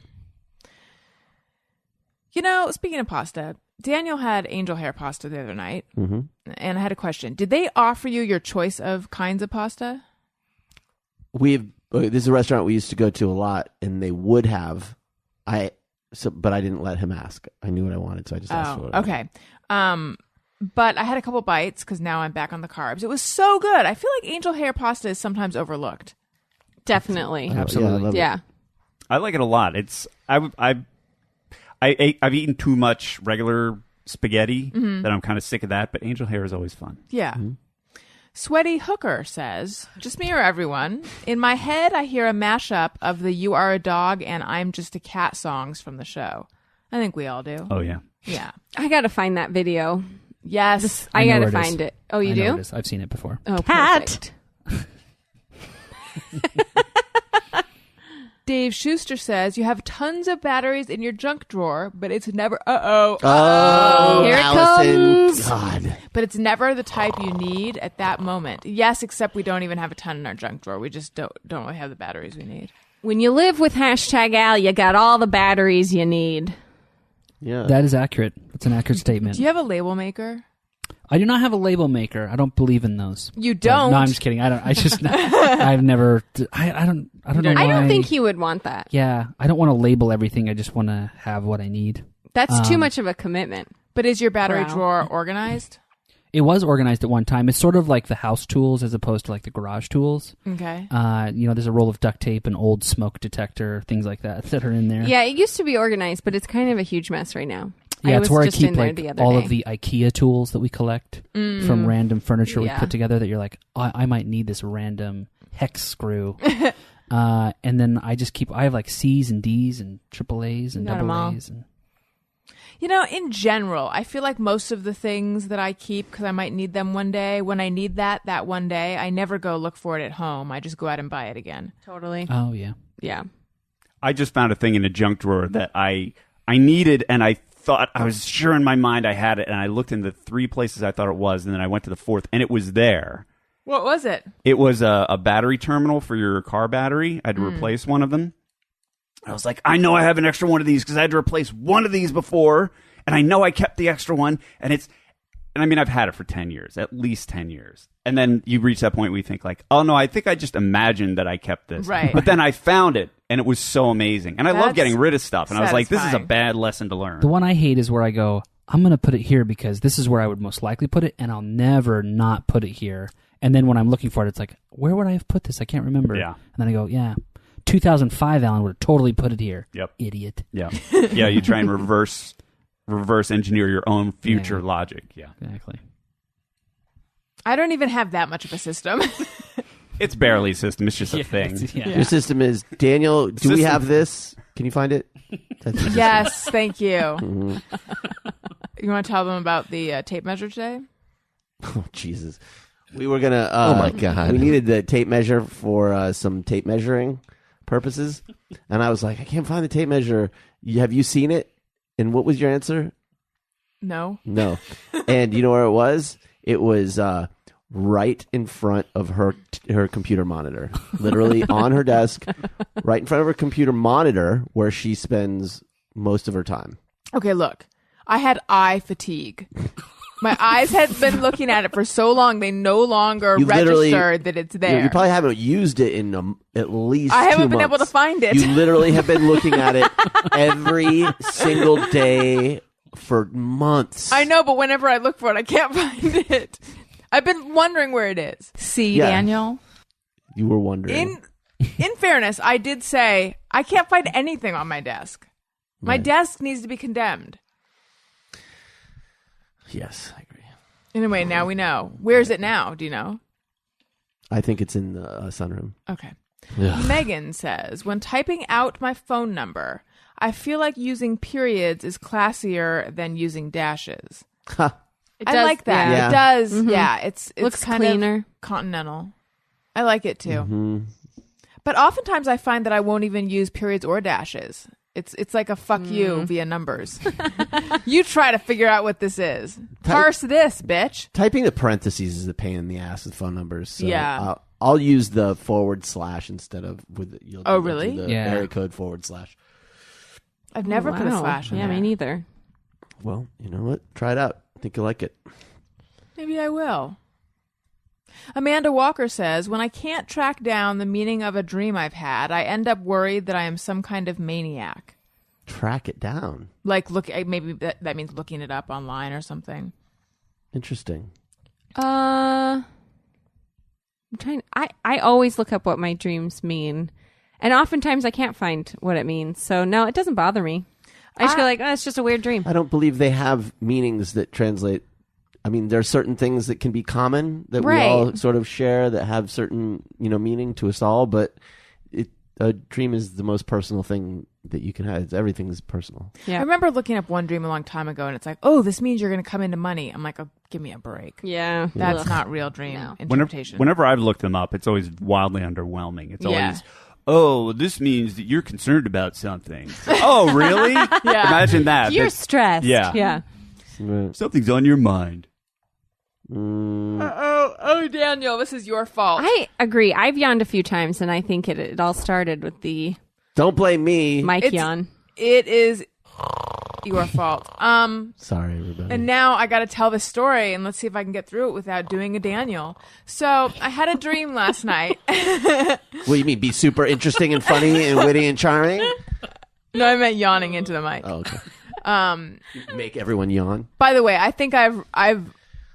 You know, speaking of pasta, Daniel had angel hair pasta the other night, and I had a question. Did they offer you your choice of kinds of pasta? This is a restaurant we used to go to a lot, and they would have. But I didn't let him ask. I knew what I wanted, so I just asked for it. Okay. But I had a couple bites because now I'm back on the carbs. It was so good. I feel like angel hair pasta is sometimes overlooked. Definitely. Absolutely. Yeah. I like it a lot. I've eaten too much regular spaghetti that I'm kind of sick of that, but angel hair is always fun. Yeah. Sweaty Hooker says, just me or everyone, in my head I hear a mashup of the You Are a Dog and I'm Just a Cat songs from the show. I think we all do. Oh, yeah. Yeah. I got to find that video. Yes. I know got to where it is. find it. Oh, you I know do? where it is. I've seen it before. Oh, Cat. perfect. Dave Schuster says, you have tons of batteries in your junk drawer, but it's never... Oh, Here it Allison. comes. God. But it's never the type you need at that moment. Yes, except we don't even have a ton in our junk drawer. We just don't really have the batteries we need. When you live with #Al, you got all the batteries you need. Yeah. That is accurate. That's an accurate statement. Do you have a label maker? I do not have a label maker. I don't believe in those. You don't? No, I'm just kidding. I don't. I just. I've never. I don't know. I don't why. think he would want that. Yeah, I don't want to label everything. I just want to have what I need. That's too much of a commitment. But is your battery Wow. drawer organized? It was organized at one time. It's sort of like the house tools as opposed to like the garage tools. Okay. There's a roll of duct tape, an old smoke detector, things like that are in there. Yeah, it used to be organized, but it's kind of a huge mess right now. Yeah, it's where I just keep in there like the other all day. of the IKEA tools that we collect from random furniture we Yeah. put together that you're like, I might need this random hex screw. And then I have like C's and D's and triple A's and Got 'em double all. A's. And You know, in general, I feel like most of the things that I keep because I might need them one day, when I need that one day, I never go look for it at home. I just go out and buy it again. Totally. oh, yeah. Yeah. I just found a thing in a junk drawer that I needed, and I thought I was sure in my mind I had it, and I looked in the 3 places I thought it was, and then I went to the 4th, and it was there. What was it? It was a battery terminal for your car battery. I had to replace one of them. I was like, I know I have an extra one of these because I had to replace one of these before, and I know I kept the extra one, and I've had it for 10 years, at least 10 years. And then you reach that point where you think like, oh no, I think I just imagined that I kept this. Right. But then I found it, and it was so amazing. And I love That's getting rid of stuff. And I was like, this is a satisfying. bad lesson to learn. The one I hate is where I go, I'm going to put it here because this is where I would most likely put it, and I'll never not put it here. And then when I'm looking for it, it's like, where would I have put this? I can't remember. Yeah. And then I go, 2005, Alan would have totally put it here. Yep. Idiot. Yeah. Yeah, you try and reverse engineer your own future Yeah. logic. Yeah. Exactly. I don't even have that much of a system. It's barely a system. It's just a thing. Your system is, Daniel, do we System. have this? Can you find it? That's Yes, thank you. Mm-hmm. You want to tell them about the tape measure today? Oh, Jesus. We were going to... Oh, my God. We needed the tape measure for some tape measuring purposes. And I was like, I can't find the tape measure. Have you seen it? And what was your answer? No. No. And you know where it was? It was right in front of her computer monitor. Literally on her desk, right in front of her computer monitor where she spends most of her time. Okay, look. I had eye fatigue. My eyes had been looking at it for so long, they no longer You literally- registered that it's there. You probably haven't used it in at least I 2 haven't been months. able to find it. You literally have been looking at it every single day for months. I know, but whenever I look for it, I can't find it. I've been wondering where it is. See, Yeah. Daniel? You were wondering. In fairness, I did say I can't find anything on my desk. My Right. desk needs to be condemned. Yes, I agree. Anyway, now we know. Where is it now? Do you know? I think it's in the sunroom. Okay. Ugh. Megan says, when typing out my phone number, I feel like using periods is classier than using dashes. Ha. It I does- like that. Yeah. It does. Mhm. Yeah, it's Looks kind cleaner. of continental. I like it too. Mhm. But oftentimes I find that I won't even use periods or dashes. It's like a fuck you via numbers. You try to figure out what this is. Parse this, bitch. Typing the parentheses is a pain in the ass with phone numbers. So Yeah. I'll use the // instead of with the, Oh, really? The Yeah. area code // I've never put a Wow. slash in Yeah, there. me neither. Well, you know what? Try it out. I think you'll like it. Maybe I will. Amanda Walker says, when I can't track down the meaning of a dream I've had, I end up worried that I am some kind of maniac. Track it down. Like, maybe that means looking it up online or something. Interesting. I'm trying. I always look up what my dreams mean, and oftentimes I can't find what it means. So no, it doesn't bother me. I just go like, oh, it's just a weird dream. I don't believe they have meanings that translate. I mean, there are certain things that can be common that we all sort of share that have certain, meaning to us all. But a dream is the most personal thing that you can have. Everything is personal. Yeah. I remember looking up one dream a long time ago, and it's like, oh, this means you're going to come into money. I'm like, oh, give me a break. Yeah. That's not real dream interpretation. Whenever I've looked them up, it's always wildly underwhelming. It's always, oh, this means that you're concerned about something. Oh, really? Imagine that. You're stressed. Yeah. Something's on your mind. Oh, Daniel, this is your fault. I agree. I've yawned a few times, and I think it all started with the Don't blame me. Mike yawn. It is your fault. Sorry, everybody. And now I got to tell this story, and let's see if I can get through it without doing a Daniel. So I had a dream last night. What do you mean? Be super interesting and funny and witty and charming? No, I meant yawning into the mic. Oh, okay. Make everyone yawn. By the way, I think I've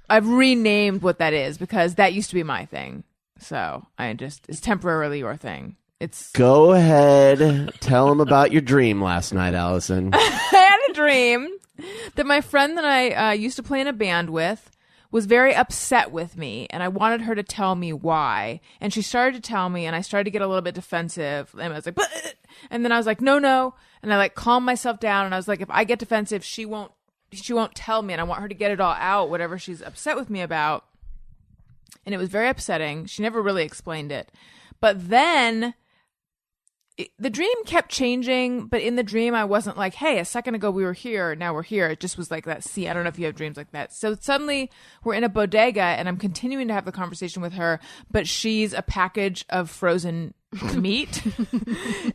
renamed what that is because that used to be my thing. So it's temporarily your thing. Go ahead. Tell them about your dream last night, Allison. I had a dream that my friend that I used to play in a band with was very upset with me, and I wanted her to tell me why. And she started to tell me, and I started to get a little bit defensive. And I was like, and then I was like, no. And I calmed myself down, and I was like, if I get defensive, she won't tell me, and I want her to get it all out, whatever she's upset with me about. And it was very upsetting. She never really explained it. But then the dream kept changing, but in the dream I wasn't like, hey, a second ago we were here, now we're here. It just was like that. See, I don't know if you have dreams like that. So suddenly we're in a bodega, and I'm continuing to have the conversation with her, but she's a package of frozen meat.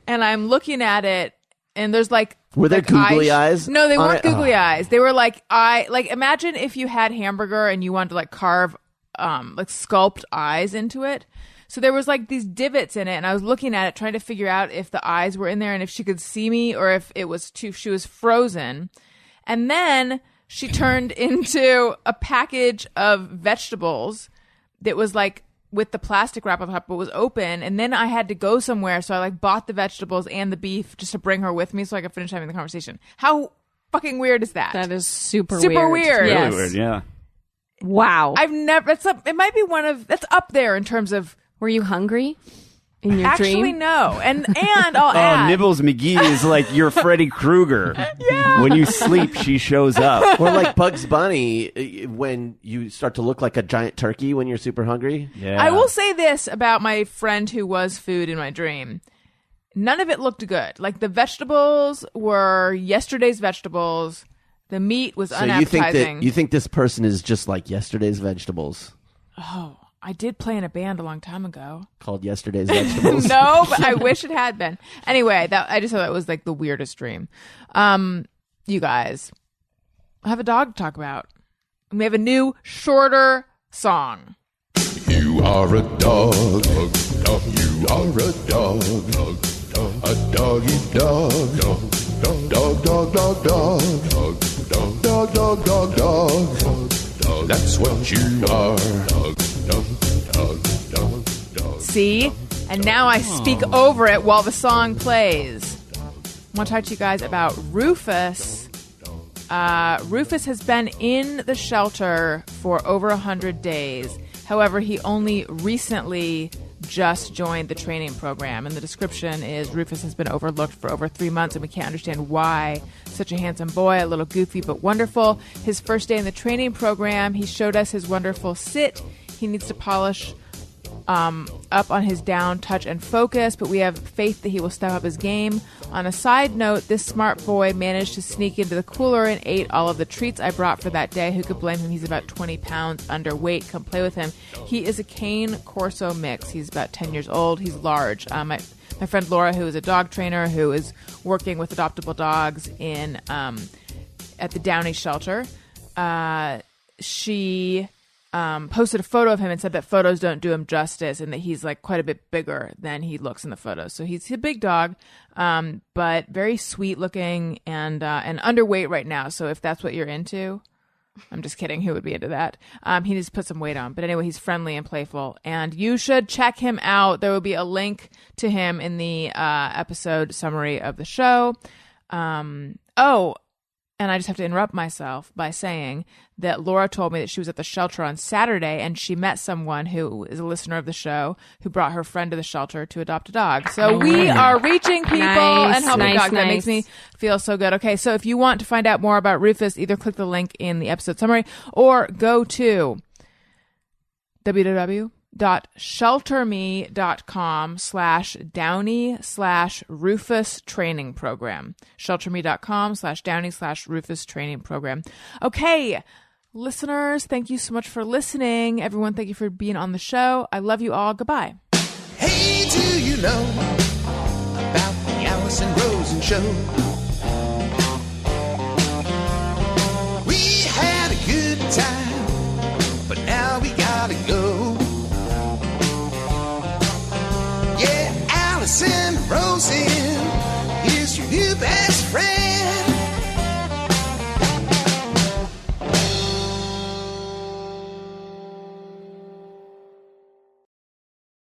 And I'm looking at it, and there's were there googly eyes? No, they weren't googly eyes. They were imagine if you had hamburger and you wanted to carve, sculpt eyes into it. So there was these divots in it, and I was looking at it, trying to figure out if the eyes were in there and if she could see me or if she was frozen. And then she turned into a package of vegetables that was with the plastic wrap on top, but was open. And then I had to go somewhere, so I bought the vegetables and the beef just to bring her with me so I could finish having the conversation. How fucking weird is that? That is super weird. It's Yes. really weird, yeah. Wow. I've never. It might be that's up there in terms of. Were you hungry in your Actually, dream? no. And I'll add. Nibbles McGee is like your Freddy Krueger. Yeah. When you sleep, she shows up. Or like Bugs Bunny when you start to look like a giant turkey when you're super hungry. Yeah. I will say this about my friend who was food in my dream. None of it looked good. The vegetables were yesterday's vegetables. The meat was unappetizing. You think this person is just like yesterday's vegetables? Oh, I did play in a band a long time ago. Called Yesterday's Vegetables? No, but I wish it had been. Anyway, I just thought that was the weirdest dream. You guys, I have a dog to talk about. And we have a new, shorter song. You are a dog. You are a dog. A doggy dog. Dog, dog, dog, dog, dog. Dog, dog, dog, dog. That's what you are. See? And now I speak over it while the song plays. I want to talk to you guys about Rufus. Rufus has been in the shelter for over 100 days. However, he only recently just joined the training program. And the description is Rufus has been overlooked for over 3 months, and we can't understand why. Such a handsome boy, a little goofy but wonderful. His first day in the training program, he showed us his wonderful sit. He needs to polish up on his down, touch, and focus, but we have faith that he will step up his game. On a side note, this smart boy managed to sneak into the cooler and ate all of the treats I brought for that day. Who could blame him? He's about 20 pounds underweight. Come play with him. He is a Cane Corso mix. He's about 10 years old. He's large. My friend Laura, who is a dog trainer, who is working with adoptable dogs in at the Downey shelter. She posted a photo of him and said that photos don't do him justice and that he's like quite a bit bigger than he looks in the photos. So he's a big dog, but very sweet looking and underweight right now. So if that's what you're into, I'm just kidding. Who would be into that? He needs to put some weight on. But anyway, he's friendly and playful. And you should check him out. There will be a link to him in the episode summary of the show. And I just have to interrupt myself by saying that Laura told me that she was at the shelter on Saturday and she met someone who is a listener of the show who brought her friend to the shelter to adopt a dog. So we are reaching people and helping dogs. That makes me feel so good. Okay, so if you want to find out more about Rufus, either click the link in the episode summary or go to www.shelterme.com/Downey/Rufus training program. Shelterme.com/Downey/Rufus training program. Okay, listeners, thank you so much for listening. Everyone, thank you for being on the show. I love you all. Goodbye. Hey, do you know about the Allison Rosen show? We had a good time, but now we gotta go. Yeah, Allison Rosen is your new best